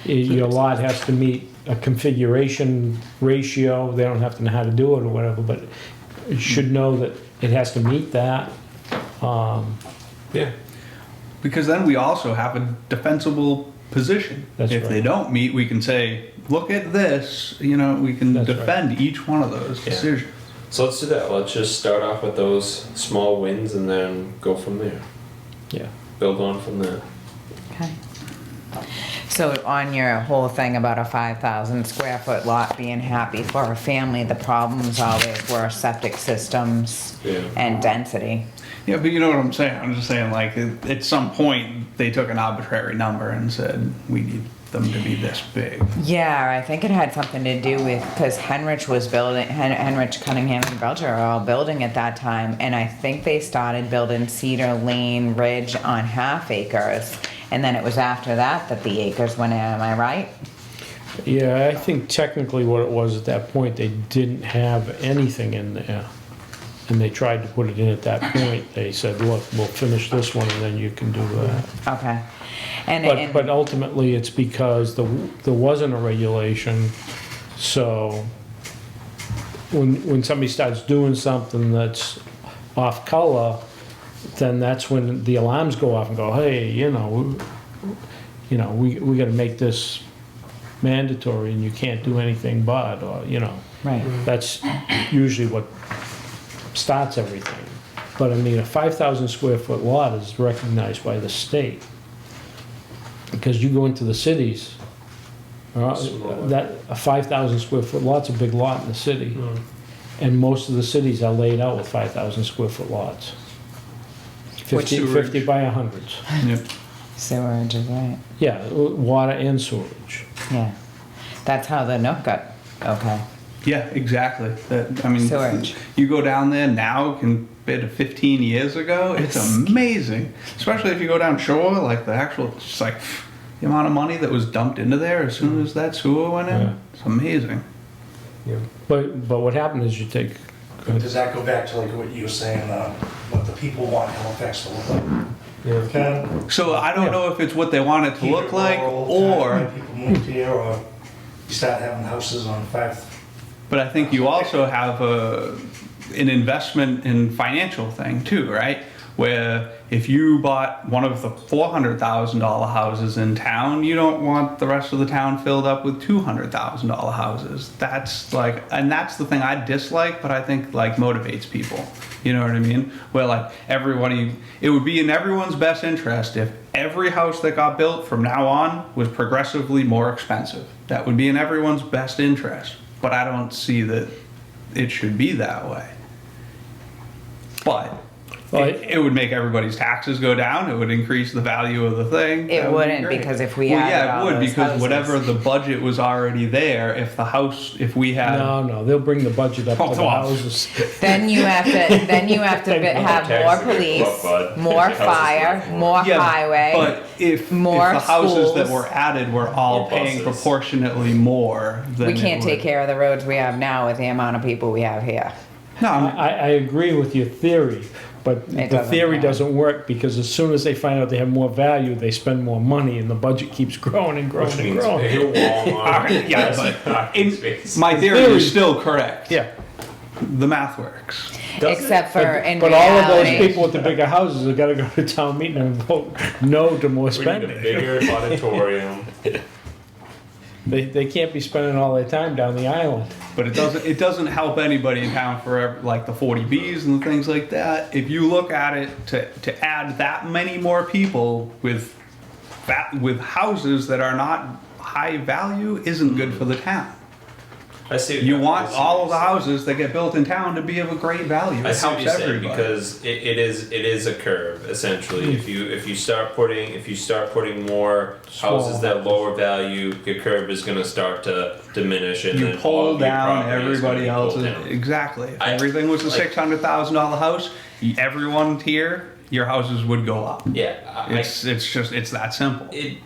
Your lot has to meet a configuration ratio, they don't have to know how to do it or whatever, but you should know that it has to meet that. Yeah. Because then we also have a defensible position. That's if right. they don't meet, we can say, look at this, you know, we can That's right. defend each one of those Yeah. decisions. So let's do that. Let's just start off with those small wins and then go from there. Yeah. Build on from there. Okay. So on your whole thing about a 5,000 square foot lot being happy for a family, the problems always were septic systems Yeah. and density. Yeah, but you know what I'm saying? I'm just saying, like, at some point, they took an arbitrary number and said, we need them to be this big. Yeah, I think it had something to do with, because Henrich was building, Henrich, Cunningham, and Belcher are all building at that time, and I think they started building Cedar Lane Ridge on half acres, and then it was after that that the acres went in, am I right? Yeah, I think technically what it was at that point, they didn't have anything in there. And they tried to put it in at that point. They said, look, we'll finish this one and then you can do that. Okay. And, But ultimately, it's because there wasn't a regulation, so when somebody starts doing something that's off color, then that's when the alarms go off and go, hey, we gotta make this mandatory and you can't do anything but, or, right. that's usually what starts everything. But I mean, a 5,000 square foot lot is recognized by the state. Because you go into the cities, Smaller. that a 5,000 square foot lot's a big lot in the city. Mm. And most of the cities are laid out with 5,000 square foot lots. 50 Sewerage? by 100s. Yep. Sewerage is right. Yeah, water and sewerage. Yeah. That's how the Nook got, okay. Yeah, exactly. That, I mean, Storage. you go down there now compared to 15 years ago, it's amazing. Especially if you go down shore, like the actual, just like the amount of money that was dumped into there as soon as that sewer went in. Yeah. It's amazing. Yeah. But what happened is you take, Does that go back to like what you were saying, what the people want Halifax to look like? Yeah. Kind So I don't Yeah. know if it's what they want it to look like, or, people moved here, or you start having houses on 5. but I think you also have an investment in financial thing too, right? Where if you bought one of the $400,000 houses in town, you don't want the rest of the town filled up with $200,000 houses. That's like, and that's the thing I dislike, but I think like motivates people. You know what I mean? Where like everybody, it would be in everyone's best interest if every house that got built from now on was progressively more expensive. That would be in everyone's best interest. But I don't see that it should be that way. But Well, it would make everybody's taxes go down. It would increase the value of the thing. It That would be wouldn't, great. because if we Well, added yeah, all it would those because houses- whatever the budget was already there. If we had, no, they'll bring the budget up Oh, to the come on. houses. Then you have to have more Taxes are police, going up, bud. more Houses fire, worth more. more yeah, highway. but if more the houses that schools. were added were all More paying buses. proportionately more, then We it can't take would- care of the roads we have now with the amount of people we have here. No, I'm- I agree with your theory, but It the doesn't theory matter. doesn't work because as soon as they find out they have more value, they spend more money and the budget keeps growing and growing Which and means growing. bigger Walmart. yeah, less but parking in, space. my theory theory- is still correct. Yeah, The math works. Does Except for in but all of those reality, people with the bigger houses have gotta go to town meeting and vote no to more We need a spending. bigger auditorium. They can't be spending all their time down the island. But it doesn't help anybody in town for like the 40Bs and things like that. If you look at it to add that many more people with houses that are not high value isn't good for the town. I see. You want I see all what of the you're saying. houses that get built in town to be of a great value. I It see what helps you're saying everybody. because it is a curve essentially. If you start putting more Small houses that lower value, your curve is going to start to diminish, and You then all pull of your down property is gonna everybody be pulled else's. down. Exactly. If I- everything was a like- $600,000 house, everyone here, your houses would go up. Yeah, It's that simple. it.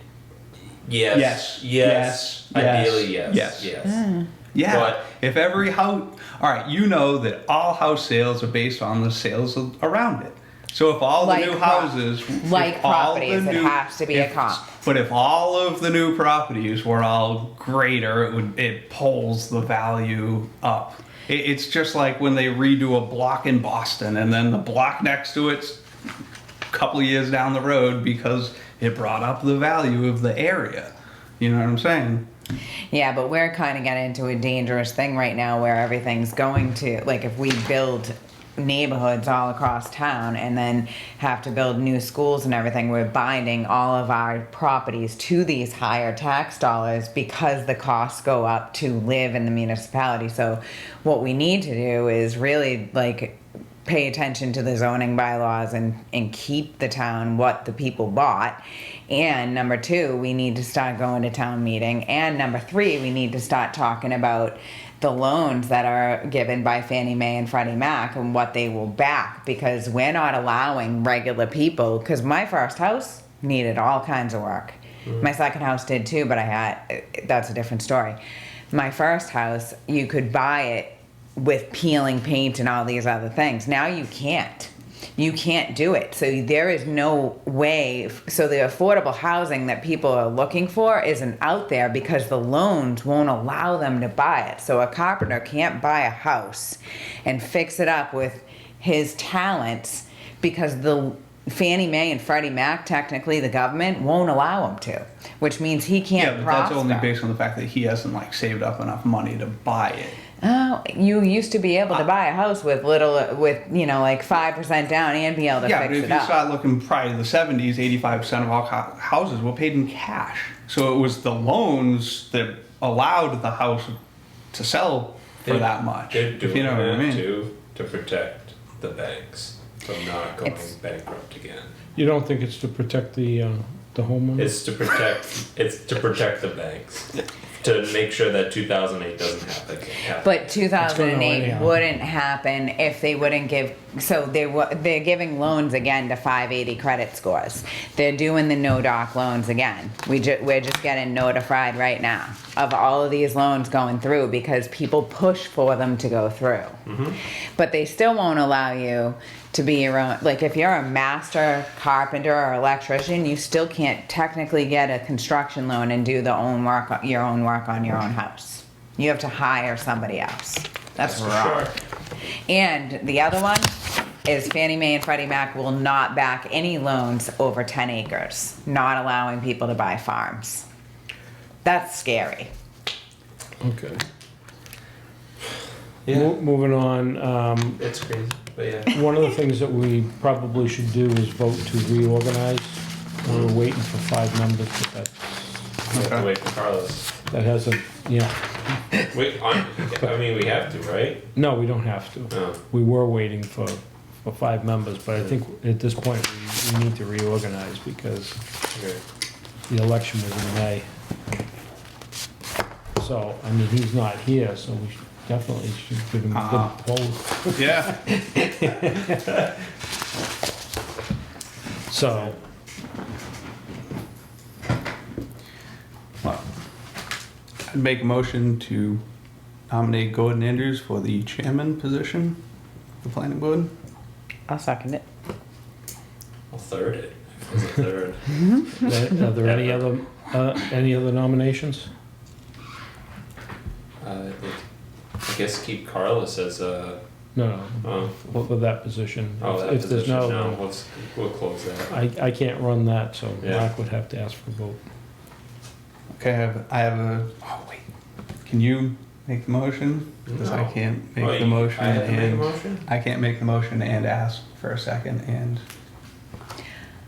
Yes. Yes. Ideally, yes. Yes. Yeah. But- if every house, all right, you know that all house sales are based on the sales around it. So if all Like the new prop- houses, like if all the properties, it has to be a comp. But if all of the new properties were all greater, it pulls the value up. It's just like when they redo a block in Boston, and then the block next to it's a couple of years down the road because it brought up the value of the area. You know what I'm saying? Yeah, but we're kind of getting into a dangerous thing right now where everything's going to, like, if we build neighborhoods all across town and then have to build new schools and everything, we're binding all of our properties to these higher tax dollars because the costs go up to live in the municipality. So what we need to do is really, like, pay attention to the zoning bylaws and keep the town what the people bought. And number two, we need to start going to town meeting. And number three, we need to start talking about the loans that are given by Fannie Mae and Freddie Mac and what they will back, because we're not allowing regular people, because my first house needed all kinds of work. My second house did too, but that's a different story. My first house, you could buy it with peeling paint and all these other things. Now you can't. You can't do it. So there is no way. So the affordable housing that people are looking for isn't out there because the loans won't allow them to buy it. So a carpenter can't buy a house and fix it up with his talents because the Fannie Mae and Freddie Mac, technically the government, won't allow him to, which means he can't Yeah, but prosper. that's only based on the fact that he hasn't like saved up enough money to buy it. Oh, you used to be able to buy a house with like 5% down and be able to Yeah, fix but if it you up. start looking prior to the 70s, 85% of all houses were paid in cash. So it was the loans that allowed the house to sell for that much. They're If doing you know what I that mean. to protect the banks from not going It's- bankrupt again. You don't think it's to protect the homeowner? It's to protect the banks. To make sure that 2008 doesn't happen. But It's going on 2008 anyhow. wouldn't happen if they wouldn't give. So they're giving loans again to 580 credit scores. They're doing the no doc loans again. We're just getting notified right now of all of these loans going through because people push for them to go through. But they still won't allow you to be your own. Like if you're a master carpenter or electrician, you still can't technically get a construction loan and do your own work on your own house. You have to hire somebody else. That's for wrong. sure. And the other one is Fannie Mae and Freddie Mac will not back any loans over 10 acres, not allowing people to buy farms. That's scary. Okay. Yeah, Moving on, it's crazy, but yeah. one of the things that we probably should do is vote to reorganize. We're waiting for 5 members, but We have to wait for Carlos. that hasn't, yeah. I mean, we have to, right? No, we don't have to. Oh. We were waiting for 5 members, but I think at this point, we need to reorganize because Okay. the election was in May. So, I mean, he's not here, so we definitely should give him a good poll. Yeah. So, Well, I'd make a motion to nominate Gordon Andrews for the chairman position of the planning board. I'll second it. I'll third it. If it's a third. are there any other nominations? I guess keep Carlos as a. No, Oh, for that position. that If there's position. no, No, then we'll close that. I can't run that, so Yeah. Mark would have to ask for a vote. Okay, I have a, oh wait, can you make the motion? Because I No. can't make Oh, the motion I have to make a and, motion? I can't make the motion and ask for a second and,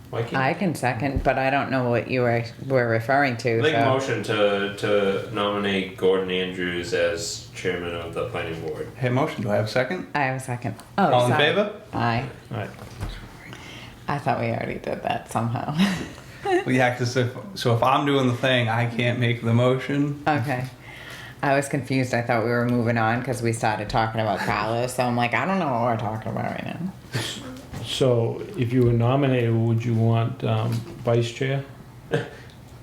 Why can't I can second, but I don't know what you were referring to. Make a so- motion to nominate Gordon Andrews as chairman of the planning board. hey, motion, do I have a second? I have a second. Oh, All in sorry. favor? Aye. Alright, I thought we already did that somehow. Well, yeah, cause so if I'm doing the thing, I can't make the motion. Okay. I was confused. I thought we were moving on because we started talking about Carlos. So I'm like, I don't know what we're talking about right now. so if you were nominated, would you want vice chair?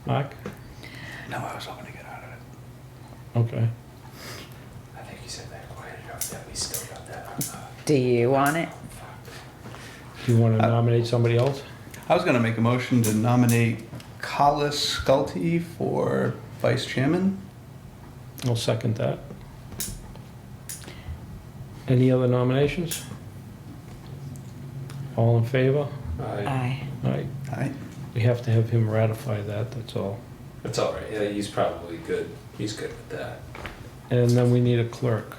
Mark? No, I was hoping to get out of it. Okay. I think you said that quiet enough that we still got that. Do you want it? Do you want to nominate somebody else? I was gonna make a motion to nominate Collis Scully for vice chairman. I'll second that. Any other nominations? All in favor? Aye. Alright, Aye. we have to have him ratify that, that's all. It's all right. Yeah, he's probably good. He's good with that. And then we need a clerk.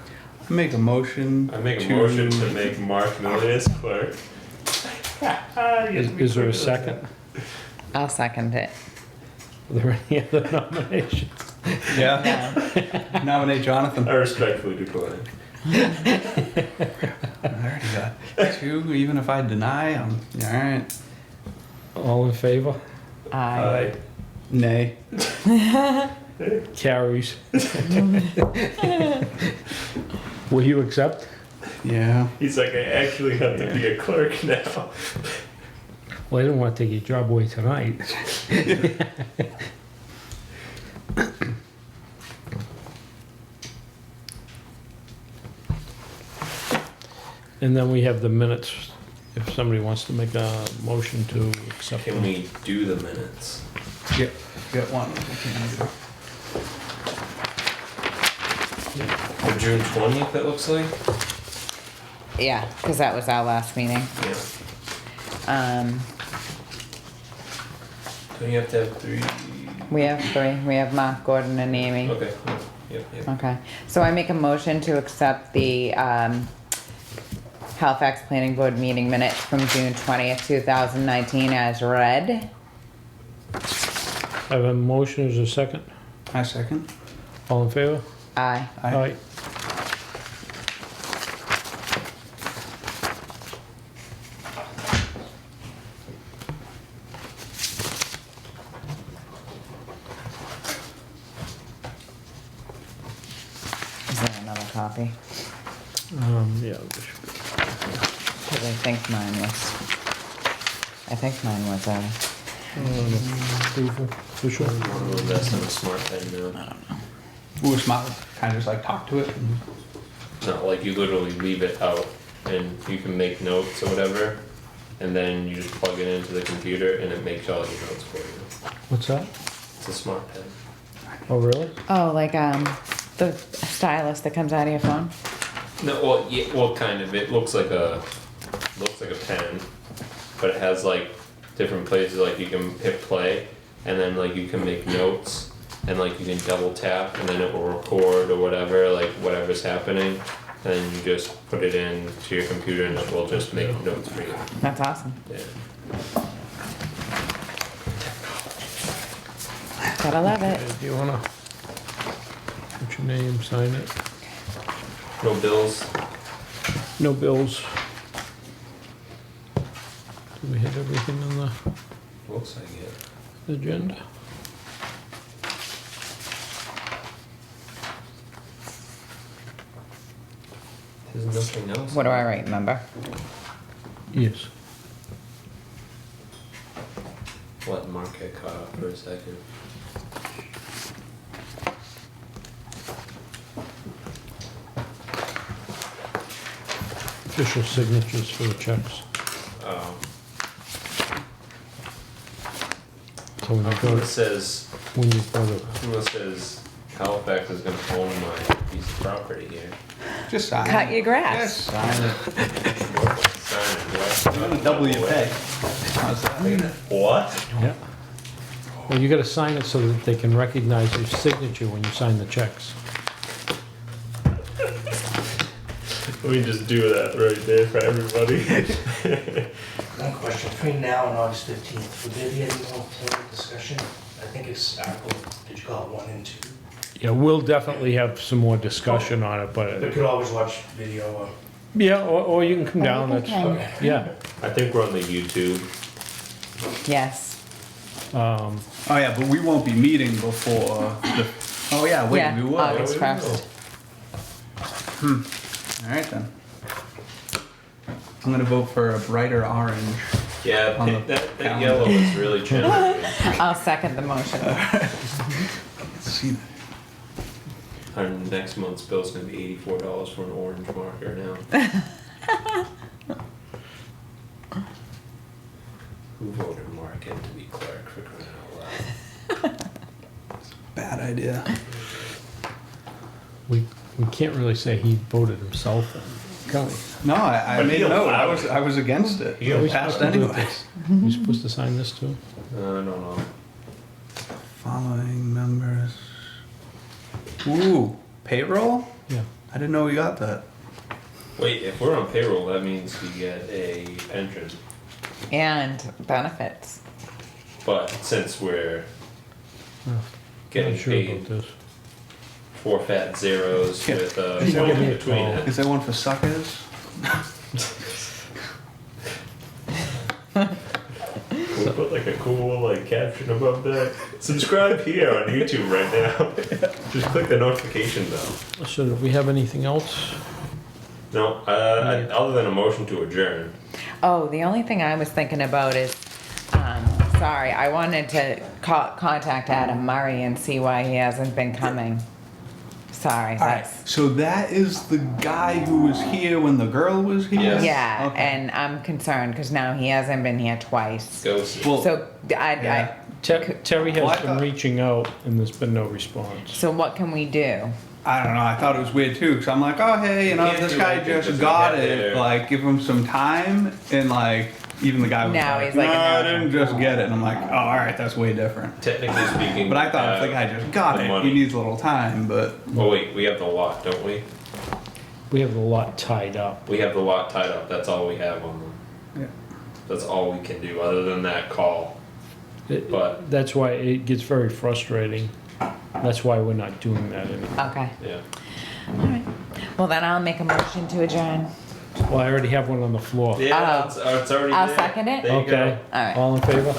I make a motion. I make a motion to make Mark Miller as clerk. Is there a second? I'll second it. Are there any other nominations? Yeah. No. Nominate Jonathan. I respectfully decline. I already got two. Even if I deny, I'm all right. All in favor? Aye. Nay. Carries. Will you accept? Yeah. He's like, I actually have to be a clerk now. Well, I didn't want to take your job away tonight. And then we have the minutes, if somebody wants to make a motion to accept Can them. we do the minutes? Get one. For June 20th, it looks like? Yeah, because that was our last meeting. Yeah. Um, Don't you have to have 3? we have three. We have Mark, Gordon, and Amy. Okay. Yep. Okay. So I make a motion to accept the Halifax Planning Board meeting minutes from June 20th, 2019 as read. I have a motion, is there a second? I second. All in favor? Aye. Aye. Is there another copy? Yeah. Because I think mine was Approval, official. I want to invest in a smart pen now. Ooh, smart. Kind of just like talk to it. No, like you literally leave it out and you can make notes or whatever, and then you just plug it into the computer and it makes all your notes for you. What's that? It's a smart pen. Oh, really? Oh, like the stylus that comes out of your phone? No, well, yeah, well, kind of. It looks like a pen, but it has like different places. Like you can hit play, and then like you can make notes, and like you can double tap, and then it will record or whatever, like whatever's happening, and then you just put it in to your computer, and it will just make notes for you. That's awesome. Yeah. Gotta love it. Do you wanna put your name, sign it? No bills. No bills. Do we have everything on Looks like it. the agenda? There's nothing else. What do I write, remember? Yes. Let Mark get caught up for a second. Official signatures for the checks. Oh. So when you go, It says, when you go to, it says Halifax is gonna own my piece of property here. Just sign Cut it. your grass. Just sign it. Sign it, I'm gonna double your pay. How's that? What? yeah, Well, you gotta sign it so that they can recognize your signature when you sign the checks. We just do that right there for everybody. One question, between now and August 15th, would there be any more plan discussion? I think it's article, did you call it 1 and 2? Yeah, we'll definitely have some more discussion on it, They but, could always watch video. yeah, or you can come Or you down, can that's, come. Okay. yeah. I think we're on the YouTube. Yes. Oh yeah, but we won't be meeting before the, oh yeah, wait, Yeah, we will. August Yeah, we 1st. Alright then. I'm gonna vote for a brighter orange. Yeah, On the that calendar. yellow is really challenging. I'll second the motion. Let's see. Our next month's bill's gonna be $84 for an orange marker now. Who voted Mark in to be clerk for crying out loud? Bad idea. We can't really say he voted himself in, can we? No, I But made he a note. allowed it. I was against it. He Are we Passed supposed to do anyway. this? We supposed to sign this too? I don't know. Following members. Ooh, payroll? Yeah. I didn't know we got that. Wait, if we're on payroll, that means we get a pension. And benefits. But since we're Oh, getting Not sure about paid this. 4 fat zeros Yeah. with a Is that point what- in between it. Is there one for suckers? We'll put like a cool like caption above that. Subscribe here on YouTube right now. Just click the notification bell. So do we have anything else? No, other than a motion to adjourn. Oh, the only thing I was thinking about is, sorry, I wanted to contact Adam Murray and see why he hasn't been coming. Sorry, Alright, that's, so that is the guy who was here when the girl was here? Yes. yeah, Okay. and I'm concerned because now he hasn't been here twice. Go see. Well, So yeah. Terry Well, I has been thought- reaching out and there's been no response. so what can we do? I don't know, I thought it was weird too, because I'm like, oh hey, you know, can't this do guy anything just 'cause we got got it, there. like, give him some time, and like, even the guy was Now like, he's like, no, I no. didn't just get it, and I'm like, oh, alright, that's way different. Technically speaking, But I thought if the we guy have just got the it, money. he needs a little time, but, Oh wait, we have the lot, don't we? We have the lot tied up. We have the lot tied up. That's all we have on them. yeah. That's all we can do. Other than that, call. But- That's why it gets very frustrating. That's why we're not doing that anymore. Okay, Yeah. alright. Well, then I'll make a motion to adjourn. Well, I already have one on the floor. Yeah, Oh. it's already I'll there. second it. There you Okay, go. Alright. all in favor?